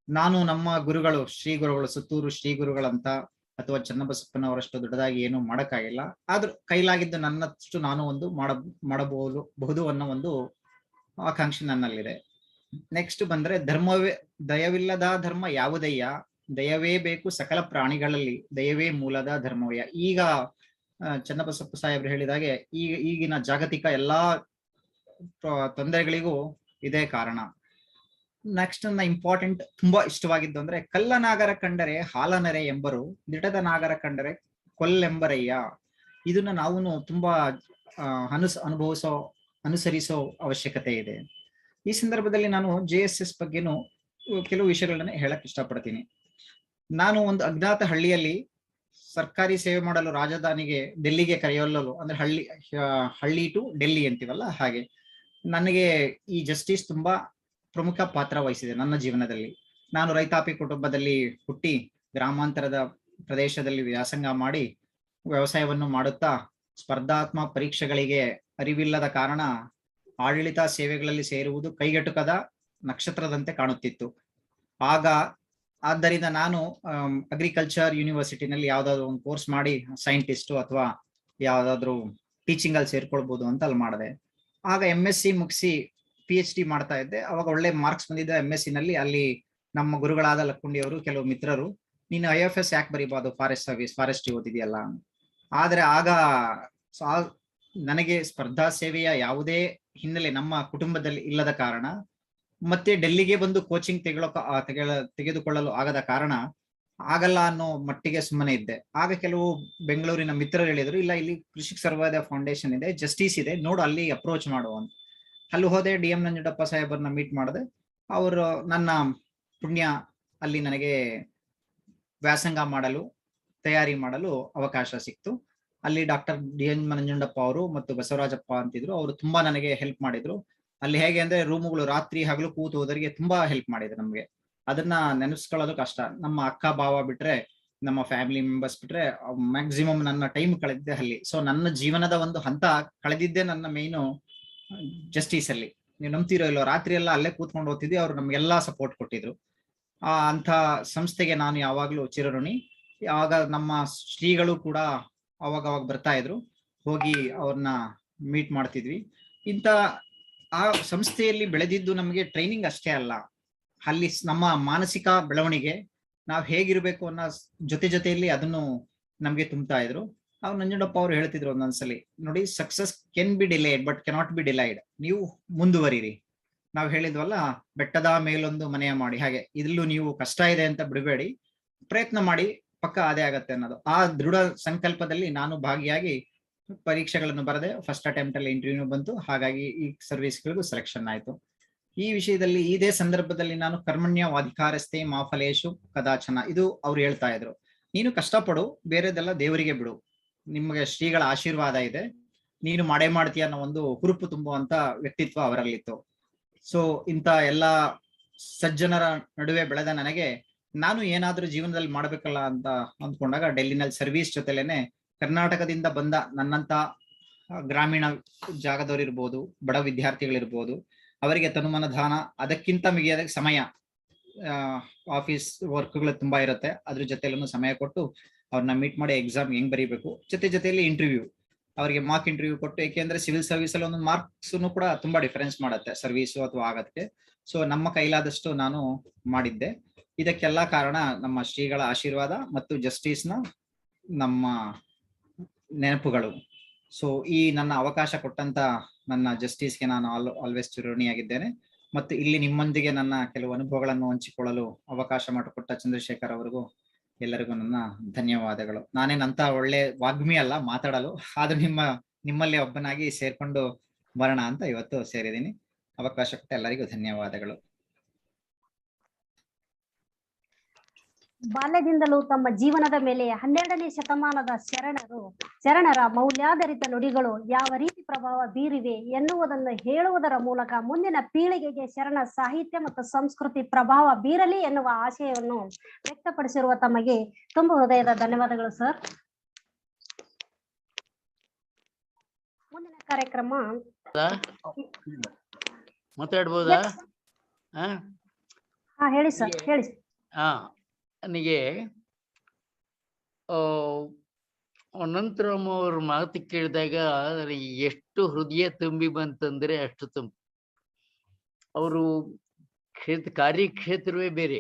ನಾನು ನಮ್ಮ ಗುರುಗಳು, ಶ್ರೀ ಗುರುಗಳು, ಸುತ್ತೂರು ಶ್ರೀ ಗುರುಗಳಂತ ಅಥವಾ ಚನ್ನಬಸಪ್ಪನವರಷ್ಟು ದೊಡ್ಡದಾಗಿ ಏನು ಮಾಡಕ್ಕಾಗಿಲ್ಲ. ಆದ್ರೂ ಕೈಲಾಗಿದ್ದು ನನ್ನಷ್ಟು ನಾನು ಒಂದು ಮಾಡಬಹುದು ಅನ್ನೋ ಒಂದು ಆಕಾಂಕ್ಷೆ ನನ್ನಲ್ಲಿದೆ. ನೆಕ್ಸ್ಟ್ ಬಂದ್ರೆ ದಯವಿಲ್ಲದ ಧರ್ಮ ಯಾವುದಯ್ಯ, ದಯವೇ ಬೇಕು ಸಕಲ ಪ್ರಾಣಿಗಳಲ್ಲಿ, ದಯವೇ ಮೂಲದ ಧರ್ಮವಯ್ಯ. ಈಗ ಚನ್ನಬಸಪ್ಪ ಸಾಹೇಬ್ರು ಹೇಳಿದಾಗೆ ಈಗಿನ ಜಾಗತಿಕ ಎಲ್ಲಾ ತೊಂದರೆಗಳಿಗೂ ಇದೇ ಕಾರಣ. ನೆಕ್ಸ್ಟ್ ಇಂಪಾರ್ಟೆಂಟ್ ತುಂಬಾ ಇಷ್ಟವಾಗಿದ್ದು ಅಂದ್ರೆ, ಕಲ್ಲನಾಗರ ಕಂಡರೆ ಹಾಲನರೆ ಎಂಬರು, ದಿಟದ ನಾಗರ ಕಂಡರೆ ಕೊಲ್ಲೆಂಬರಯ್ಯ. ಇದನ್ನ ನಾವು ತುಂಬಾ ಅನುಸರಿಸೋ ಅವಶ್ಯಕತೆ ಇದೆ. ಈ ಸಂದರ್ಭದಲ್ಲಿ ನಾನು JSS ಬಗ್ಗೆನೂ ಕೆಲವು ವಿಷಯಗಳನ್ನ ಹೇಳಕ್ ಇಷ್ಟಪಡ್ತೀನಿ. ನಾನು ಒಂದು ಅಜ್ಞಾತ ಹಳ್ಳಿಯಲ್ಲಿ ಸರ್ಕಾರಿ ಸೇವೆ ಮಾಡಲು ರಾಜಧಾನಿಗೆ ಡೆಲ್ಲಿಗೆ ಕರೆಯೊಲ್ಲಲು, ಅಂದ್ರೆ ಹಳ್ಳಿ ಟು ಡೆಲ್ಲಿ ಅಂತೀವಲ್ಲ ಹಾಗೆ, ನನಗೆ ಈ ಜಸ್ಟಿಸ್ ತುಂಬಾ ಪ್ರಮುಖ ಪಾತ್ರ ವಹಿಸಿದೆ ನನ್ನ ಜೀವನದಲ್ಲಿ. ನಾನು ರೈತಾಪಿ ಕುಟುಂಬದಲ್ಲಿ ಹುಟ್ಟಿ ಗ್ರಾಮಾಂತರದ ಪ್ರದೇಶದಲ್ಲಿ ವ್ಯಾಸಂಗ ಮಾಡಿ ವ್ಯವಸಾಯವನ್ನು ಮಾಡುತ್ತಾ ಸ್ಪರ್ಧಾತ್ಮಕ ಪರೀಕ್ಷೆಗಳಿಗೆ ಅರಿವಿಲ್ಲದ ಕಾರಣ ಆಡಳಿತ ಸೇವೆಗಳಲ್ಲಿ ಸೇರುವುದು ಕೈಗೆಟುಕದ ನಕ್ಷತ್ರದಂತೆ ಕಾಣುತ್ತಿತ್ತು. ಆದ್ದರಿಂದ ನಾನು ಅಗ್ರಿಕಲ್ಚರ್ ಯೂನಿವರ್ಸಿಟಿನಲ್ಲಿ ಯಾವ್ದಾದ್ರು ಒಂದು ಕೋರ್ಸ್ ಮಾಡಿ ಸೈಂಟಿಸ್ಟ್ ಅಥವಾ ಯಾವ್ದಾದ್ರು ಟೀಚಿಂಗ್ ಅಲ್ಲಿ ಸೇರ್ಕೊಳ್ಬಹುದು ಅಂತ ಅಲ್ಲಿ ಮಾಡಿದೆ. ಆಗ MSc ಮುಗಿಸಿ PhD ಮಾಡ್ತಾ ಇದ್ದೆ. ಅವಾಗ ಒಳ್ಳೆ ಮಾರ್ಕ್ಸ್ ಬಂದಿದ್ದ MSc ನಲ್ಲಿ. ಅಲ್ಲಿ ನಮ್ಮ ಗುರುಗಳಾದ ಲಕ್ಕುಂಡಿ ಅವರು ಕೆಲವು ಮಿತ್ರರು, ನೀನು IFS ಯಾಕೆ ಬರೀಬಾರ್ದು, ಫಾರೆಸ್ಟ್ ಸರ್ವಿಸ್, ಫಾರೆಸ್ಟ್ರಿ ಓದಿದೆಯಲ್ಲ. ಆದ್ರೆ ಆಗ ನನಗೆ ಸ್ಪರ್ಧಾ ಸೇವೆಯ ಯಾವುದೇ ಹಿನ್ನೆಲೆ ನಮ್ಮ ಕುಟುಂಬದಲ್ಲಿ ಇಲ್ಲದ ಕಾರಣ, ಮತ್ತೆ ಡೆಲ್ಲಿಗೆ ಬಂದು ಕೋಚಿಂಗ್ ತೆಗೆದುಕೊಳ್ಳಲು ಆಗದ ಕಾರಣ ಆಗಲ್ಲ ಅನ್ನೋ ಮಟ್ಟಿಗೆ ಸುಮ್ಮನೆ ಇದ್ದೆ. ಆಗ ಕೆಲವು ಬೆಂಗಳೂರಿನ ಮಿತ್ರರು ಹೇಳಿದ್ರು, ಇಲ್ಲ ಇಲ್ಲಿ ಕೃಷಿಕ್ ಸರ್ವೋದಯ ಫೌಂಡೇಶನ್ ಇದೆ, ಜಸ್ಟಿಸ್ ಇದೆ, ನೋಡು ಅಲ್ಲಿ ಅಪ್ರೋಚ್ ಮಾಡುವ ಅಂತ. ಅಲ್ಲಿ ಹೋದೆ, DM ನಂಜುಂಡಪ್ಪ ಸಾಹೇಬರನ್ನ ಮೀಟ್ ಮಾಡಿದೆ. ಅವರು ನನ್ನ ಪುಣ್ಯ ಅಲ್ಲಿ ನನಗೆ ವ್ಯಾಸಂಗ ಮಾಡಲು ತಯಾರಿ ಮಾಡಲು ಅವಕಾಶ ಸಿಕ್ತು. ಅಲ್ಲಿ ಡಾಕ್ಟರ್ DN ನಂಜುಂಡಪ್ಪ ಅವರು ಮತ್ತು ಬಸವರಾಜಪ್ಪ ಅಂತಿದ್ರು, ಅವರು ತುಂಬಾ ನನಗೆ ಹೆಲ್ಪ್ ಮಾಡಿದ್ರು. ಅಲ್ಲಿ ಹೇಗೆ ಅಂದ್ರೆ ರೂಮುಗಳು ರಾತ್ರಿ ಹಗಲು ಕೂತು ಹೋದರಿಗೆ ತುಂಬಾ ಹೆಲ್ಪ್ ಮಾಡಿದ್ರು ನಮ್ಗೆ. ಅದನ್ನ ನೆನೆಸ್ಕೊಳ್ಳೋದು ಕಷ್ಟ. ನಮ್ಮ ಅಕ್ಕ ಭಾವ ಬಿಟ್ರೆ, ನಮ್ಮ ಫ್ಯಾಮಿಲಿ ಮೆಂಬರ್ಸ್ ಬಿಟ್ರೆ ಮ್ಯಾಕ್ಸಿಮಮ್ ನನ್ನ ಟೈಮ್ ಕಳೆದಿದ್ದೆ ಅಲ್ಲಿ. ಸೊ ನನ್ನ ಜೀವನದ ಒಂದು ಹಂತ ಕಳೆದಿದ್ದೆ ನನ್ನ ಮೇಯ್ನು ಜಸ್ಟಿಸ್ ಅಲ್ಲಿ. ನೀವು ನಂಬ್ತಿರೋ ಇಲ್ಲೋ, ರಾತ್ರಿ ಎಲ್ಲ ಅಲ್ಲೇ ಕೂತ್ಕೊಂಡು ಓದ್ತಿದ್ವಿ. ಅವ್ರು ನಮ್ಗೆಲ್ಲಾ ಸಪೋರ್ಟ್ ಕೊಟ್ಟಿದ್ರು. ಅಂತ ಸಂಸ್ಥೆಗೆ ನಾನು ಯಾವಾಗ್ಲೂ ಚಿರಋಣಿ. ಆವಾಗ ನಮ್ಮ ಶ್ರೀಗಳು ಕೂಡ ಅವಾಗ ಬರ್ತಾ ಇದ್ರು, ಹೋಗಿ ಅವ್ರನ್ನ ಮೀಟ್ ಮಾಡ್ತಿದ್ವಿ. ಇಂಥ ಆ ಸಂಸ್ಥೆಯಲ್ಲಿ ಬೆಳೆದಿದ್ದು ನಮಗೆ ಟ್ರೈನಿಂಗ್ ಅಷ್ಟೇ ಅಲ್ಲ, ಅಲ್ಲಿ ನಮ್ಮ ಮಾನಸಿಕ ಬೆಳವಣಿಗೆ, ನಾವ್ ಹೇಗಿರ್ಬೇಕು ಅನ್ನೋ ಜೊತೆಯಲ್ಲಿ ಅದನ್ನು ನಮ್ಗೆ ತುಂಬ್ತಾ ಇದ್ರು. ಅವ್ರು ನಂಜುಂಡಪ್ಪ ಅವ್ರು ಹೇಳ್ತಿದ್ರು ಒಂದೊಂದ್ಸಲಿ, ನೋಡಿ success can be delayed but cannot be delayed. ನೀವು ಮುಂದುವರಿರಿ. ನಾವ್ ಹೇಳಿದ್ವಲ್ಲ, ಬೆಟ್ಟದ ಮೇಲೊಂದು ಮನೆಯ ಮಾಡಿ, ಹಾಗೆ ಇಲ್ಲೂ ನೀವು ಕಷ್ಟ ಇದೆ ಅಂತ ಬಿಡಬೇಡಿ, ಪ್ರಯತ್ನ ಮಾಡಿ, ಪಕ್ಕ ಅದೇ ಆಗತ್ತೆ ಅನ್ನೋದು. ಆ ದೃಢ ಸಂಕಲ್ಪದಲ್ಲಿ ನಾನು ಭಾಗಿಯಾಗಿ ಪರೀಕ್ಷೆಗಳನ್ನು ಬರೆದೆ. ಫಸ್ಟ್ ಅಟೆಂಪ್ಟ್ ಅಲ್ಲಿ ಇಂಟರ್ವ್ಯೂ ಬಂತು. ಹಾಗಾಗಿ ಈ ಸರ್ವಿಸ್ಗಳಿಗೂ ಸೆಲೆಕ್ಷನ್ ಆಯ್ತು. ಈ ವಿಷಯದಲ್ಲಿ ಇದೇ ಸಂದರ್ಭದಲ್ಲಿ ನಾನು ಕರ್ಮಣ್ಯವಾಧಿಕಾರಸ್ಥೆ ಮಾ ಫಲೇಶು ಕದಾಚನ, ಇದು ಅವ್ರು ಹೇಳ್ತಾ ಇದ್ರು. ನೀನು ಕಷ್ಟಪಡು, ಬೇರೆದೆಲ್ಲ ದೇವರಿಗೆ ಬಿಡು, ನಿಮಗೆ ಶ್ರೀಗಳ ಆಶೀರ್ವಾದ ಇದೆ, ನೀನು ಮಾಡೇ ಮಾಡ್ತೀಯ ಅನ್ನೋ ಒಂದು ಹುರುಪು ತುಂಬುವಂತ ವ್ಯಕ್ತಿತ್ವ ಅವರಲ್ಲಿತ್ತು. ಸೊ ಇಂಥ ಎಲ್ಲಾ ಸಜ್ಜನರ ನಡುವೆ ಬೆಳೆದ ನನಗೆ ನಾನು ಏನಾದ್ರೂ ಜೀವನದಲ್ಲಿ ಮಾಡ್ಬೇಕಲ್ಲ ಅಂತ ಅಂದ್ಕೊಂಡಾಗ, ಡೆಲ್ಲಿನಲ್ಲಿ ಸರ್ವಿಸ್ ಜೊತೆಲೇನೆ ಕರ್ನಾಟಕದಿಂದ ಬಂದ ನನ್ನಂತ ಗ್ರಾಮೀಣ ಜಾಗದವರಿರ್ಬೋದು, ಬಡ ವಿದ್ಯಾರ್ಥಿಗಳಿರ್ಬೋದು, ಅವರಿಗೆ ತನುಮನಧಾನ, ಅದಕ್ಕಿಂತ ಮಿಗಿಯಾದ ಸಮಯ, ಆಫೀಸ್ ವರ್ಕ್ಗಳು ತುಂಬಾ ಇರುತ್ತೆ, ಅದ್ರ ಜೊತೆಲೂ ಸಮಯ ಕೊಟ್ಟು ಅವ್ರನ್ನ ಮೀಟ್ ಮಾಡಿ ಎಕ್ಸಾಮ್ ಹೆಂಗ್ ಬರೀಬೇಕು, ಜೊತೆಯಲ್ಲಿ ಇಂಟರ್ವ್ಯೂ, ಅವರಿಗೆ ಮಾರ್ಕ್ ಇಂಟರ್ವ್ಯೂ ಕೊಟ್ಟು. ಏಕೆಂದ್ರೆ ಸಿವಿಲ್ ಸರ್ವಿಸ್ ಅಲ್ಲಿ ಒಂದು ಮಾರ್ಕ್ಸ್ ಕೂಡ ತುಂಬಾ ಡಿಫರೆನ್ಸ್ ಮಾಡುತ್ತೆ ಸರ್ವಿಸು ಅಥವಾ ಆಗತ್ತೆ. ಸೊ ನಮ್ಮ ಕೈಲಾದಷ್ಟು ನಾನು ಮಾಡಿದ್ದೆ. ಇದಕ್ಕೆಲ್ಲ ಕಾರಣ ನಮ್ಮ ಶ್ರೀಗಳ ಆಶೀರ್ವಾದ ಮತ್ತು ಜಸ್ಟಿಸ್ನ ನಮ್ಮ ನೆನಪುಗಳು. ಸೊ ಈ ನನ್ನ ಅವಕಾಶ ಕೊಟ್ಟಂತ ನನ್ನ ಜಸ್ಟಿಸ್ಗೆ ನಾನು ಆಲ್ವೇಸ್ ಚಿರಋಣಿಯಾಗಿದ್ದೇನೆ. ಮತ್ತು ಇಲ್ಲಿ ನಿಮ್ಮೊಂದಿಗೆ ನನ್ನ ಕೆಲವು ಅನುಭವಗಳನ್ನು ಹಂಚಿಕೊಳ್ಳಲು ಅವಕಾಶ ಮಾಡಿಕೊಟ್ಟ ಚಂದ್ರಶೇಖರ್ ಅವರಿಗೂ ಎಲ್ಲರಿಗೂ ನನ್ನ ಧನ್ಯವಾದಗಳು. ನಾನೇನಂತ ಒಳ್ಳೆ ವಾಗ್ಮಿ ಅಲ್ಲ ಮಾತಾಡಲು, ಆದ್ರೂ ನಿಮ್ಮಲ್ಲಿ ಒಬ್ಬನಾಗಿ ಸೇರ್ಕೊಂಡು ಬರೋಣ ಅಂತ ಇವತ್ತು ಸೇರಿದ್ದೀನಿ. ಅವಕಾಶ ಕೊಟ್ಟ ಎಲ್ಲರಿಗೂ ಧನ್ಯವಾದಗಳು. ಬಾಲ್ಯದಿಂದಲೂ ತಮ್ಮ ಜೀವನದ ಮೇಲೆ 12ನೇ ಶತಮಾನದ ಶರಣರ ಮೌಲ್ಯಾಧಾರಿತ ನುಡಿಗಳು ಯಾವ ರೀತಿ ಪ್ರಭಾವ ಬೀರಿವೆ ಎನ್ನುವುದನ್ನು ಹೇಳುವುದರ ಮೂಲಕ ಮುಂದಿನ ಪೀಳಿಗೆಗೆ ಶರಣ ಸಾಹಿತ್ಯ ಮತ್ತು ಸಂಸ್ಕೃತಿ ಪ್ರಭಾವ ಬೀರಲಿ ಎನ್ನುವ ಆಶಯವನ್ನು ವ್ಯಕ್ತಪಡಿಸಿರುವ ತಮಗೆ ತುಂಬ ಹೃದಯದ ಧನ್ಯವಾದಗಳು ಸರ್. ಮುಂದಿನ ಕಾರ್ಯಕ್ರಮ ಮಾತಾಡ್ಬೋದಾ? ಹೇಳಿ ಸರ್, ಹೇಳಿ. ನನಗೆ ಅನಂತರಾಮ್ ಅವ್ರ ಮಾತು ಕೇಳಿದಾಗ ನನಗೆ ಎಷ್ಟು ಹೃದಯ ತುಂಬಿ ಬಂತಂದ್ರೆ ಅಷ್ಟು ತುಂಬಿ. ಅವರು ಕಾರ್ಯಕ್ಷೇತ್ರವೇ ಬೇರೆ,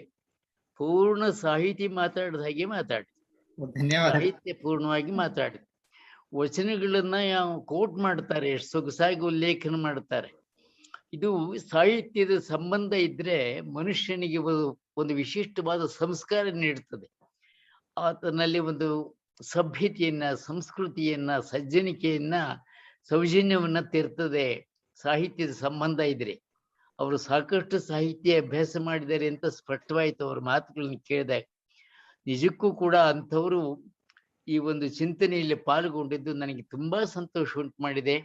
ಪೂರ್ಣ ಸಾಹಿತಿ ಮಾತಾಡಿದ ಹಾಗೆ ಮಾತಾಡಿ, ಸಾಹಿತ್ಯ ಪೂರ್ಣವಾಗಿ ಮಾತಾಡಿ, ವಚನಗಳನ್ನ ಕೋಟ್ ಮಾಡ್ತಾರೆ, ಎಷ್ಟು ಸೊಗಸಾಗಿ ಉಲ್ಲೇಖನ ಮಾಡ್ತಾರೆ. ಇದು ಸಾಹಿತ್ಯದ ಸಂಬಂಧ ಇದ್ರೆ ಮನುಷ್ಯನಿಗೆ ಒಂದು ವಿಶಿಷ್ಟವಾದ ಸಂಸ್ಕಾರ ನೀಡುತ್ತದೆ. ಆತನಲ್ಲಿ ಒಂದು ಸಭ್ಯತೆಯನ್ನ, ಸಂಸ್ಕೃತಿಯನ್ನ, ಸಜ್ಜನಿಕೆಯನ್ನ, ಸೌಜನ್ಯವನ್ನ ತೀರ್ತದೆ ಸಾಹಿತ್ಯದ ಸಂಬಂಧ ಇದ್ರೆ. ಅವರು ಸಾಕಷ್ಟು ಸಾಹಿತ್ಯ ಅಭ್ಯಾಸ ಮಾಡಿದ್ದಾರೆ ಅಂತ ಸ್ಪಷ್ಟವಾಯಿತು ಅವ್ರ ಮಾತುಗಳನ್ನ ಕೇಳಿದಾಗ. ನಿಜಕ್ಕೂ ಕೂಡ ಅಂಥವರು ಈ ಒಂದು ಚಿಂತನೆಯಲ್ಲಿ ಪಾಲ್ಗೊಂಡಿದ್ದು ನನಗೆ ತುಂಬಾ ಸಂತೋಷ ಉಂಟು ಮಾಡಿದೆ.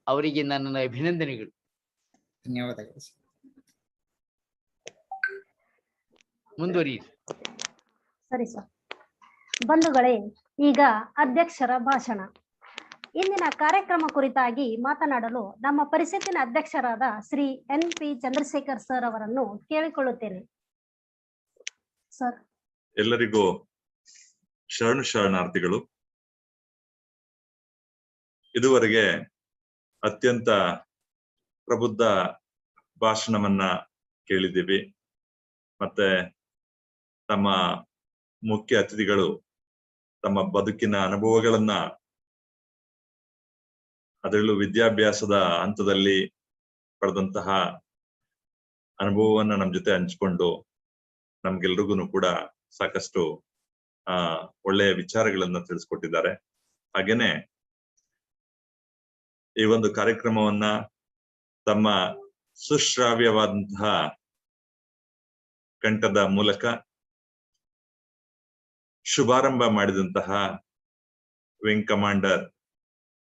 ಅವರಿಗೆ ನನ್ನ ಅಭಿನಂದನೆಗಳು. ಧನ್ಯವಾದಗಳು. ಮುಂದುವರಿ. ಸರಿ ಸರ್. ಬಂಧುಗಳೇ, ಈಗ ಅಧ್ಯಕ್ಷರ ಭಾಷಣ. ಇಂದಿನ ಕಾರ್ಯಕ್ರಮ ಕುರಿತಾಗಿ ಮಾತನಾಡಲು ನಮ್ಮ ಪರಿಷತ್ತಿನ ಅಧ್ಯಕ್ಷರಾದ ಶ್ರೀ NP ಚಂದ್ರಶೇಖರ್ ಸರ್ ಅವರನ್ನು ಕೇಳಿಕೊಳ್ಳುತ್ತೇನೆ. ಸರ್. ಎಲ್ಲರಿಗೂ ಶರಣಾರ್ಥಿಗಳು. ಇದುವರೆಗೆ ಅತ್ಯಂತ ಪ್ರಬುದ್ಧ ಭಾಷಣವನ್ನ ಕೇಳಿದ್ದೀವಿ. ಮತ್ತೆ ತಮ್ಮ ಮುಖ್ಯ ಅತಿಥಿಗಳು ತಮ್ಮ ಬದುಕಿನ ಅನುಭವಗಳನ್ನ, ಅದರಲ್ಲೂ ವಿದ್ಯಾಭ್ಯಾಸದ ಹಂತದಲ್ಲಿ ಪಡೆದಂತಹ ಅನುಭವವನ್ನ ನಮ್ಮ ಜೊತೆ ಹಂಚಿಕೊಂಡು ನಮ್ಗೆಲ್ರಿಗೂ ಕೂಡ ಸಾಕಷ್ಟು ಒಳ್ಳೆಯ ವಿಚಾರಗಳನ್ನ ತಿಳಿಸ್ಕೊಟ್ಟಿದ್ದಾರೆ. ಹಾಗೇನೆ ಈ ಒಂದು ಕಾರ್ಯಕ್ರಮವನ್ನ ತಮ್ಮ ಸುಶ್ರಾವ್ಯವಾದಂತಹ ಕಂಠದ ಮೂಲಕ ಶುಭಾರಂಭ ಮಾಡಿದಂತಹ ವಿಂಗ್ ಕಮಾಂಡರ್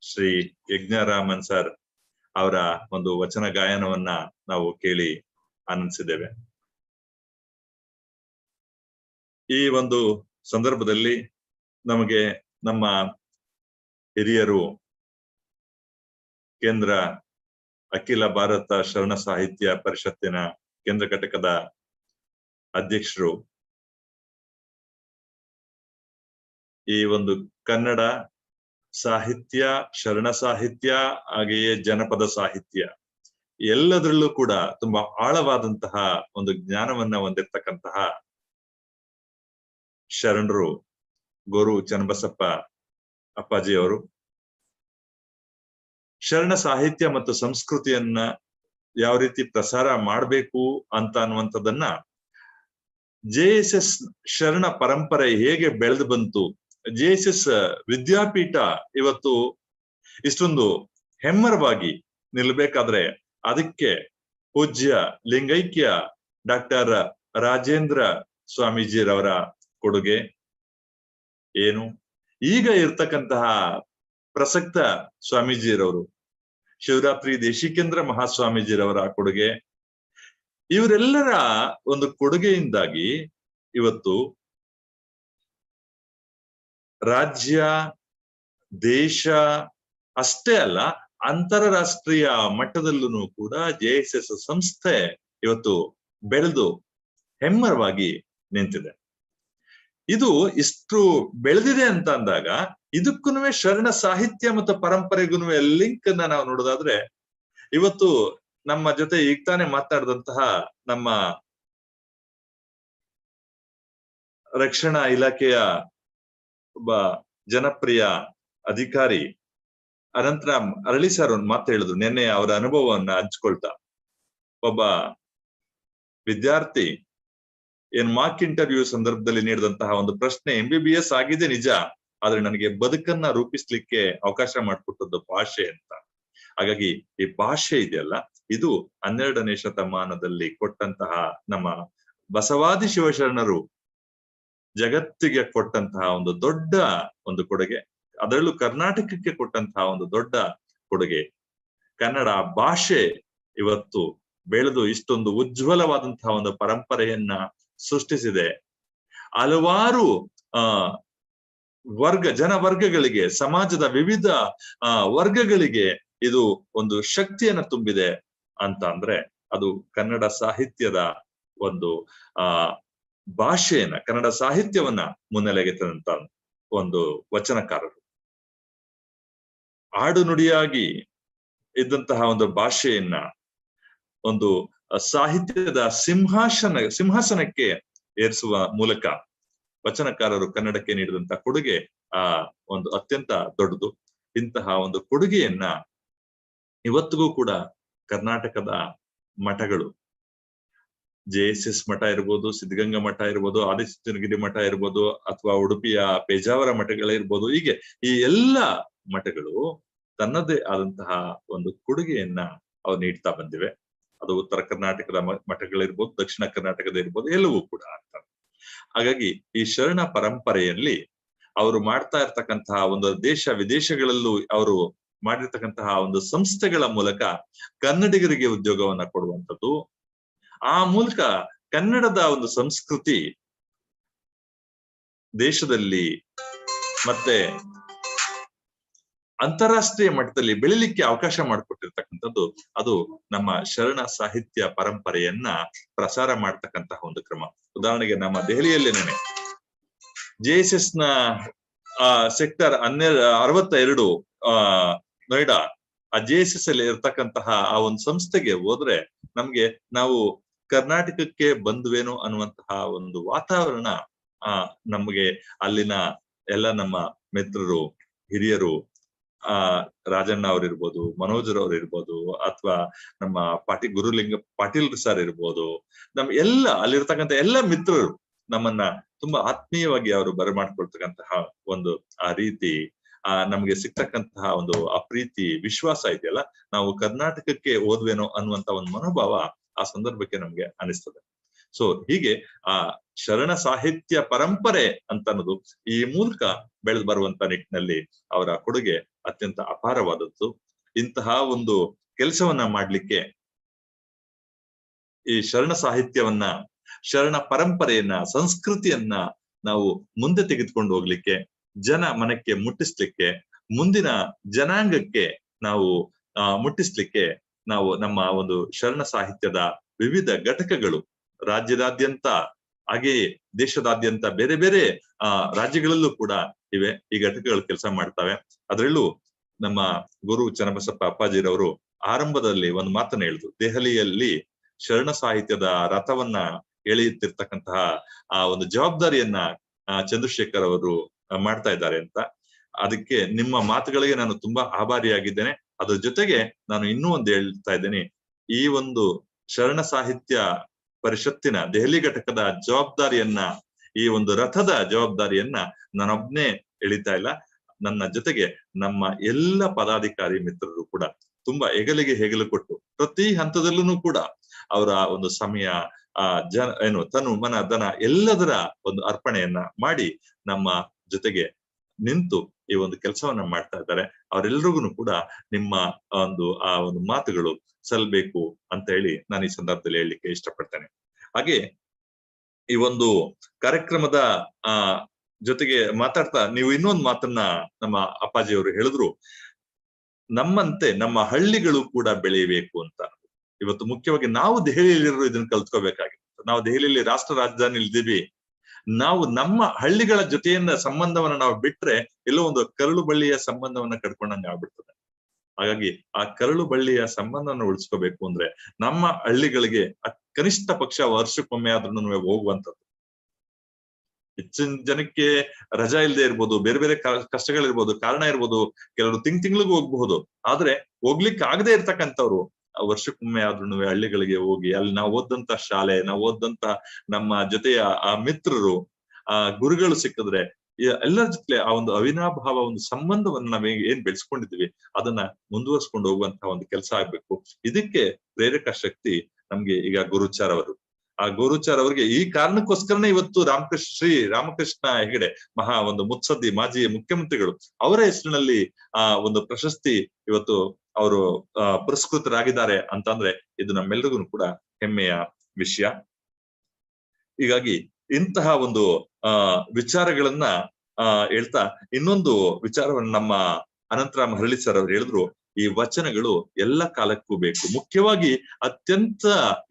ಶ್ರೀ ಯಜ್ಞರಾಮನ್ ಸರ್ ಅವರ ಒಂದು ವಚನ ಗಾಯನವನ್ನ ನಾವು ಕೇಳಿ ಆನಂದಿಸಿದ್ದೇವೆ. ಈ ಒಂದು ಸಂದರ್ಭದಲ್ಲಿ ನಮಗೆ ನಮ್ಮ ಹಿರಿಯರು ಕೇಂದ್ರ ಅಖಿಲ ಭಾರತ ಶರಣ ಸಾಹಿತ್ಯ ಪರಿಷತ್ತಿನ ಕೇಂದ್ರ ಘಟಕದ ಅಧ್ಯಕ್ಷರು ಈ ಒಂದು ಕನ್ನಡ ಸಾಹಿತ್ಯ, ಶರಣ ಸಾಹಿತ್ಯ, ಹಾಗೆಯೇ ಜನಪದ ಸಾಹಿತ್ಯ ಎಲ್ಲದರಲ್ಲೂ ಕೂಡ ತುಂಬಾ ಆಳವಾದಂತಹ ಒಂದು ಜ್ಞಾನವನ್ನ ಹೊಂದಿರತಕ್ಕಂತಹ ಶರಣರು ಗೋರು ಚನ್ನಬಸಪ್ಪ ಅಪ್ಪಾಜಿ ಅವರು ಶರಣ ಸಾಹಿತ್ಯ ಮತ್ತು ಸಂಸ್ಕೃತಿಯನ್ನ ಯಾವ ರೀತಿ ಪ್ರಸಾರ ಮಾಡಬೇಕು ಅಂತ ಅನ್ನುವಂಥದ್ದನ್ನ JSS ಶರಣ ಪರಂಪರೆ ಹೇಗೆ ಬೆಳೆದು ಬಂತು, JSS ವಿದ್ಯಾಪೀಠ ಇವತ್ತು ಇಷ್ಟೊಂದು ಹೆಮ್ಮರವಾಗಿ ನಿಲ್ಬೇಕಾದ್ರೆ ಅದಕ್ಕೆ ಪೂಜ್ಯ ಲಿಂಗೈಕ್ಯ ಡಾಕ್ಟರ್ ರಾಜೇಂದ್ರ ಸ್ವಾಮೀಜಿರವರ ಕೊಡುಗೆ ಏನು, ಈಗ ಇರ್ತಕ್ಕಂತಹ ಪ್ರಸಕ್ತ ಸ್ವಾಮೀಜಿರವರು ಶಿವರಾತ್ರಿ ದೇಶಿಕೇಂದ್ರ ಮಹಾಸ್ವಾಮೀಜಿರವರ ಕೊಡುಗೆ, ಇವರೆಲ್ಲರ ಒಂದು ಕೊಡುಗೆಯಿಂದಾಗಿ ಇವತ್ತು ರಾಜ್ಯ, ದೇಶ ಅಷ್ಟೇ ಅಲ್ಲ ಅಂತಾರಾಷ್ಟ್ರೀಯ ಮಟ್ಟದಲ್ಲೂ ಕೂಡ JSS ಸಂಸ್ಥೆ ಇವತ್ತು ಬೆಳೆದು ಹೆಮ್ಮರವಾಗಿ ನಿಂತಿದೆ. ಇದು ಇಷ್ಟು ಬೆಳೆದಿದೆ ಅಂತ ಅಂದಾಗ ಇದಕ್ಕೂ ಶರಣ ಸಾಹಿತ್ಯ ಮತ್ತು ಪರಂಪರೆಗೂ ಲಿಂಕ್ ಅನ್ನ ನಾವು ನೋಡೋದಾದ್ರೆ, ಇವತ್ತು ನಮ್ಮ ಜೊತೆ ಈಗ ತಾನೇ ಮಾತಾಡಿದಂತಹ ನಮ್ಮ ರಕ್ಷಣಾ ಇಲಾಖೆಯ ಒಬ್ಬ ಜನಪ್ರಿಯ ಅಧಿಕಾರಿ ಅನಂತರಾಮ್ ಅರಳಿ ಸರ್ ಒಂದು ಮಾತು ಹೇಳಿದ್ರು ನಿನ್ನೆ ಅವರ ಅನುಭವವನ್ನ ಹಂಚ್ಕೊಳ್ತಾ. ಒಬ್ಬ ವಿದ್ಯಾರ್ಥಿ ಮಾರ್ಕ್ ಇಂಟರ್ವ್ಯೂ ಸಂದರ್ಭದಲ್ಲಿ ನೀಡಿದಂತಹ ಒಂದು ಪ್ರಶ್ನೆ, MBBS ಆಗಿದೆ ನಿಜ, ಆದ್ರೆ ನನಗೆ ಬದುಕನ್ನ ರೂಪಿಸ್ಲಿಕ್ಕೆ ಅವಕಾಶ ಮಾಡಿಕೊಟ್ಟದ್ದು ಭಾಷೆ ಅಂತ. ಹಾಗಾಗಿ ಈ ಭಾಷೆ ಇದೆಯಲ್ಲ, ಇದು 12ನೇ ಶತಮಾನದಲ್ಲಿ ಕೊಟ್ಟಂತಹ ನಮ್ಮ ಬಸವಾದಿ ಶಿವಶರಣರು ಜಗತ್ತಿಗೆ ಕೊಟ್ಟಂತಹ ಒಂದು ದೊಡ್ಡ ಒಂದು ಕೊಡುಗೆ, ಅದರಲ್ಲೂ ಕರ್ನಾಟಕಕ್ಕೆ ಕೊಟ್ಟಂತಹ ಒಂದು ದೊಡ್ಡ ಕೊಡುಗೆ. ಕನ್ನಡ ಭಾಷೆ ಇವತ್ತು ಬೆಳೆದು ಇಷ್ಟೊಂದು ಉಜ್ವಲವಾದಂತಹ ಒಂದು ಪರಂಪರೆಯನ್ನ ಸೃಷ್ಟಿಸಿದೆ. ಹಲವಾರು ಜನವರ್ಗಗಳಿಗೆ, ಸಮಾಜದ ವಿವಿಧ ವರ್ಗಗಳಿಗೆ ಇದು ಒಂದು ಶಕ್ತಿಯನ್ನ ತುಂಬಿದೆ ಅಂತ ಅಂದ್ರೆ ಅದು ಕನ್ನಡ ಸಾಹಿತ್ಯದ ಒಂದು ಭಾಷೆಯನ್ನ, ಕನ್ನಡ ಸಾಹಿತ್ಯವನ್ನ ಮುನ್ನೆಲೆಗೆ ತಂದಂತ ಒಂದು ವಚನಕಾರರು. ಆಡು ನುಡಿಯಾಗಿ ಇದ್ದಂತಹ ಒಂದು ಭಾಷೆಯನ್ನ ಒಂದು ಸಾಹಿತ್ಯದ ಸಿಂಹಾಸನಕ್ಕೆ ಏರಿಸುವ ಮೂಲಕ ವಚನಕಾರರು ಕನ್ನಡಕ್ಕೆ ನೀಡಿದಂತಹ ಕೊಡುಗೆ ಒಂದು ಅತ್ಯಂತ ದೊಡ್ಡದು. ಇಂತಹ ಒಂದು ಕೊಡುಗೆಯನ್ನ ಇವತ್ತಿಗೂ ಕೂಡ ಕರ್ನಾಟಕದ ಮಠಗಳು, JSS ಮಠ ಇರ್ಬೋದು, ಸಿದ್ಧಗಂಗಾ ಮಠ ಇರ್ಬೋದು, ಆದಿಚುಂಚನಗಿರಿ ಮಠ ಇರ್ಬೋದು, ಅಥವಾ ಉಡುಪಿಯ ಪೇಜಾವರ ಮಠಗಳಿರ್ಬೋದು, ಹೀಗೆ ಈ ಎಲ್ಲ ಮಠಗಳು ತನ್ನದೇ ಆದಂತಹ ಒಂದು ಕೊಡುಗೆಯನ್ನ ಅವ್ರು ನೀಡ್ತಾ ಬಂದಿವೆ. ಅದು ಉತ್ತರ ಕರ್ನಾಟಕದ ಮಠಗಳಿರ್ಬೋದು, ದಕ್ಷಿಣ ಕರ್ನಾಟಕದ ಇರ್ಬೋದು, ಎಲ್ಲವೂ ಕೂಡ ಅಂತ. ಹಾಗಾಗಿ ಈ ಶರಣ ಪರಂಪರೆಯಲ್ಲಿ ಅವರು ಮಾಡ್ತಾ ಇರ್ತಕ್ಕಂತಹ ಒಂದು ದೇಶ ವಿದೇಶಗಳಲ್ಲೂ ಅವರು ಮಾಡಿರ್ತಕ್ಕಂತಹ ಒಂದು ಸಂಸ್ಥೆಗಳ ಮೂಲಕ ಕನ್ನಡಿಗರಿಗೆ ಉದ್ಯೋಗವನ್ನ ಕೊಡುವಂಥದ್ದು, ಆ ಮೂಲಕ ಕನ್ನಡದ ಒಂದು ಸಂಸ್ಕೃತಿ ದೇಶದಲ್ಲಿ ಮತ್ತೆ ಅಂತಾರಾಷ್ಟ್ರೀಯ ಮಟ್ಟದಲ್ಲಿ ಬೆಳಿಲಿಕ್ಕೆ ಅವಕಾಶ ಮಾಡಿಕೊಟ್ಟಿರ್ತಕ್ಕಂಥದ್ದು ಅದು ನಮ್ಮ ಶರಣ ಸಾಹಿತ್ಯ ಪರಂಪರೆಯನ್ನ ಪ್ರಸಾರ ಮಾಡ್ತಕ್ಕಂತಹ ಒಂದು ಕ್ರಮ. ಉದಾಹರಣೆಗೆ ನಮ್ಮ ದೆಹಲಿಯಲ್ಲೇನೆ JSS ನ ಸೆಕ್ಟರ್ 62 ನೋಯ್ಡಾ JSS ಅಲ್ಲಿ ಇರ್ತಕ್ಕಂತಹ ಆ ಒಂದು ಸಂಸ್ಥೆಗೆ ಹೋದ್ರೆ ನಮ್ಗೆ ನಾವು ಕರ್ನಾಟಕಕ್ಕೆ ಬಂದ್ವೇನೋ ಅನ್ನುವಂತಹ ಒಂದು ವಾತಾವರಣ ನಮ್ಗೆ ಅಲ್ಲಿನ ಎಲ್ಲ ನಮ್ಮ ಮಿತ್ರರು, ಹಿರಿಯರು, ರಾಜಣ್ಣ ಅವ್ರಿರ್ಬೋದು, ಮನೋಜರವ್ರು ಇರ್ಬೋದು, ಅಥವಾ ನಮ್ಮ ಗುರುಲಿಂಗ ಪಾಟೀಲ್ ಸರ್ ಇರ್ಬೋದು, ನಮ್ ಎಲ್ಲ ಅಲ್ಲಿರ್ತಕ್ಕಂಥ ಎಲ್ಲ ಮಿತ್ರರು ನಮ್ಮನ್ನ ತುಂಬಾ ಆತ್ಮೀಯವಾಗಿ ಅವರು ಬರಮಾಡ್ಕೊಳ್ತಕ್ಕಂತಹ ಒಂದು ಆ ರೀತಿ ನಮ್ಗೆ ಸಿಗ್ತಕ್ಕಂತಹ ಒಂದು ಆ ಪ್ರೀತಿ ವಿಶ್ವಾಸ ಇದೆಯಲ್ಲ, ನಾವು ಕರ್ನಾಟಕಕ್ಕೆ ಹೋದ್ವೇನೋ ಅನ್ನುವಂತ ಒಂದು ಮನೋಭಾವ ಆ ಸಂದರ್ಭಕ್ಕೆ ನಮ್ಗೆ ಅನಿಸ್ತದೆ. ಸೊ ಹೀಗೆ ಆ ಶರಣ ಸಾಹಿತ್ಯ ಪರಂಪರೆ ಅಂತ ಅನ್ನೋದು ಈ ಮೂಲಕ ಬೆಳೆದು ಬರುವಂತ ನಿಟ್ಟಿನಲ್ಲಿ ಅವರ ಕೊಡುಗೆ ಅತ್ಯಂತ ಅಪಾರವಾದದ್ದು. ಇಂತಹ ಒಂದು ಕೆಲಸವನ್ನ ಮಾಡ್ಲಿಕ್ಕೆ, ಈ ಶರಣ ಸಾಹಿತ್ಯವನ್ನ, ಶರಣ ಪರಂಪರೆಯನ್ನ, ಸಂಸ್ಕೃತಿಯನ್ನ ನಾವು ಮುಂದೆ ತೆಗೆದುಕೊಂಡು ಹೋಗ್ಲಿಕ್ಕೆ, ಜನ ಮನಕ್ಕೆ ಮುಟ್ಟಿಸ್ಲಿಕ್ಕೆ, ಮುಂದಿನ ಜನಾಂಗಕ್ಕೆ ನಾವು ಮುಟ್ಟಿಸ್ಲಿಕ್ಕೆ ನಾವು ನಮ್ಮ ಒಂದು ಶರಣ ಸಾಹಿತ್ಯದ ವಿವಿಧ ಘಟಕಗಳು ರಾಜ್ಯದಾದ್ಯಂತ, ಹಾಗೆಯೇ ದೇಶದಾದ್ಯಂತ ಬೇರೆ ಬೇರೆ ರಾಜ್ಯಗಳಲ್ಲೂ ಕೂಡ ಇವೆ. ಈ ಘಟಕಗಳು ಕೆಲಸ ಮಾಡ್ತವೆ. ಅದರಲ್ಲೂ ನಮ್ಮ ಗುರು ಚನ್ನಬಸಪ್ಪ ಅಪ್ಪಾಜಿರವರು ಆರಂಭದಲ್ಲಿ ಒಂದು ಮಾತನ್ನ ಹೇಳಿದ್ರು, ದೆಹಲಿಯಲ್ಲಿ ಶರಣ ಸಾಹಿತ್ಯದ ರಥವನ್ನ ಎಳೆಯುತ್ತಿರ್ತಕ್ಕಂತಹ ಆ ಒಂದು ಜವಾಬ್ದಾರಿಯನ್ನ ಚಂದ್ರಶೇಖರ್ ಅವರು ಮಾಡ್ತಾ ಇದ್ದಾರೆ ಅಂತ. ಅದಕ್ಕೆ ನಿಮ್ಮ ಮಾತುಗಳಿಗೆ ನಾನು ತುಂಬಾ ಆಭಾರಿಯಾಗಿದ್ದೇನೆ. ಅದ್ರ ಜೊತೆಗೆ ನಾನು ಇನ್ನೂ ಒಂದು ಹೇಳ್ತಾ ಇದ್ದೇನೆ, ಈ ಒಂದು ಶರಣ ಸಾಹಿತ್ಯ ಪರಿಷತ್ತಿನ ದೆಹಲಿ ಘಟಕದ ಜವಾಬ್ದಾರಿಯನ್ನ, ಈ ಒಂದು ರಥದ ಜವಾಬ್ದಾರಿಯನ್ನ ನಾನೊಬ್ನೇ ಎಳಿತಾ ಇಲ್ಲ, ನನ್ನ ಜೊತೆಗೆ ನಮ್ಮ ಎಲ್ಲ ಪದಾಧಿಕಾರಿ ಮಿತ್ರರು ಕೂಡ ತುಂಬಾ ಹೆಗಲು ಕೊಟ್ಟು ಪ್ರತಿ ಹಂತದಲ್ಲೂ ಕೂಡ ಅವರ ಒಂದು ಸಮಯ, ತನು ಮನ ಧನ ಎಲ್ಲದರ ಒಂದು ಅರ್ಪಣೆಯನ್ನ ಮಾಡಿ ನಮ್ಮ ಜೊತೆಗೆ ನಿಂತು ಈ ಒಂದು ಕೆಲಸವನ್ನ ಮಾಡ್ತಾ ಇದ್ದಾರೆ. ಅವರೆಲ್ಲರಿಗೂ ಕೂಡ ನಿಮ್ಮ ಆ ಒಂದು ಮಾತುಗಳು ಸಲ್ಲಬೇಕು ಅಂತ ಹೇಳಿ ನಾನು ಈ ಸಂದರ್ಭದಲ್ಲಿ ಹೇಳಲಿಕ್ಕೆ ಇಷ್ಟಪಡ್ತೇನೆ. ಹಾಗೆ ಈ ಒಂದು ಕಾರ್ಯಕ್ರಮದ ಜೊತೆಗೆ ಮಾತಾಡ್ತಾ ನೀವು ಇನ್ನೊಂದು ಮಾತನ್ನ ನಮ್ಮ ಅಪ್ಪಾಜಿಯವರು ಹೇಳಿದ್ರು, ನಮ್ಮಂತೆ ನಮ್ಮ ಹಳ್ಳಿಗಳು ಕೂಡ ಬೆಳೆಯಬೇಕು ಅಂತ. ಇವತ್ತು ಮುಖ್ಯವಾಗಿ ನಾವು ದೆಹಲಿಯಲ್ಲಿರೋ ಇದನ್ನ ಕಲ್ತ್ಕೋಬೇಕಾಗಿತ್ತು. ನಾವು ದೆಹಲಿಯಲ್ಲಿ ರಾಷ್ಟ್ರ ರಾಜಧಾನಿ ಇದ್ದೀವಿ, ನಾವು ನಮ್ಮ ಹಳ್ಳಿಗಳ ಜೊತೆಯಿಂದ ಸಂಬಂಧವನ್ನ ನಾವು ಬಿಟ್ರೆ ಎಲ್ಲೋ ಒಂದು ಕರಳು ಬಳ್ಳಿಯ ಸಂಬಂಧವನ್ನ ಕಟ್ಕೊಂಡಂಗೆ ಆಗ್ಬಿಡ್ತದೆ. ಹಾಗಾಗಿ ಆ ಕರಳು ಬಳ್ಳಿಯ ಸಂಬಂಧವನ್ನು ಉಳಿಸ್ಕೋಬೇಕು ಅಂದ್ರೆ ನಮ್ಮ ಹಳ್ಳಿಗಳಿಗೆ ಕನಿಷ್ಠ ಪಕ್ಷ ವರ್ಷಕ್ಕೊಮ್ಮೆ ಆದ್ರೂ ಹೋಗುವಂಥದ್ದು. ಹೆಚ್ಚಿನ ಜನಕ್ಕೆ ರಜಾ ಇಲ್ಲದೆ ಇರ್ಬೋದು, ಬೇರೆ ಬೇರೆ ಕಷ್ಟಗಳಿರ್ಬೋದು, ಕಾರಣ ಇರ್ಬೋದು, ಕೆಲವರು ತಿಂಗಳಿಗೂ ಹೋಗ್ಬಹುದು. ಆದ್ರೆ ಹೋಗ್ಲಿಕ್ಕೆ ಆಗದೆ ಇರ್ತಕ್ಕಂಥವ್ರು ವರ್ಷಕ್ಕೊಮ್ಮೆ ಆದ್ರೂ ಹಳ್ಳಿಗಳಿಗೆ ಹೋಗಿ ಅಲ್ಲಿ ನಾವು ಓದಂತ ಶಾಲೆ, ನಾವು ಓದಂತ ನಮ್ಮ ಜೊತೆಯ ಆ ಮಿತ್ರರು, ಆ ಗುರುಗಳು ಸಿಕ್ಕಿದ್ರೆ ಎಲ್ಲರ ಜೊತೆ ಆ ಒಂದು ಅವಿನಾಭಾವ ಒಂದು ಸಂಬಂಧವನ್ನ ನಾವ್ ಏನ್ ಬೆಳೆಸ್ಕೊಂಡಿದೀವಿ ಅದನ್ನ ಮುಂದುವರ್ಸ್ಕೊಂಡು ಹೋಗುವಂತಹ ಒಂದು ಕೆಲಸ ಆಗ್ಬೇಕು. ಇದಕ್ಕೆ ಪ್ರೇರಕ ಶಕ್ತಿ ನಮ್ಗೆ ಈಗ ಗುರುಚಾರ್ ಅವರು. ಆ ಗುರುಚಾರ್ ಅವರಿಗೆ ಈ ಕಾರಣಕ್ಕೋಸ್ಕರನೇ ಇವತ್ತು ಶ್ರೀ ರಾಮಕೃಷ್ಣ ಹೆಗಡೆ ಒಂದು ಮುತ್ಸದ್ದಿ ಮಾಜಿ ಮುಖ್ಯಮಂತ್ರಿಗಳು ಅವರ ಹೆಸರಿನಲ್ಲಿ ಒಂದು ಪ್ರಶಸ್ತಿ ಇವತ್ತು ಅವರು ಪುರಸ್ಕೃತರಾಗಿದ್ದಾರೆ ಅಂತಂದ್ರೆ ಇದು ನಮ್ಮೆಲ್ಲರಿಗೂ ಕೂಡ ಹೆಮ್ಮೆಯ ವಿಷಯ. ಹೀಗಾಗಿ ಇಂತಹ ಒಂದು ವಿಚಾರಗಳನ್ನ ಹೇಳ್ತಾ ಇನ್ನೊಂದು ವಿಚಾರವನ್ನು ನಮ್ಮ ಅನಂತರಾಮ್ ಹರಳಿ ಸರ್ ಅವರು ಹೇಳಿದ್ರು, ಈ ವಚನಗಳು ಎಲ್ಲ ಕಾಲಕ್ಕೂ ಬೇಕು, ಮುಖ್ಯವಾಗಿ ಅತ್ಯಂತ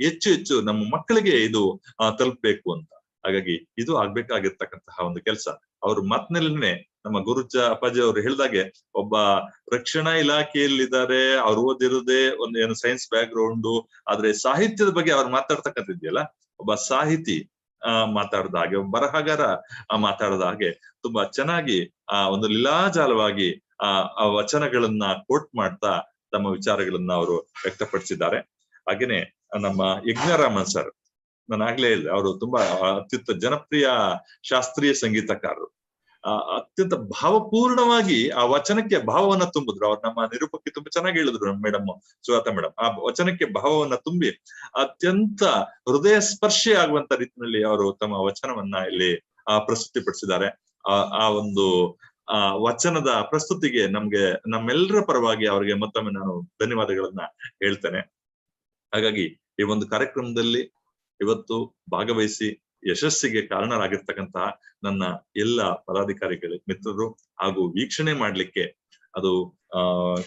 ಹೆಚ್ಚು ನಮ್ಮ ಮಕ್ಕಳಿಗೆ ಇದು ತಲುಪಬೇಕು ಅಂತ. ಹಾಗಾಗಿ ಇದು ಆಗ್ಬೇಕಾಗಿರ್ತಕ್ಕಂತಹ ಒಂದು ಕೆಲಸ. ಅವ್ರ ಮಾತಿನಲ್ಲೇ ನಮ್ಮ ಅಪ್ಪಾಜಿ ಅವರು ಹೇಳ್ದಾಗೆ, ಒಬ್ಬ ರಕ್ಷಣಾ ಇಲಾಖೆಯಲ್ಲಿದ್ದಾರೆ, ಅವ್ರು ಓದಿರೋದೇ ಒಂದು ಏನು ಸೈನ್ಸ್ ಬ್ಯಾಕ್ ಗ್ರೌಂಡು, ಆದ್ರೆ ಸಾಹಿತ್ಯದ ಬಗ್ಗೆ ಅವ್ರು ಮಾತಾಡ್ತಕ್ಕಂಥದ್ದಿಯಲ್ಲ, ಒಬ್ಬ ಸಾಹಿತಿ ಮಾತಾಡ್ದ ಹಾಗೆ, ಒಬ್ಬ ಬರಹಗಾರ ಮಾತಾಡದ ಹಾಗೆ ತುಂಬಾ ಚೆನ್ನಾಗಿ ಒಂದು ಲೀಲಾಜಾಲವಾಗಿ ಆ ವಚನಗಳನ್ನ ಕೋಟ್ ಮಾಡ್ತಾ ತಮ್ಮ ವಿಚಾರಗಳನ್ನ ಅವರು ವ್ಯಕ್ತಪಡಿಸಿದ್ದಾರೆ. ಹಾಗೇನೆ ನಮ್ಮ ಯಜ್ಞರಾಮನ್ ಸರ್, ನಾನು ಆಗ್ಲೇ ಹೇಳಿದೆ, ಅವರು ತುಂಬಾ ಅತ್ಯುತ್ತ ಜನಪ್ರಿಯ ಶಾಸ್ತ್ರೀಯ ಸಂಗೀತಕಾರರು. ಅತ್ಯಂತ ಭಾವಪೂರ್ಣವಾಗಿ ಆ ವಚನಕ್ಕೆ ಭಾವವನ್ನ ತುಂಬಿದ್ರು. ಅವ್ರು ನಮ್ಮ ನಿರೂಪಕ್ಕೆ ತುಂಬಾ ಚೆನ್ನಾಗಿ ಹೇಳಿದ್ರು ಮೇಡಮ್, ಸುಜಾತಾ ಮೇಡಮ್. ಆ ವಚನಕ್ಕೆ ಭಾವವನ್ನ ತುಂಬಿ ಅತ್ಯಂತ ಹೃದಯ ಸ್ಪರ್ಶಿ ಆಗುವಂತ ರೀತಿಯಲ್ಲಿ ಅವರು ತಮ್ಮ ವಚನವನ್ನ ಇಲ್ಲಿ ಪ್ರಸ್ತುತಿಪಡಿಸಿದ್ದಾರೆ. ಆ ಒಂದು ವಚನದ ಪ್ರಸ್ತುತಿಗೆ ನಮ್ಮೆಲ್ಲರ ಪರವಾಗಿ ಅವರಿಗೆ ಮತ್ತೊಮ್ಮೆ ನಾನು ಧನ್ಯವಾದಗಳನ್ನ ಹೇಳ್ತೇನೆ. ಹಾಗಾಗಿ ಈ ಒಂದು ಕಾರ್ಯಕ್ರಮದಲ್ಲಿ ಇವತ್ತು ಭಾಗವಹಿಸಿ ಯಶಸ್ಸಿಗೆ ಕಾರಣರಾಗಿರ್ತಕ್ಕಂತಹ ನನ್ನ ಎಲ್ಲ ಪದಾಧಿಕಾರಿಗಳು ಮಿತ್ರರು ಹಾಗೂ ವೀಕ್ಷಣೆ ಮಾಡ್ಲಿಕ್ಕೆ ಅದು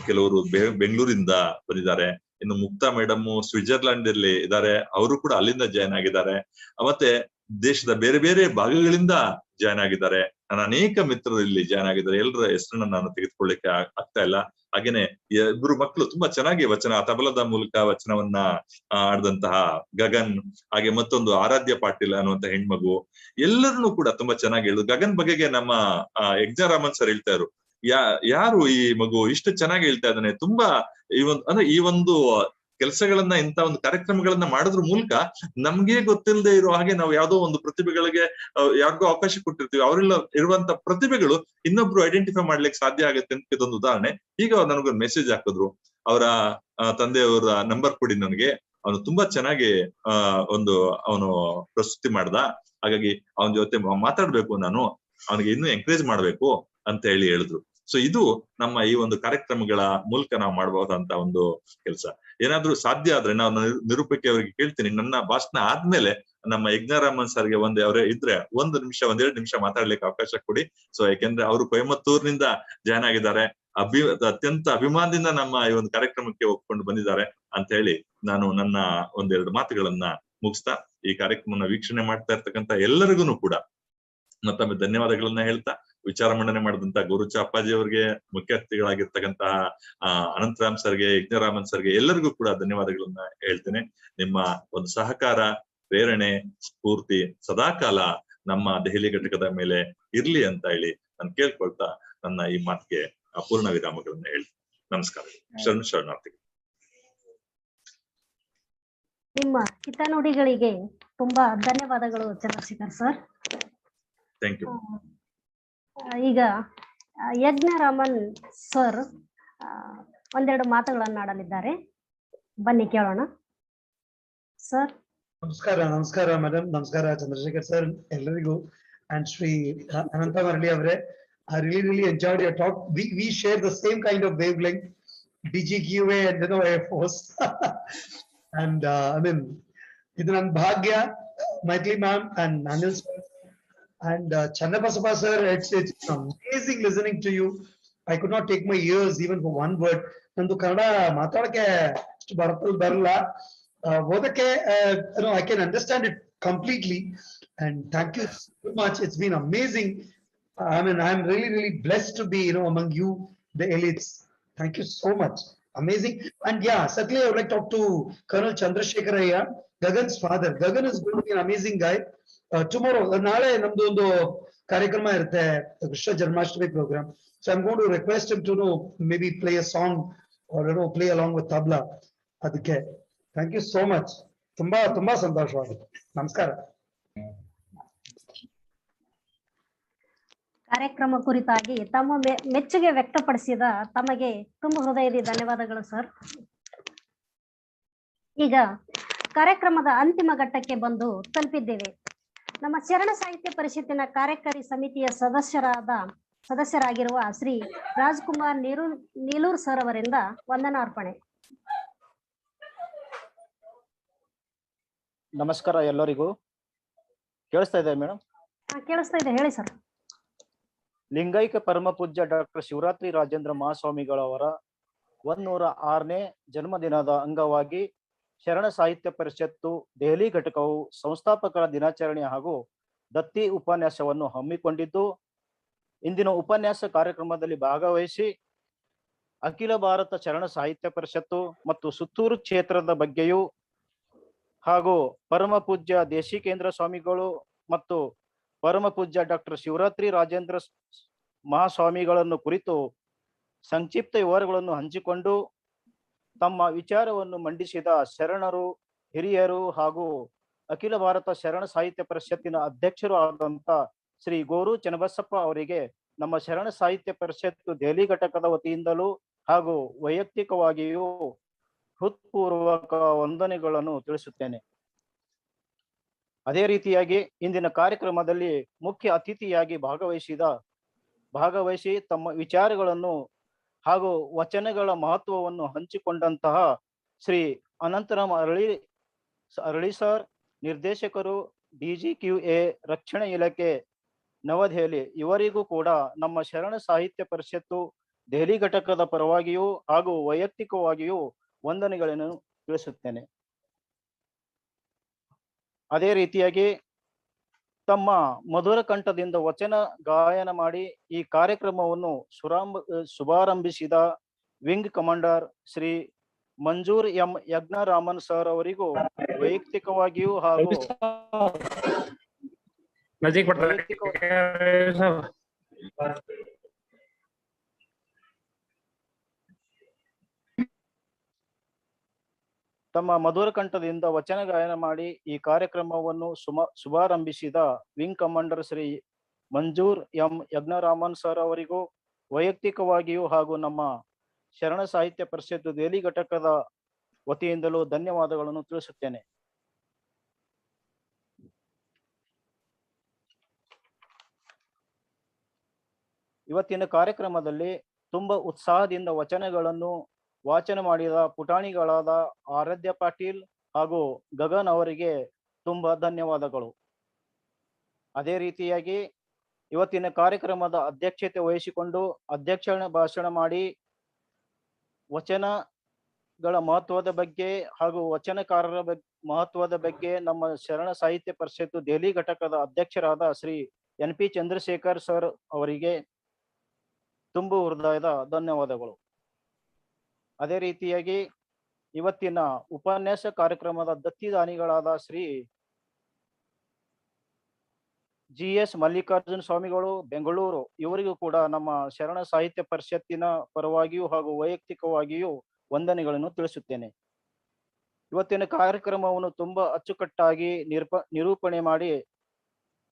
ಕೆಲವರು ಬೆಂಗಳೂರಿಂದ ಬಂದಿದ್ದಾರೆ. ಇನ್ನು ಮುಕ್ತಾ ಮೇಡಮ್ ಸ್ವಿಟ್ಜರ್ಲ್ಯಾಂಡ್ ಅಲ್ಲಿ ಇದ್ದಾರೆ, ಅವರು ಕೂಡ ಅಲ್ಲಿಂದ ಜಾಯ್ನ್ ಆಗಿದ್ದಾರೆ. ಮತ್ತೆ ದೇಶದ ಬೇರೆ ಬೇರೆ ಭಾಗಗಳಿಂದ ಜಾಯ್ನ್ ಆಗಿದ್ದಾರೆ. ನನ್ನ ಅನೇಕ ಮಿತ್ರರು ಇಲ್ಲಿ ಜಾಯ್ನ್ ಆಗಿದ್ದಾರೆ. ಎಲ್ಲರ ಹೆಸರನ್ನ ನಾನು ತೆಗೆದುಕೊಳ್ಳಿಕ್ಕೆ ಆಗ್ತಾ ಇಲ್ಲ. ಹಾಗೇನೆ ಇಬ್ರು ಮಕ್ಕಳು ತುಂಬಾ ಚೆನ್ನಾಗಿ ತಬಲದ ಮೂಲಕ ವಚನವನ್ನ ಆಡಿದಂತಹ ಗಗನ್, ಹಾಗೆ ಮತ್ತೊಂದು ಆರಾಧ್ಯ ಪಾಟೀಲ್ ಅನ್ನುವಂತ ಹೆಣ್ಮಗು, ಎಲ್ಲರನ್ನೂ ಕೂಡ ತುಂಬಾ ಚೆನ್ನಾಗಿ ಹೇಳಿದ್ರು. ಗಗನ್ ಬಗೆಗೆ ನಮ್ಮ ಯಜ್ಞರಾಮನ್ ಸರ್ ಹೇಳ್ತಾ ಇದ್ರು, ಯಾರು ಈ ಮಗು ಇಷ್ಟು ಚೆನ್ನಾಗಿ ಹೇಳ್ತಾ ಇದ್ದಾನೆ, ತುಂಬಾ ಈ ಒಂದು ಕೆಲಸಗಳನ್ನ, ಇಂತ ಒಂದು ಕಾರ್ಯಕ್ರಮಗಳನ್ನ ಮಾಡೋದ್ರ ಮೂಲಕ ನಮ್ಗೆ ಗೊತ್ತಿಲ್ಲದೆ ಇರೋ ಹಾಗೆ ನಾವು ಯಾವ್ದೋ ಒಂದು ಪ್ರತಿಭೆಗಳಿಗೆ ಯಾರಿಗೋ ಅವಕಾಶ ಕೊಟ್ಟಿರ್ತೀವಿ, ಅವರೆಲ್ಲ ಇರುವಂತ ಪ್ರತಿಭೆಗಳು ಇನ್ನೊಬ್ರು ಐಡೆಂಟಿಫೈ ಮಾಡ್ಲಿಕ್ಕೆ ಸಾಧ್ಯ ಆಗುತ್ತೆ ಅಂತ ಇದೊಂದು ಉದಾಹರಣೆ. ಈಗ ನನಗೊಂದು ಮೆಸೇಜ್ ಹಾಕಿದ್ರು, ಅವರ ತಂದೆಯವರ ನಂಬರ್ ಕೊಡಿ ನನಗೆ, ಅವನು ತುಂಬಾ ಚೆನ್ನಾಗಿ ಅವನು ಪ್ರಸ್ತುತಿ ಮಾಡ್ದ, ಹಾಗಾಗಿ ಅವನ ಜೊತೆ ಮಾತಾಡ್ಬೇಕು, ನಾನು ಅವನಿಗೆ ಇನ್ನೂ ಎಂಕರೇಜ್ ಮಾಡ್ಬೇಕು ಅಂತ ಹೇಳಿದ್ರು. ಸೊ ಇದು ನಮ್ಮ ಈ ಒಂದು ಕಾರ್ಯಕ್ರಮಗಳ ಮೂಲಕ ನಾವು ಮಾಡಬಹುದಂತ ಒಂದು ಕೆಲಸ. ಏನಾದ್ರೂ ಸಾಧ್ಯ ಆದ್ರೆ ನಾವು ನಿರೂಪಕಿ ಅವರಿಗೆ ಕೇಳ್ತೀನಿ, ನನ್ನ ಭಾಷಣ ಆದ್ಮೇಲೆ ನಮ್ಮ ಯಜ್ಞರಾಮನ್ ಸರ್ಗೆ ಅವರೇ ಇದ್ರೆ 1 ನಿಮಿಷ 1-2 ನಿಮಿಷ ಮಾತಾಡ್ಲಿಕ್ಕೆ ಅವಕಾಶ ಕೊಡಿ. ಸೊ ಯಾಕೆಂದ್ರೆ ಅವರು ಕೊಯಮತ್ತೂರ್ನಿಂದ ಜಾಯ್ನ್ ಆಗಿದ್ದಾರೆ, ಅತ್ಯಂತ ಅಭಿಮಾನದಿಂದ ನಮ್ಮ ಈ ಒಂದು ಕಾರ್ಯಕ್ರಮಕ್ಕೆ ಒಪ್ಕೊಂಡು ಬಂದಿದ್ದಾರೆ ಅಂತ ಹೇಳಿ ನಾನು ನನ್ನ 1-2 ಮಾತುಗಳನ್ನ ಮುಗಿಸ್ತಾ ಈ ಕಾರ್ಯಕ್ರಮನ ವೀಕ್ಷಣೆ ಮಾಡ್ತಾ ಇರ್ತಕ್ಕಂಥ ಎಲ್ಲರಿಗೂ ಕೂಡ ಮತ್ತೊಮ್ಮೆ ಧನ್ಯವಾದಗಳನ್ನ ಹೇಳ್ತಾ, ವಿಚಾರ ಮಂಡನೆ ಮಾಡಿದಂತ ಗುರುಚ ಅಪ್ಪಾಜಿ ಅವರಿಗೆ, ಮುಖ್ಯ ಅತಿಥಿಗಳಾಗಿರ್ತಕ್ಕಂತಹ ಅನಂತರಾಮ್ ಸರ್ಗೆ, ಯಜ್ಞರಾಮನ್ ಸರ್ಗೆ ಎಲ್ಲರಿಗೂ ಕೂಡ ಧನ್ಯವಾದಗಳನ್ನ ಹೇಳ್ತೇನೆ. ನಿಮ್ಮ ಒಂದು ಸಹಕಾರ, ಪ್ರೇರಣೆ, ಸ್ಫೂರ್ತಿ ಸದಾಕಾಲ ನಮ್ಮ ದೆಹಲಿ ಘಟಕದ ಮೇಲೆ ಇರ್ಲಿ ಅಂತ ಹೇಳಿ ನಾನು ಕೇಳ್ಕೊಳ್ತಾ ನನ್ನ ಈ ಮಾತಿಗೆ ಅಪೂರ್ಣ ವಿರಾಮಗಳನ್ನ ಹೇಳ್ತೀನಿ. ನಮಸ್ಕಾರ. ಶರಣಾರ್ಥಿಗಳು. ನಿಮ್ಮ ಹಿತನುಡಿಗಳಿಗೆ ತುಂಬಾ ಧನ್ಯವಾದಗಳು ಚಂದ್ರಶೇಖರ್ ಸರ್. Thank you. ಈಗ ಯಜ್ಞರಾಮನ್ ಸರ್ 1-2 ಮಾತುಗಳನ್ನು ಆಡಲಿದ್ದಾರೆ, ಬನ್ನಿ ಕೇಳೋಣ ಸರ್. ನಮಸ್ಕಾರ ಮೇಡಮ್, ನಮಸ್ಕಾರ ಚಂದ್ರಶೇಖರ್ ಸರ್, ಎಲ್ಲರಿಗೂ. ಅಂಡ್ ಶ್ರೀ ಅನಂತ ಮರಳಿ ಅವರೇ, I really enjoyed your talk. We share the same kind of wavelength, DGQA and Air Force. And I mean, ಇದು ನನ್ನ ಭಾಗ್ಯ. Maithili ma'am and Anil sir and Channabasappa sir, it's amazing listening to you. I could not take my ears even for one word. ನಂದು ಕನ್ನಡ ಮಾತಾಡಕ್ಕೆ ಅಷ್ಟು ಬರಲ್ಲ, ಓದಕ್ಕೆ I can understand it completely. And thank you so much. It's been amazing. I mean, I'm really blessed to be among you, the elites. Thank you so much. Amazing. And yeah, certainly I would like to talk to Colonel Chandrasekhar Ayya, Gagan's father. Gagan is going to be an amazing guy. Tomorrow, ನಾಳೆ ನಮ್ದು ಒಂದು ಕಾರ್ಯಕ್ರಮ ಇರುತ್ತೆ, Krishna Janmashtami program. So I'm going to request him to maybe play a song or play along with tabla. ಅದಕ್ಕೆ thank you so much. ತುಂಬಾ ಸಂತೋಷವಾಗಿದೆ. ನಮಸ್ಕಾರ. ಕಾರ್ಯಕ್ರಮ ಕುರಿತಾಗಿ ತಮ್ಮ ಮೆಚ್ಚುಗೆ ವ್ಯಕ್ತಪಡಿಸಿದ ತಮಗೆ ತುಂಬ ಹೃದಯದ ಧನ್ಯವಾದಗಳು ಸರ್. ಈಗ ಕಾರ್ಯಕ್ರಮದ ಅಂತಿಮ ಘಟ್ಟಕ್ಕೆ ಬಂದು ತಲುಪಿದ್ದೇವೆ. ನಮ್ಮ ಶರಣ ಸಾಹಿತ್ಯ ಪರಿಷತ್ತಿನ ಕಾರ್ಯಕಾರಿ ಸಮಿತಿಯ ಸದಸ್ಯರಾಗಿರುವ ಶ್ರೀ ರಾಜ್ಕುಮಾರ್ ನೀಲೂರ್ ಸರ್ ಅವರಿಂದ ವಂದನಾರ್ಪಣೆ. ನಮಸ್ಕಾರ ಎಲ್ಲರಿಗೂ. ಕೇಳಿಸ್ತಾ ಇದೆ ಮೇಡಮ್? ಕೇಳಿಸ್ತಾ ಇದೆ, ಹೇಳಿ ಸರ್. ಲಿಂಗೈಕ್ಯ ಪರಮ ಪೂಜ್ಯ ಡಾಕ್ಟರ್ ಶಿವರಾತ್ರಿ ರಾಜೇಂದ್ರ ಮಹಾಸ್ವಾಮಿಗಳವರ 106ನೇ ಜನ್ಮದಿನದ ಅಂಗವಾಗಿ ಶರಣ ಸಾಹಿತ್ಯ ಪರಿಷತ್ತು ದೆಹಲಿ ಘಟಕವು ಸಂಸ್ಥಾಪಕರ ದಿನಾಚರಣೆ ಹಾಗೂ ದತ್ತಿ ಉಪನ್ಯಾಸವನ್ನು ಹಮ್ಮಿಕೊಂಡಿದ್ದು, ಇಂದಿನ ಉಪನ್ಯಾಸ ಕಾರ್ಯಕ್ರಮದಲ್ಲಿ ಭಾಗವಹಿಸಿ ಅಖಿಲ ಭಾರತ ಶರಣ ಸಾಹಿತ್ಯ ಪರಿಷತ್ತು ಮತ್ತು ಸುತ್ತೂರು ಕ್ಷೇತ್ರದ ಬಗ್ಗೆಯೂ ಹಾಗೂ ಪರಮ ಪೂಜ್ಯ ದೇಶಿಕೇಂದ್ರ ಸ್ವಾಮಿಗಳು ಮತ್ತು ಪರಮ ಪೂಜ್ಯ ಡಾಕ್ಟರ್ ಶಿವರಾತ್ರಿ ರಾಜೇಂದ್ರ ಮಹಾಸ್ವಾಮಿಗಳನ್ನು ಕುರಿತು ಸಂಕ್ಷಿಪ್ತ ವಿವರಗಳನ್ನು ಹಂಚಿಕೊಂಡು ತಮ್ಮ ವಿಚಾರವನ್ನು ಮಂಡಿಸಿದ ಶರಣರು, ಹಿರಿಯರು ಹಾಗೂ ಅಖಿಲ ಭಾರತ ಶರಣ ಸಾಹಿತ್ಯ ಪರಿಷತ್ತಿನ ಅಧ್ಯಕ್ಷರು ಆದಂತ ಶ್ರೀ ಗೋರು ಚನ್ನಬಸಪ್ಪ ಅವರಿಗೆ ನಮ್ಮ ಶರಣ ಸಾಹಿತ್ಯ ಪರಿಷತ್ತು ದೆಹಲಿ ಘಟಕದ ವತಿಯಿಂದಲೂ ಹಾಗೂ ವೈಯಕ್ತಿಕವಾಗಿಯೂ ಹೃತ್ಪೂರ್ವಕ ವಂದನೆಗಳನ್ನು ತಿಳಿಸುತ್ತೇನೆ. ಅದೇ ರೀತಿಯಾಗಿ ಇಂದಿನ ಕಾರ್ಯಕ್ರಮದಲ್ಲಿ ಮುಖ್ಯ ಅತಿಥಿಯಾಗಿ ಭಾಗವಹಿಸಿ ತಮ್ಮ ವಿಚಾರಗಳನ್ನು ಹಾಗೂ ವಚನಗಳ ಮಹತ್ವವನ್ನು ಹಂಚಿಕೊಂಡಂತಹ ಶ್ರೀ ಅನಂತರಾಮ್ ಅರಳಿ ಸರ್, ನಿರ್ದೇಶಕರು, DGQA ರಕ್ಷಣಾ ಇಲಾಖೆ ನವದೆಹಲಿ, ಇವರಿಗೂ ಕೂಡ ನಮ್ಮ ಶರಣ ಸಾಹಿತ್ಯ ಪರಿಷತ್ತು ದೆಹಲಿ ಘಟಕದ ಪರವಾಗಿಯೂ ಹಾಗೂ ವೈಯಕ್ತಿಕವಾಗಿಯೂ ವಂದನೆಗಳನ್ನು ತಿಳಿಸುತ್ತೇನೆ. ಅದೇ ರೀತಿಯಾಗಿ ತಮ್ಮ ಮಧುರ ಕಂಠದಿಂದ ವಚನ ಗಾಯನ ಮಾಡಿ ಈ ಕಾರ್ಯಕ್ರಮವನ್ನು ಶುಭಾರಂಭಿಸಿದ wing commander Shri Manzoor M Yagnaraman sir ಅವರಿಗೂ ವೈಯಕ್ತಿಕವಾಗಿಯೂ ಹಾಗೂ ತಮ್ಮ ಮಧುರ ಕಂಠದಿಂದ ವಚನ ಗಾಯನ ಮಾಡಿ ಈ ಕಾರ್ಯಕ್ರಮವನ್ನು ಶುಭಾರಂಭಿಸಿದ wing commander Shri Manzoor M Yagnaraman sir ಅವರಿಗೂ ವೈಯಕ್ತಿಕವಾಗಿಯೂ ಹಾಗೂ ನಮ್ಮ ಶರಣ ಸಾಹಿತ್ಯ ಪರಿಷತ್ತು ದೆಹಲಿ ಘಟಕದ ವತಿಯಿಂದಲೂ ಧನ್ಯವಾದಗಳನ್ನು ತಿಳಿಸುತ್ತೇನೆ. ಇವತ್ತಿನ ಕಾರ್ಯಕ್ರಮದಲ್ಲಿ ತುಂಬಾ ಉತ್ಸಾಹದಿಂದ ವಚನಗಳನ್ನು ವಾಚನ ಮಾಡಿದ ಪುಟಾಣಿಗಳಾದ ಆರಾಧ್ಯ ಪಾಟೀಲ್ ಹಾಗೂ ಗಗನ್ ಅವರಿಗೆ ತುಂಬಾ ಧನ್ಯವಾದಗಳು. ಅದೇ ರೀತಿಯಾಗಿ ಇವತ್ತಿನ ಕಾರ್ಯಕ್ರಮದ ಅಧ್ಯಕ್ಷತೆ ವಹಿಸಿಕೊಂಡು ಅಧ್ಯಕ್ಷ ಭಾಷಣ ಮಾಡಿ ವಚನಗಳ ಮಹತ್ವದ ಬಗ್ಗೆ ಹಾಗೂ ವಚನಕಾರರ ಮಹತ್ವದ ಬಗ್ಗೆ ನಮ್ಮ ಶರಣ ಸಾಹಿತ್ಯ ಪರಿಷತ್ತು ದೆಹಲಿ ಘಟಕದ ಅಧ್ಯಕ್ಷರಾದ ಶ್ರೀ NP ಚಂದ್ರಶೇಖರ್ ಸರ್ ಅವರಿಗೆ ತುಂಬು ಹೃದಯದ ಧನ್ಯವಾದಗಳು. ಅದೇ ರೀತಿಯಾಗಿ ಇವತ್ತಿನ ಉಪನ್ಯಾಸ ಕಾರ್ಯಕ್ರಮದ ದತ್ತಿದಾನಿಗಳಾದ ಶ್ರೀ GS ಮಲ್ಲಿಕಾರ್ಜುನ್ ಸ್ವಾಮಿಗಳು ಬೆಂಗಳೂರು, ಇವರಿಗೂ ಕೂಡ ನಮ್ಮ ಶರಣ ಸಾಹಿತ್ಯ ಪರಿಷತ್ತಿನ ಪರವಾಗಿಯೂ ಹಾಗೂ ವೈಯಕ್ತಿಕವಾಗಿಯೂ ವಂದನೆಗಳನ್ನು ತಿಳಿಸುತ್ತೇನೆ. ಇವತ್ತಿನ ಕಾರ್ಯಕ್ರಮವನ್ನು ತುಂಬಾ ಅಚ್ಚುಕಟ್ಟಾಗಿ ನಿರೂಪಣೆ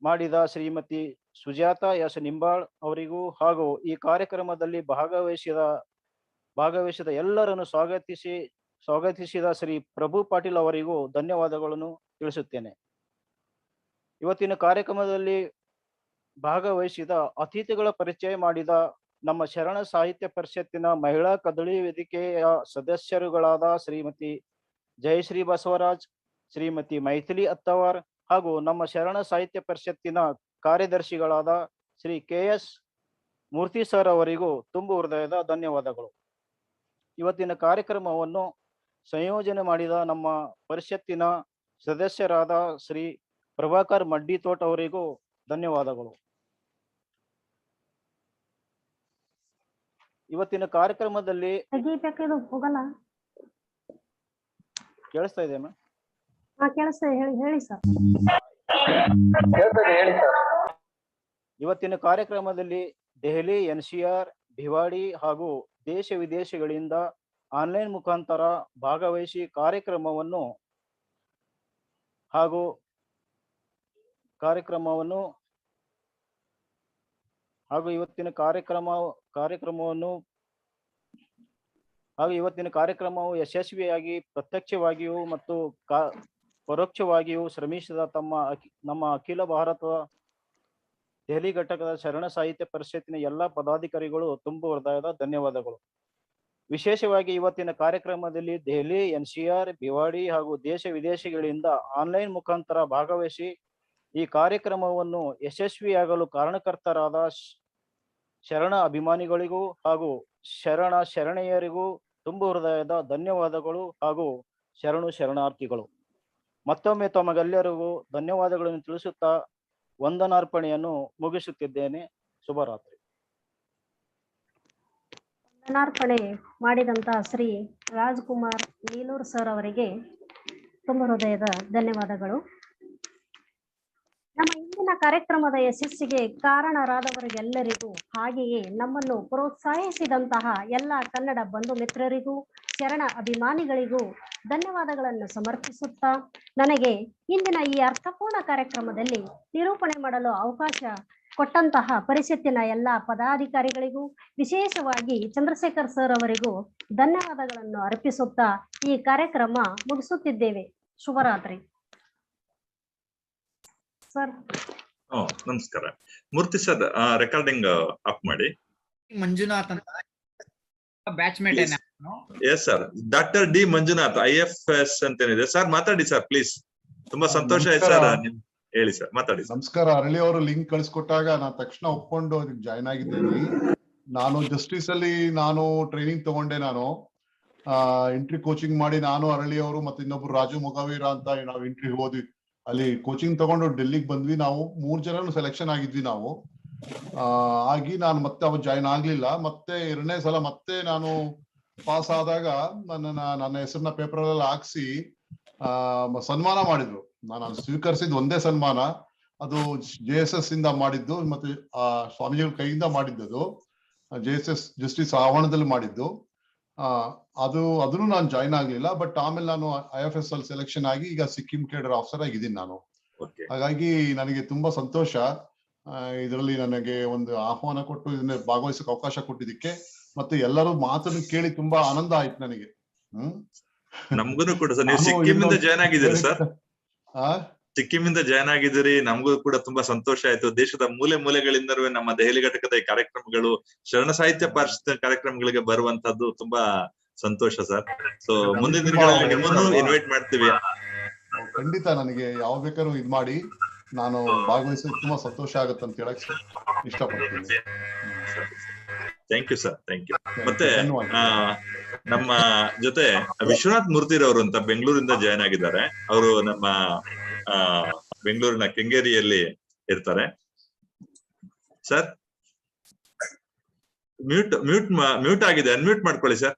ಮಾಡಿದ ಶ್ರೀಮತಿ ಸುಜಾತ ಎಸ್ ನಿಂಬಾಳ್ ಅವರಿಗೂ ಹಾಗೂ ಈ ಕಾರ್ಯಕ್ರಮದಲ್ಲಿ ಭಾಗವಹಿಸಿದ ಎಲ್ಲರನ್ನು ಸ್ವಾಗತಿಸಿದ ಶ್ರೀ ಪ್ರಭು ಪಾಟೀಲ್ ಅವರಿಗೂ ಧನ್ಯವಾದಗಳನ್ನು ತಿಳಿಸುತ್ತೇನೆ. ಇವತ್ತಿನ ಕಾರ್ಯಕ್ರಮದಲ್ಲಿ ಭಾಗವಹಿಸಿದ ಅತಿಥಿಗಳ ಪರಿಚಯ ಮಾಡಿದ ನಮ್ಮ ಶರಣ ಸಾಹಿತ್ಯ ಪರಿಷತ್ತಿನ ಮಹಿಳಾ ಕದಳಿ ವೇದಿಕೆಯ ಸದಸ್ಯರುಗಳಾದ ಶ್ರೀಮತಿ ಜಯಶ್ರೀ ಬಸವರಾಜ್, ಶ್ರೀಮತಿ ಮೈಥಿಲಿ ಅತ್ತವಾರ್ ಹಾಗೂ ನಮ್ಮ ಶರಣ ಸಾಹಿತ್ಯ ಪರಿಷತ್ತಿನ ಕಾರ್ಯದರ್ಶಿಗಳಾದ ಶ್ರೀ KS ಮೂರ್ತಿ ಸರ್ ಅವರಿಗೂ ತುಂಬು ಹೃದಯದ ಧನ್ಯವಾದಗಳು. ಇವತ್ತಿನ ಕಾರ್ಯಕ್ರಮವನ್ನು ಸಂಯೋಜನೆ ಮಾಡಿದ ನಮ್ಮ ಪರಿಷತ್ತಿನ ಸದಸ್ಯರಾದ ಶ್ರೀ ಪ್ರಭಾಕರ್ ಮಡ್ಡಿತೋಟ ಅವರಿಗೂ ಧನ್ಯವಾದಗಳು. ಇವತ್ತಿನ ಕಾರ್ಯಕ್ರಮದಲ್ಲಿ ಕೇಳಿಸ್ತಾ ಇದೆ ಮ್ಯಾಮ್? ಹೇಳಿ ಸರ್. ಇವತ್ತಿನ ಕಾರ್ಯಕ್ರಮದಲ್ಲಿ ದೆಹಲಿ, NCR, ಭಿವಾಡಿ ಹಾಗೂ ದೇಶ ವಿದೇಶಗಳಿಂದ ಆನ್ಲೈನ್ ಮುಖಾಂತರ ಭಾಗವಹಿಸಿ ಕಾರ್ಯಕ್ರಮವನ್ನು ಹಾಗೂ ಇವತ್ತಿನ ಕಾರ್ಯಕ್ರಮವು ಯಶಸ್ವಿಯಾಗಿ ಪ್ರತ್ಯಕ್ಷವಾಗಿಯೂ ಮತ್ತು ಪರೋಕ್ಷವಾಗಿಯೂ ಶ್ರಮಿಸಿದ ನಮ್ಮ ಅಖಿಲ ಭಾರತ ದೆಹಲಿ ಘಟಕದ ಶರಣ ಸಾಹಿತ್ಯ ಪರಿಷತ್ತಿನ ಎಲ್ಲ ಪದಾಧಿಕಾರಿಗಳು ತುಂಬು ಹೃದಯದ ಧನ್ಯವಾದಗಳು. ವಿಶೇಷವಾಗಿ ಇವತ್ತಿನ ಕಾರ್ಯಕ್ರಮದಲ್ಲಿ ದೆಹಲಿ, NCR, ಭಿವಾಡಿ ಹಾಗೂ ದೇಶ ವಿದೇಶಗಳಿಂದ ಆನ್ಲೈನ್ ಮುಖಾಂತರ ಭಾಗವಹಿಸಿ ಈ ಕಾರ್ಯಕ್ರಮವನ್ನು ಯಶಸ್ವಿಯಾಗಲು ಕಾರಣಕರ್ತರಾದ ಶರಣ ಅಭಿಮಾನಿಗಳಿಗೂ ಹಾಗೂ ಶರಣೆಯರಿಗೂ ತುಂಬು ಹೃದಯದ ಧನ್ಯವಾದಗಳು ಹಾಗೂ ಶರಣಾರ್ಥಿಗಳು. ಮತ್ತೊಮ್ಮೆ ತಮಗೆಲ್ಲರಿಗೂ ಧನ್ಯವಾದಗಳನ್ನು ತಿಳಿಸುತ್ತಾ ವಂದನಾರ್ಪಣೆಯನ್ನು ಮುಗಿಸುತ್ತಿದ್ದೇನೆ. ಶುಭರಾತ್ರಿ. ವಂದನಾರ್ಪಣೆ ಮಾಡಿದಂತ ಶ್ರೀ ರಾಜ್ಕುಮಾರ್ ನೀಲೂರ್ ಸರ್ ಅವರಿಗೆ ತುಂಬ ಹೃದಯದ ಧನ್ಯವಾದಗಳು. ನಮ್ಮ ಇಂದಿನ ಕಾರ್ಯಕ್ರಮದ ಯಶಸ್ಸಿಗೆ ಕಾರಣರಾದವರಿಗೆಲ್ಲರಿಗೂ ಹಾಗೆಯೇ ನಮ್ಮನ್ನು ಪ್ರೋತ್ಸಾಹಿಸಿದಂತಹ ಎಲ್ಲ ಕನ್ನಡ ಬಂಧು ಮಿತ್ರರಿಗೂ ಶರಣ ಅಭಿಮಾನಿಗಳಿಗೂ ಧನ್ಯವಾದಗಳನ್ನು ಸಮರ್ಪಿಸುತ್ತಾ ನನಗೆ ಇಂದಿನ ಈ ಅರ್ಥಪೂರ್ಣ ಕಾರ್ಯಕ್ರಮದಲ್ಲಿ ನಿರೂಪಣೆ ಮಾಡಲು ಅವಕಾಶ ಕೊಟ್ಟಂತಹ ಪರಿಷತ್ತಿನ ಎಲ್ಲ ಪದಾಧಿಕಾರಿಗಳಿಗೂ ವಿಶೇಷವಾಗಿ ಚಂದ್ರಶೇಖರ್ ಸರ್ ಅವರಿಗೂ ಧನ್ಯವಾದಗಳನ್ನು ಅರ್ಪಿಸುತ್ತಾ ಈ ಕಾರ್ಯಕ್ರಮ ಮುಗಿಸುತ್ತಿದ್ದೇವೆ. ಶುಭರಾತ್ರಿ ಸರ್. ನಮಸ್ಕಾರ. ಮೂರ್ತಿ ಸರ್, ರೆಕಾರ್ಡಿಂಗ್ ಅಪ್ ಮಾಡಿ. ಮಂಜುನಾಥ್ ಅಂತ batchmate. Yes sir, doctor D Manjunath IFS ಅಂತೇನಿದೆ ಸರ್. ಮಾತಾಡಿ ಸರ್ ಪ್ಲೀಸ್. ತುಂಬಾ ಸಂತೋಷ ಆಯ್ತು ಸರ್. ಹೇಳಿ ಸರ್, ಮಾತಾಡಿ. ನಮಸ್ಕಾರ. ಅರಳಿ ಅವರು ಲಿಂಕ್ ಕಳಿಸ್ಕೊಟ್ಟಾಗ ನಾನು ತಕ್ಷಣ ಒಪ್ಕೊಂಡು ಅದಕ್ಕೆ ಜಾಯ್ನ್ ಆಗಿದ್ದೇನೆ. ನಾನು ಜಸ್ಟಿಸ್ ಅಲ್ಲಿ ಟ್ರೈನಿಂಗ್ ತಗೊಂಡೆ. ನಾನು ಎಂಟ್ರಿ ಕೋಚಿಂಗ್ ಮಾಡಿ ನಾನು, ಅರಳಿ ಅವರು ಮತ್ತೆ ಇನ್ನೊಬ್ರು ರಾಜು ಮೊಗವೀರ ಅಂತ ನಾವು ಎಂಟ್ರಿ ಹೋದ್ವಿ. ಅಲ್ಲಿ ಕೋಚಿಂಗ್ ತಗೊಂಡು ಡೆಲ್ಲಿಗೆ ಬಂದ್ವಿ. ನಾವು 3 ಜನನು ಸೆಲೆಕ್ಷನ್ ಆಗಿದ್ವಿ ನಾವು. ಆಗಿ ನಾನು ಮತ್ತೆ ಅವತ್ತು ಜಾಯಿನ್ ಆಗ್ಲಿಲ್ಲ. ಮತ್ತೆ 2ನೇ ಸಲ ಮತ್ತೆ ನಾನು ಪಾಸ್ ಆದಾಗ ನನ್ನ ಹೆಸರನ್ನ ಪೇಪರ್ ಅಲ್ಲಿ ಹಾಕ್ಸಿ ಸನ್ಮಾನ ಮಾಡಿದ್ರು. ನಾನು ಸ್ವೀಕರಿಸಿದ ಒಂದೇ ಸನ್ಮಾನ, ಅದು JSS ಇಂದ ಮಾಡಿದ್ದು, ಮತ್ತೆ ಸ್ವಾಮೀಜಿಗಳ ಕೈಯಿಂದ ಮಾಡಿದ್ದದು. JSS ಜಸ್ಟಿಸ್ ಆವರಣದಲ್ಲಿ ಮಾಡಿದ್ದು. ಅದನ್ನು ನಾನು ಜಾಯಿನ್ ಆಗ್ಲಿಲ್ಲ. ಬಟ್ ಆಮೇಲೆ ನಾನು IFS ಅಲ್ಲಿ ಸೆಲೆಕ್ಷನ್ ಆಗಿ ಈಗ ಸಿಕ್ಕಿಂ ಕೇಡರ್ ಆಫೀಸರ್ ಆಗಿದ್ದೀನಿ ನಾನು. ಹಾಗಾಗಿ ನನಗೆ ತುಂಬಾ ಸಂತೋಷ. ಇದರಲ್ಲಿ ನನಗೆ ಒಂದು ಆಹ್ವಾನ ಕೊಟ್ಟು ಇದನ್ನ ಭಾಗವಹಿಸಕ್ಕೆ ಅವಕಾಶ ಕೊಟ್ಟಿದ್ದಕ್ಕೆ, ಮತ್ತೆ ಎಲ್ಲರೂ ಮಾತನ್ನು ಕೇಳಿ ತುಂಬಾ ಆನಂದ ಆಯ್ತು ನನಗೆ. ನಮ್ಗೂ ಕೂಡ ಸರ್, ನೀವು ಸಿಕ್ಕಿಂನಿಂದ ಜಾಯ್ನ್ ಆಗಿದ್ದೀರಿ ಸರ್. ಸಿಕ್ಕಿಂನಿಂದ ಜಾಯ್ನ್ ಆಗಿದ್ದೀರಿ, ನಮಗೂ ಕೂಡ ತುಂಬಾ ಸಂತೋಷ ಆಯ್ತು. ದೇಶದ ಮೂಲೆ ಮೂಲೆಗಳಿಂದಲೂ ನಮ್ಮ ದೆಹಲಿ ಘಟಕದ ಈ ಕಾರ್ಯಕ್ರಮಗಳು, ಶರಣ ಸಾಹಿತ್ಯ ಪರಿಷತ್ ಕಾರ್ಯಕ್ರಮಗಳಿಗೆ ಬರುವಂತದ್ದು ತುಂಬಾ ಸಂತೋಷ ಸರ್. ಸೊ ಮುಂದಿನ ದಿನಗಳಲ್ಲಿ ನಿಮ್ಮನ್ನು ಇನ್ವೈಟ್ ಮಾಡ್ತೀವಿ. ಖಂಡಿತ, ನನಗೆ ಯಾವ ಬೇಕಾದ್ರೂ ಇದ್ ಮಾಡಿ, ನಾನು ಭಾಗವಹಿಸೋಕೆ ತುಂಬಾ ಸಂತೋಷ ಆಗುತ್ತೆ ಅಂತ ಹೇಳಕ್ ಇಷ್ಟಪಡ್ತೀನಿ. Thank you sir, thank you. ಮತ್ತೆ ನಮ್ಮ ಜೊತೆ ವಿಶ್ವನಾಥ್ ಮೂರ್ತಿರವರು ಅಂತ ಬೆಂಗಳೂರಿಂದ ಜಾಯ್ನ್ ಆಗಿದ್ದಾರೆ. ಅವರು ನಮ್ಮ ಬೆಂಗಳೂರಿನ ಕೆಂಗೇರಿಯಲ್ಲಿ ಇರ್ತಾರೆ. ಸರ್ ಮ್ಯೂಟ್ ಆಗಿದೆ, ಅನ್ಮ್ಯೂಟ್ ಮಾಡ್ಕೊಳ್ಳಿ ಸರ್.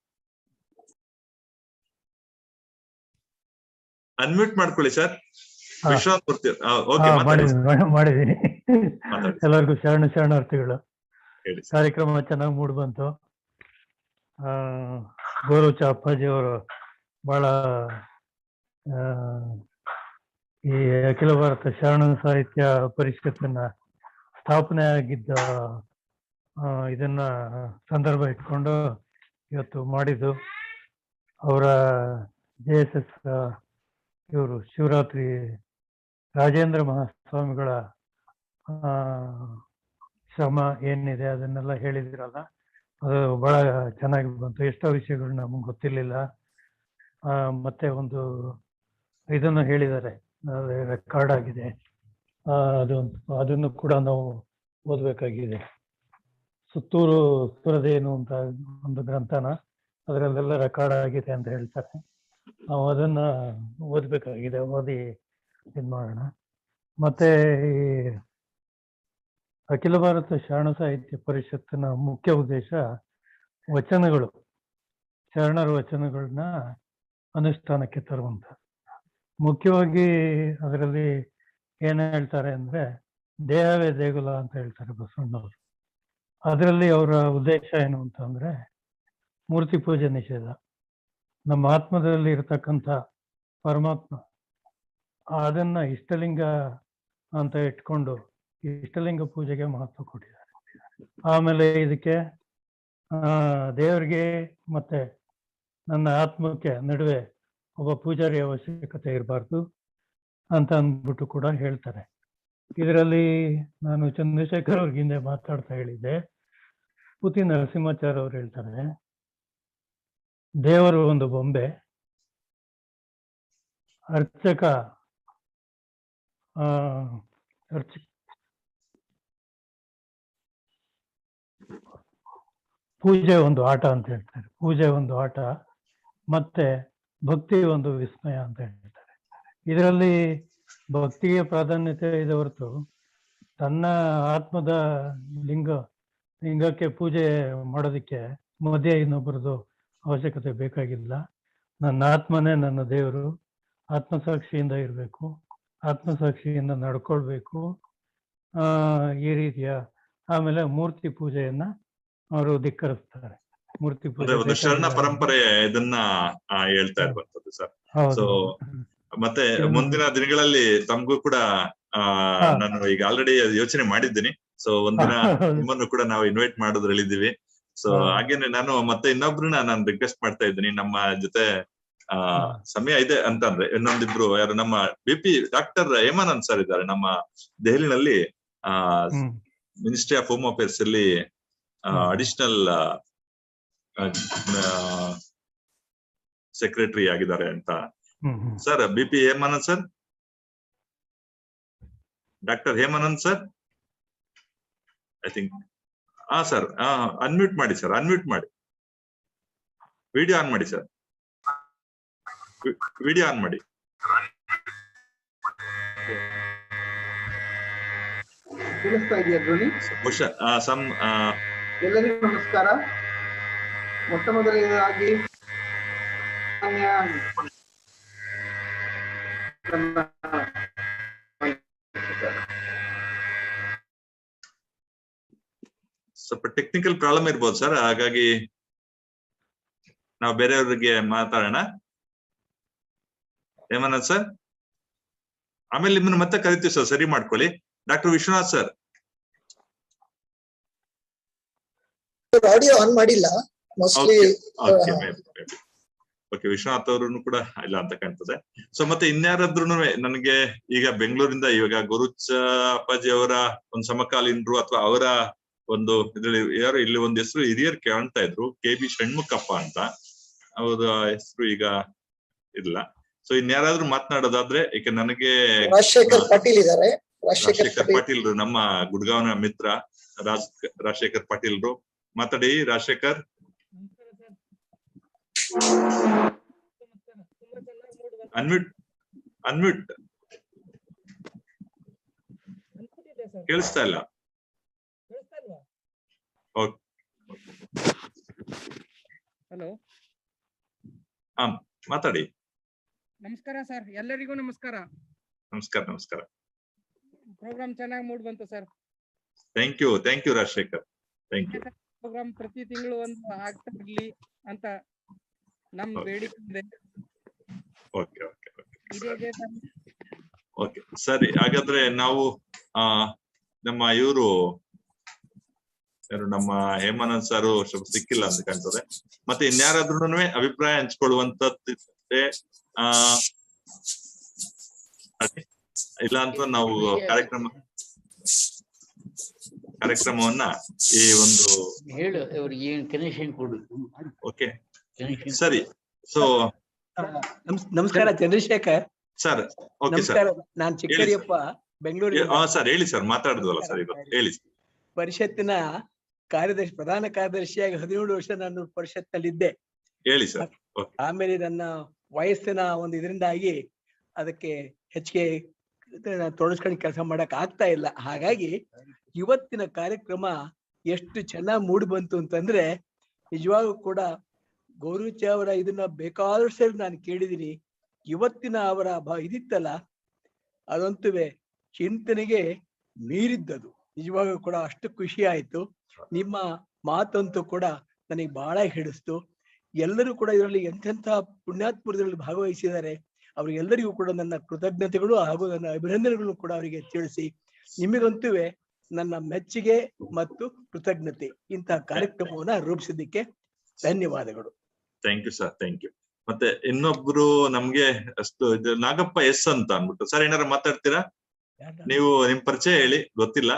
ಅನ್ಮ್ಯೂಟ್ ಮಾಡ್ಕೊಳ್ಳಿ ಸರ್. ವಿಶ್ವನಾಥ್ ಮೂರ್ತಿ, ಮಾಡಿದ್ದೀನಿ. ಎಲ್ಲರಿಗೂ ಶರಣಾರ್ಥಿಗಳು. ಕಾರ್ಯಕ್ರಮ ಚೆನ್ನಾಗಿ ಮೂಡ್ ಬಂತು. ಗೌರವ್ ಅಪ್ಪಾಜಿ ಅವರು ಬಹಳ ಈ ಅಖಿಲ ಭಾರತ ಶರಣ ಸಾಹಿತ್ಯ ಪರಿಷತ್ತನ್ನ ಸ್ಥಾಪನೆ ಆಗಿದ್ದ ಇದನ್ನ ಸಂದರ್ಭ ಇಟ್ಕೊಂಡು ಇವತ್ತು ಮಾಡಿದ್ದು. ಅವರ JSS ಇವರು ಶಿವರಾತ್ರಿ ರಾಜೇಂದ್ರ ಮಹಾಸ್ವಾಮಿಗಳ ಶ್ರಮ ಏನಿದೆ ಅದನ್ನೆಲ್ಲ ಹೇಳಿದಿರಲ್ಲ, ಅದು ಬಹಳ ಚೆನ್ನಾಗಿ ಬಂತು. ಎಷ್ಟೋ ವಿಷಯಗಳು ನಮ್ಗೆ ಗೊತ್ತಿರ್ಲಿಲ್ಲ. ಮತ್ತೆ ಒಂದು ಇದನ್ನು ಹೇಳಿದ್ದಾರೆ, ರೆಕಾರ್ಡ್ ಆಗಿದೆ, ಅದನ್ನು ಕೂಡ ನಾವು ಓದ್ಬೇಕಾಗಿದೆ. ಸುತ್ತೂರು ಸುರದೇನು ಅಂತ ಒಂದು ಗ್ರಂಥನ, ಅದರಲ್ಲೆಲ್ಲ ರೆಕಾರ್ಡ್ ಆಗಿದೆ ಅಂತ ಹೇಳ್ತಾರೆ. ನಾವು ಅದನ್ನ ಓದ್ಬೇಕಾಗಿದೆ, ಓದಿ ಇದ್ ಮಾಡೋಣ. ಮತ್ತೆ ಈ ಅಖಿಲ ಭಾರತ ಶರಣ ಸಾಹಿತ್ಯ ಪರಿಷತ್ತಿನ ಮುಖ್ಯ ಉದ್ದೇಶ ವಚನಗಳು, ಶರಣರ ವಚನಗಳನ್ನ ಅನುಷ್ಠಾನಕ್ಕೆ ತರುವಂತ. ಮುಖ್ಯವಾಗಿ ಅದರಲ್ಲಿ ಏನ್ ಹೇಳ್ತಾರೆ ಅಂದ್ರೆ, ದೇಹವೇ ದೇಗುಲ ಅಂತ ಹೇಳ್ತಾರೆ ಬಸವಣ್ಣವರು. ಅದರಲ್ಲಿ ಅವರ ಉದ್ದೇಶ ಏನು ಅಂತಂದ್ರೆ, ಮೂರ್ತಿ ಪೂಜೆ ನಿಷೇಧ. ನಮ್ಮ ಆತ್ಮದಲ್ಲಿ ಇರತಕ್ಕಂಥ ಪರಮಾತ್ಮ ಅದನ್ನ ಇಷ್ಟಲಿಂಗ ಅಂತ ಇಟ್ಕೊಂಡು ಇಷ್ಟಲಿಂಗ ಪೂಜೆಗೆ ಮಹತ್ವ ಕೊಟ್ಟಿದ್ದಾರೆ. ಆಮೇಲೆ ಇದಕ್ಕೆ ದೇವರಿಗೆ ಮತ್ತೆ ನನ್ನ ಆತ್ಮಕ್ಕೆ ನಡುವೆ ಒಬ್ಬ ಪೂಜಾರಿ ಅವಶ್ಯಕತೆ ಇರಬಾರ್ದು ಅಂತ ಅಂದ್ಬಿಟ್ಟು ಕೂಡ ಹೇಳ್ತಾರೆ. ಇದರಲ್ಲಿ ನಾನು ಚಂದ್ರಶೇಖರ್ ಅವ್ರಿಗೆ ಹಿಂದೆ ಮಾತಾಡ್ತಾ ಹೇಳಿದ್ದೆ, ಪುತಿ ನರಸಿಂಹಾಚಾರ್ಯ ಅವ್ರು ಹೇಳ್ತಾರೆ, ದೇವರು ಒಂದು ಬೊಂಬೆ, ಪೂಜೆ ಒಂದು ಆಟ ಅಂತ ಹೇಳ್ತಾರೆ. ಪೂಜೆ ಒಂದು ಆಟ, ಮತ್ತೆ ಭಕ್ತಿ ಒಂದು ವಿಸ್ಮಯ ಅಂತ ಹೇಳ್ತಾರೆ. ಇದರಲ್ಲಿ ಭಕ್ತಿಗೆ ಪ್ರಾಧಾನ್ಯತೆ ಇದೆ ಹೊರತು ತನ್ನ ಆತ್ಮದ ಲಿಂಗಕ್ಕೆ ಪೂಜೆ ಮಾಡೋದಕ್ಕೆ ಮಧ್ಯೆ ಇನ್ನೊಬ್ಬರದು ಅವಶ್ಯಕತೆ ಬೇಕಾಗಿಲ್ಲ. ನನ್ನ ಆತ್ಮನೇ ನನ್ನ ದೇವರು, ಆತ್ಮಸಾಕ್ಷಿಯಿಂದ ಇರಬೇಕು, ಆತ್ಮಸಾಕ್ಷಿಯಿಂದ ನಡ್ಕೊಳ್ಬೇಕು, ಈ ರೀತಿಯ. ಆಮೇಲೆ ಮೂರ್ತಿ ಪೂಜೆಯನ್ನ ಅವರು ಧಿಕ್ಕರಿಸ್ತಾರೆ. ಮೂರ್ತಿ ಪೂಜೆ ಶರಣ ಪರಂಪರೆ ಇದನ್ನ ಹೇಳ್ತಾ ಇರುವಂತದ್ದು ಸರ್. ಸೊ ಮತ್ತೆ ಮುಂದಿನ ದಿನಗಳಲ್ಲಿ ತಮಗೂ ಕೂಡ ನಾನು ಈಗ ಆಲ್ರೆಡಿ ಯೋಚನೆ ಮಾಡಿದ್ದೀನಿ. ಸೊ ಒಂದಿನ ನಿಮ್ಮನ್ನು ಕೂಡ ನಾವು ಇನ್ವೈಟ್ ಮಾಡೋದ್ರಲ್ಲಿದ್ದೀವಿ. ಸೊ ಹಾಗೇನೆ ನಾನು ಮತ್ತೆ ಇನ್ನೊಬ್ರನ್ನ ನಾನು ರಿಕ್ವೆಸ್ಟ್ ಮಾಡ್ತಾ ಇದ್ದೀನಿ, ನಮ್ಮ ಜೊತೆ ಸಮಯ ಇದೆ ಅಂತಂದ್ರೆ ಇನ್ನೊಂದಿಬ್ರು ಯಾರು ನಮ್ಮ BP ಡಾಕ್ಟರ್ ಹೇಮಾನಂದ್ ಸರ್ ಇದ್ದಾರೆ. ನಮ್ಮ ದೆಹಲಿನಲ್ಲಿ ಮಿನಿಸ್ಟ್ರಿ ಆಫ್ ಹೋಮ್ ಅಫೇರ್ಸ್ ಅಲ್ಲಿ ಅಡಿಷನಲ್ ಸೆಕ್ರೆಟರಿ ಆಗಿದ್ದಾರೆ ಅಂತ. Sir BP Hemanand sir, doctor Hemanand sir, I think sir unmute ಮಾಡಿ ಸರ್, ಅನ್ಮ್ಯೂಟ್ ಮಾಡಿ, ವಿಡಿಯೋ ಆನ್ ಮಾಡಿ ಸರ್, ವಿಡಿಯೋ ಆನ್ ಮಾಡಿ. ಕೇಳಿಸ್ತಾ ಇದೆಯಾ ಧ್ವನಿ? ಎಲ್ಲರಿಗೂ ನಮಸ್ಕಾರ. ಮೊಟ್ಟ ಮೊದಲನೇದಾಗಿ ಸ್ವಲ್ಪ ಟೆಕ್ನಿಕಲ್ ಪ್ರಾಬ್ಲಮ್ ಇರ್ಬೋದು ಸರ್, ಹಾಗಾಗಿ ನಾವು ಬೇರೆಯವ್ರಿಗೆ ಮಾತಾಡೋಣ. ಹೇಮಂತ್ ಸರ್, ಆಮೇಲೆ ನಿಮ್ಮನ್ನ ಮತ್ತೆ ಕರಿತೀವಿ ಸರ್, ಸರಿ ಮಾಡ್ಕೊಳ್ಳಿ. Doctor Vishwanath sir, audio on ಮಾಡಿಲ್ಲ ಮೋಸ್ಟ್ಲಿ. ಓಕೆ, ವಿಶ್ವನಾಥ್ ಅವರು ಕೂಡ ಇಲ್ಲ ಅಂತ ಕಾಣ್ತದೆ. ಸೊ ಮತ್ತೆ ಇನ್ಯಾರಾದ್ರೂ ನನಗೆ ಈಗ ಬೆಂಗಳೂರಿಂದ ಇವಾಗ ಗುರುಚ ಅಪ್ಪಾಜಿ ಅವರ ಒಂದು ಸಮಕಾಲೀನರು ಅಥವಾ ಅವರ ಒಂದು ಇದ್ರಲ್ಲಿ ಯಾರು ಇಲ್ಲಿ ಒಂದು ಹೆಸರು ಹಿರಿಯರು ಕಾಣ್ತಾ ಇದ್ರು, KB ಷಣ್ಮುಖಪ್ಪ ಅಂತ. ಅವರ ಹೆಸರು ಈಗ ಇಲ್ಲ. ಸೊ ಇನ್ಯಾರಾದ್ರೂ ಮಾತನಾಡೋದಾದ್ರೆ, ಈಗ ನನಗೆ ರಾಜಶೇಖರ್ ಪಾಟೀಲ್ ಇದ್ದಾರೆ. ರಾಜಶೇಖರ್ ಪಾಟೀಲ್ರು ನಮ್ಮ ಗುಡ್ಗಾವ್ನ ಮಿತ್ರ ರಾಜಶೇಖರ್ ಪಾಟೀಲ್ರು ಮಾತಾಡಿ. ರಾಜಶೇಖರ್, ಅನ್ಮ್ಯೂಟ್ ಕೇಳಿಸ್ತಾ ಇಲ್ಲ. ಹಲೋ, ಮಾತಾಡಿ. ನಮಸ್ಕಾರ ಸರ್, ಎಲ್ಲರಿಗೂ ನಮಸ್ಕಾರ. ನಮಸ್ಕಾರ. ಪ್ರೋಗ್ರಾಮ್ ಚೆನ್ನಾಗಿ ಮೂಡ್ ಬಂತು sir. Thank you Rajashekar, thank you. Program ಪ್ರತಿ ತಿಂಗಳು ಒಂದು ಆಗ್ತಾ ಇರ್ಲಿ ಅಂತ ನಮ್ ಬೇಡಿಕೆ ಇದೆ. ಓಕೆ ಸರಿ. ಹಾಗಾದ್ರೆ ನಾವು ನಮ್ಮ ಇವರು ನಮ್ಮ ಹೇಮಾನಂದ್ ಸರ್ ಸ್ವಲ್ಪ ಸಿಕ್ಕಿಲ್ಲ ಅಂತ ಕಾಣ್ತದೆ. ಮತ್ತೆ ಇನ್ಯಾರಾದ್ರೂ ಅಭಿಪ್ರಾಯ ಹಂಚ್ಕೊಳ್ಳುವಂತದ್ದಿದ್ರೆ ಇಲ್ಲ ಅಂತ ನಾವು ಕಾರ್ಯಕ್ರಮವನ್ನ ಈ ಒಂದು ಓಕೆ ಸರಿ. ಸೊ ನಮಸ್ಕಾರ ಚಂದ್ರಶೇಖರ್ ಸರ್. ಓಕೆ ಸರ್, ನಾನ್ ಚಿಕ್ಕರಿಯಪ್ಪ, ಬೆಂಗಳೂರು. ಸರ್ ಹೇಳಿ ಸರ್, ಮಾತಾಡಿದ್ವಲ್ಲ ಸರ್, ಹೇಳಿ. ಪರಿಷತ್ತಿನ ಪ್ರಧಾನ ಕಾರ್ಯದರ್ಶಿಯಾಗಿ 17 ವರ್ಷ ನಾನು ಪರಿಷತ್ನಲ್ಲಿದ್ದೆ. ಹೇಳಿ ಸರ್. ಆಮೇಲೆ ನನ್ನ ವಯಸ್ಸಿನ ಒಂದು ಇದರಿಂದಾಗಿ ಅದಕ್ಕೆ ಹೆಚ್ಚಿಗೆ ತೊಡಸ್ಕೊಂಡು ಕೆಲಸ ಮಾಡಕ್ ಆಗ್ತಾ ಇಲ್ಲ. ಹಾಗಾಗಿ ಇವತ್ತಿನ ಕಾರ್ಯಕ್ರಮ ಎಷ್ಟು ಚೆನ್ನಾಗಿ ಮೂಡಿ ಬಂತು ಅಂತಂದ್ರೆ, ನಿಜವಾಗೂ ಕೂಡ ಗೌರೂಚ ಅವರ ಇದನ್ನ ಬೇಕಾದಷ್ಟು ನಾನು ಕೇಳಿದೀನಿ. ಇವತ್ತಿನ ಅವರ ಇದಿತ್ತಲ್ಲ, ಅದಂತೂ ಚಿಂತನೆಗೆ ಮೀರಿದ್ದದು. ನಿಜವಾಗೂ ಕೂಡ ಅಷ್ಟು ಖುಷಿ ಆಯ್ತು. ನಿಮ್ಮ ಮಾತಂತೂ ಕೂಡ ನನಗೆ ಬಹಳ ಹಿಡಿಸ್ತು. ಎಲ್ಲರೂ ಕೂಡ ಇದರಲ್ಲಿ ಎಂತೆಂಥ ಪುಣ್ಯಾತ್ಮರಲ್ಲಿ ಭಾಗವಹಿಸಿದ್ದಾರೆ. ಅವರಿಗೆಲ್ಲರಿಗೂ ಕೂಡ ನನ್ನ ಕೃತಜ್ಞತೆಗಳು ಹಾಗೂ ನನ್ನ ಅಭಿನಂದನೆಗಳು ಕೂಡ ಅವರಿಗೆ ತಿಳಿಸಿ, ನಿಮಗಂತೂ ನನ್ನ ಮೆಚ್ಚುಗೆ ಮತ್ತು ಕೃತಜ್ಞತೆ. ಇಂತಹ ಕಾರ್ಯಕ್ರಮವನ್ನ ರೂಪಿಸಿದ್ದಕ್ಕೆ ಧನ್ಯವಾದಗಳು. Thank you sir, thank you. ಮತ್ತೆ ಇನ್ನೊಬ್ರು ನಮ್ಗೆ ಅಷ್ಟು ನಾಗಪ್ಪ ಎಸ್ ಅಂತ ಅನ್ಬಿಟ್ಟು ಸರ್, ಏನಾರ ಮಾತಾಡ್ತೀರಾ ನೀವು? ನಿಮ್ ಪರಿಚಯ ಹೇಳಿ, ಗೊತ್ತಿಲ್ಲ.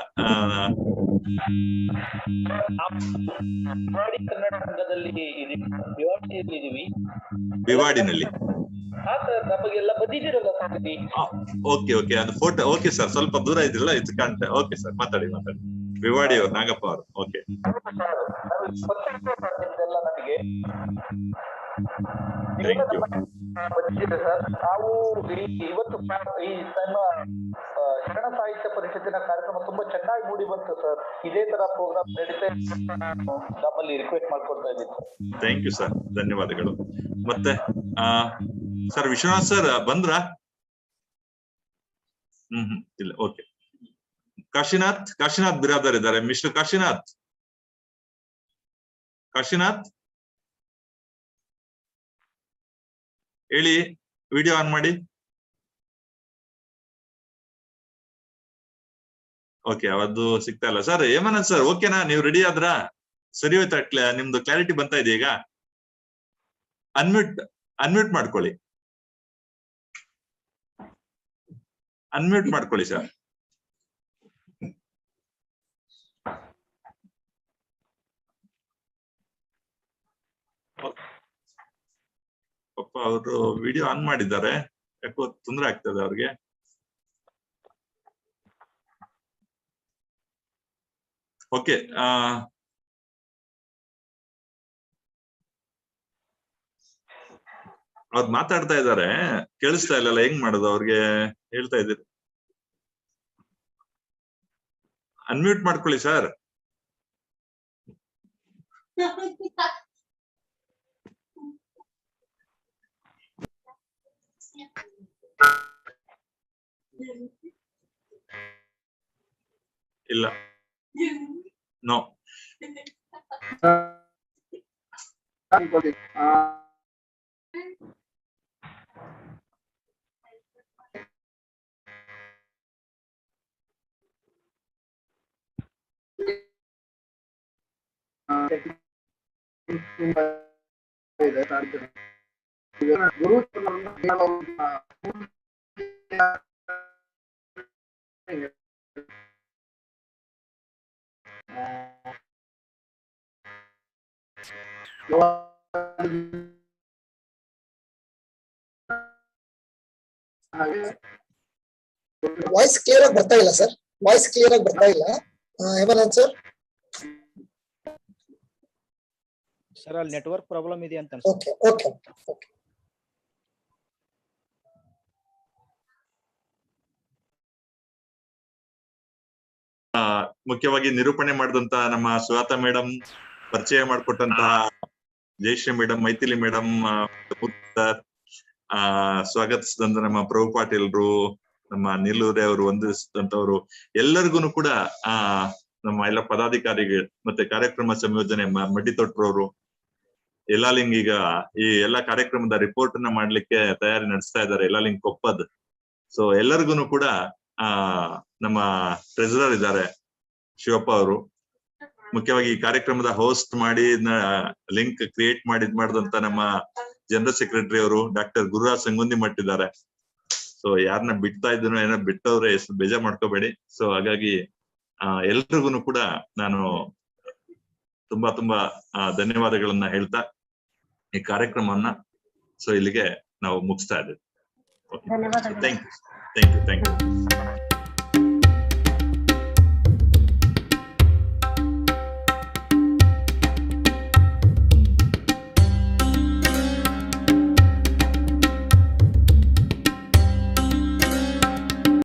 ಬಿವಾಡಿನಲ್ಲಿ. ಓಕೆ, ಅದು ಫೋಟೋ. ಓಕೆ ಸರ್, ಸ್ವಲ್ಪ ದೂರ ಇದಿಲ್ಲ, ಇದು ಕಾಣ್ತಾ. ಓಕೆ ಸರ್, ಮಾತಾಡಿ. ಬಿವಾಡಿ ಅವರು, ನಾಗಪ್ಪ ಅವರು. Okay, thank you. ನಾವು ಇವತ್ತು ಈ ಶರಣ ಸಾಹಿತ್ಯ ಪರಿಷತ್ತಿನ ಕಾರ್ಯಕ್ರಮ ತುಂಬಾ ಚೆನ್ನಾಗಿ ಮೂಡಿ ಬಂತು ಸರ್. ಇದೇ ತರ ಪ್ರೋಗ್ರಾಮ್ ನಡೀತಾ ನಮ್ಮಲ್ಲಿ ರಿಕ್ವೆಸ್ಟ್ ಮಾಡ್ಕೊಳ್ತಾ ಇದ್ದೀನಿ. ಥ್ಯಾಂಕ್ ಯು ಸರ್, ಧನ್ಯವಾದಗಳು. ಮತ್ತೆ ಸರ್ ವಿಶ್ವನಾಥ್ ಸರ್ ಬಂದ್ರಾ? ಇಲ್ಲ. ಓಕೆ, ಕಾಶಿನಾಥ್ ಬಿರಾದರ್ ಇದ್ದಾರೆ. ಮಿಸ್ಟರ್ ಕಾಶಿನಾಥ್ ಹೇಳಿ, ವಿಡಿಯೋ ಆನ್ ಮಾಡಿ. ಓಕೆ, ಅವತ್ತು ಸಿಗ್ತಾ ಇಲ್ಲ ಸರ್. ಹೇಮಂತ್ ಸರ್ ಓಕೆನಾ? ನೀವು ರೆಡಿ ಆದ್ರಾ? ಸರಿ ಹೋಯ್ತಾ? ನಿಮ್ದು ಕ್ಲಾರಿಟಿ ಬಂತಾ ಇದೆ ಈಗ? ಅನ್ಮ್ಯೂಟ್ ಮಾಡ್ಕೊಳ್ಳಿ ಸರ್. ಪಾಪ ಅವರು ವಿಡಿಯೋ ಆನ್ ಮಾಡಿದ್ದಾರೆ, ಯಾಕೋ ತೊಂದರೆ ಆಗ್ತದೆ ಅವ್ರಿಗೆ. ಓಕೆ, ಅವ್ರು ಮಾತಾಡ್ತಾ ಇದ್ದಾರೆ, ಕೇಳಿಸ್ತಾ ಇಲ್ಲಲ್ಲ, ಹೆಂಗ್ ಮಾಡೋದು? ಅವ್ರಿಗೆ ಹೇಳ್ತಾ ಇದ್ದೀರಿ. ಅನ್ಮ್ಯೂಟ್ ಮಾಡ್ಕೊಳ್ಳಿ ಸರ್. ಇಲ್ಲ, ನೋ. ಗುರು ವಾಯ್ಸ್ ಕ್ಲಿಯರ್ ಆಗಿ ಬರ್ತಾ ಇಲ್ಲ ಸರ್, ವಾಯ್ಸ್ ಕ್ಲಿಯರ್ ಆಗಿ ಬರ್ತಾ ಇಲ್ಲ. ಹೇಮಂತ್ ಸರ್. ಸರ್ ಅಲ್ಲಿ ನೆಟ್ವರ್ಕ್ ಪ್ರಾಬ್ಲಮ್ ಇದೆ ಅಂತ ಓಕೆ ಓಕೆ ಓಕೆ. ಮುಖ್ಯವಾಗಿ ನಿರೂಪಣೆ ಮಾಡಿದಂತ ನಮ್ಮ ಸುಜಾತ ಮೇಡಮ್, ಪರಿಚಯ ಮಾಡಿಕೊಟ್ಟಂತಹ ಜಯಶ್ರೀ ಮೇಡಮ್, ಮೈಥಿಲಿ ಮೇಡಮ್, ಸ್ವಾಗತಿಸಿದಂತ ನಮ್ಮ ಪ್ರಭು ಪಾಟೀಲ್ರು, ನಮ್ಮ ನೀಲೂರೆ ಅವರು, ವಂದಿಸಿದಂತವ್ರು ಎಲ್ಲರಿಗೂ ಕೂಡ ನಮ್ಮ ಎಲ್ಲ ಪದಾಧಿಕಾರಿಗಳು ಮತ್ತೆ ಕಾರ್ಯಕ್ರಮ ಸಂಯೋಜನೆ ಮಡ್ಡಿ ತೊಟ್ರವರು, ಯಲ್ಲಾಲಿಂಗ್ ಈಗ ಈ ಎಲ್ಲಾ ಕಾರ್ಯಕ್ರಮದ ರಿಪೋರ್ಟ್ ಅನ್ನ ಮಾಡ್ಲಿಕ್ಕೆ ತಯಾರಿ ನಡೆಸ್ತಾ ಇದ್ದಾರೆ, ಯಲ್ಲಾಲಿಂಗ್ ಕೊಪ್ಪದ್. ಸೊ ಎಲ್ಲರಿಗೂ ಕೂಡ ನಮ್ಮ ಟ್ರೆಜರರ್ ಇದ್ದಾರೆ ಶಿವಪ್ಪ ಅವರು, ಮುಖ್ಯವಾಗಿ ಈ ಕಾರ್ಯಕ್ರಮದ ಹೋಸ್ಟ್ ಮಾಡಿ ಲಿಂಕ್ ಕ್ರಿಯೇಟ್ ಮಾಡಿದಂತ ನಮ್ಮ ಜನರಲ್ ಸೆಕ್ರೆಟರಿ ಅವರು ಡಾಕ್ಟರ್ ಗುರುರಾಜ್ ಸಂಗುಂದಿ ಮಟ್ಟಿದ್ದಾರೆ. ಸೊ ಯಾರನ್ನ ಬಿಡ್ತಾ ಇದ್ದೀನೋ ಏನೋ ಬಿಟ್ಟವ್ರೆ ಬೇಜಾರ್ ಮಾಡ್ಕೋಬೇಡಿ. ಸೊ ಹಾಗಾಗಿ ಎಲ್ರಿಗೂ ಕೂಡ ನಾನು ತುಂಬಾ ತುಂಬಾ ಧನ್ಯವಾದಗಳನ್ನ ಹೇಳ್ತಾ ಈ ಕಾರ್ಯಕ್ರಮವನ್ನ ಇಲ್ಲಿಗೆ ನಾವು ಮುಗಿಸ್ತಾ ಇದ್ದೇವೆ. ಧನ್ಯವಾದಗಳು. Thank you.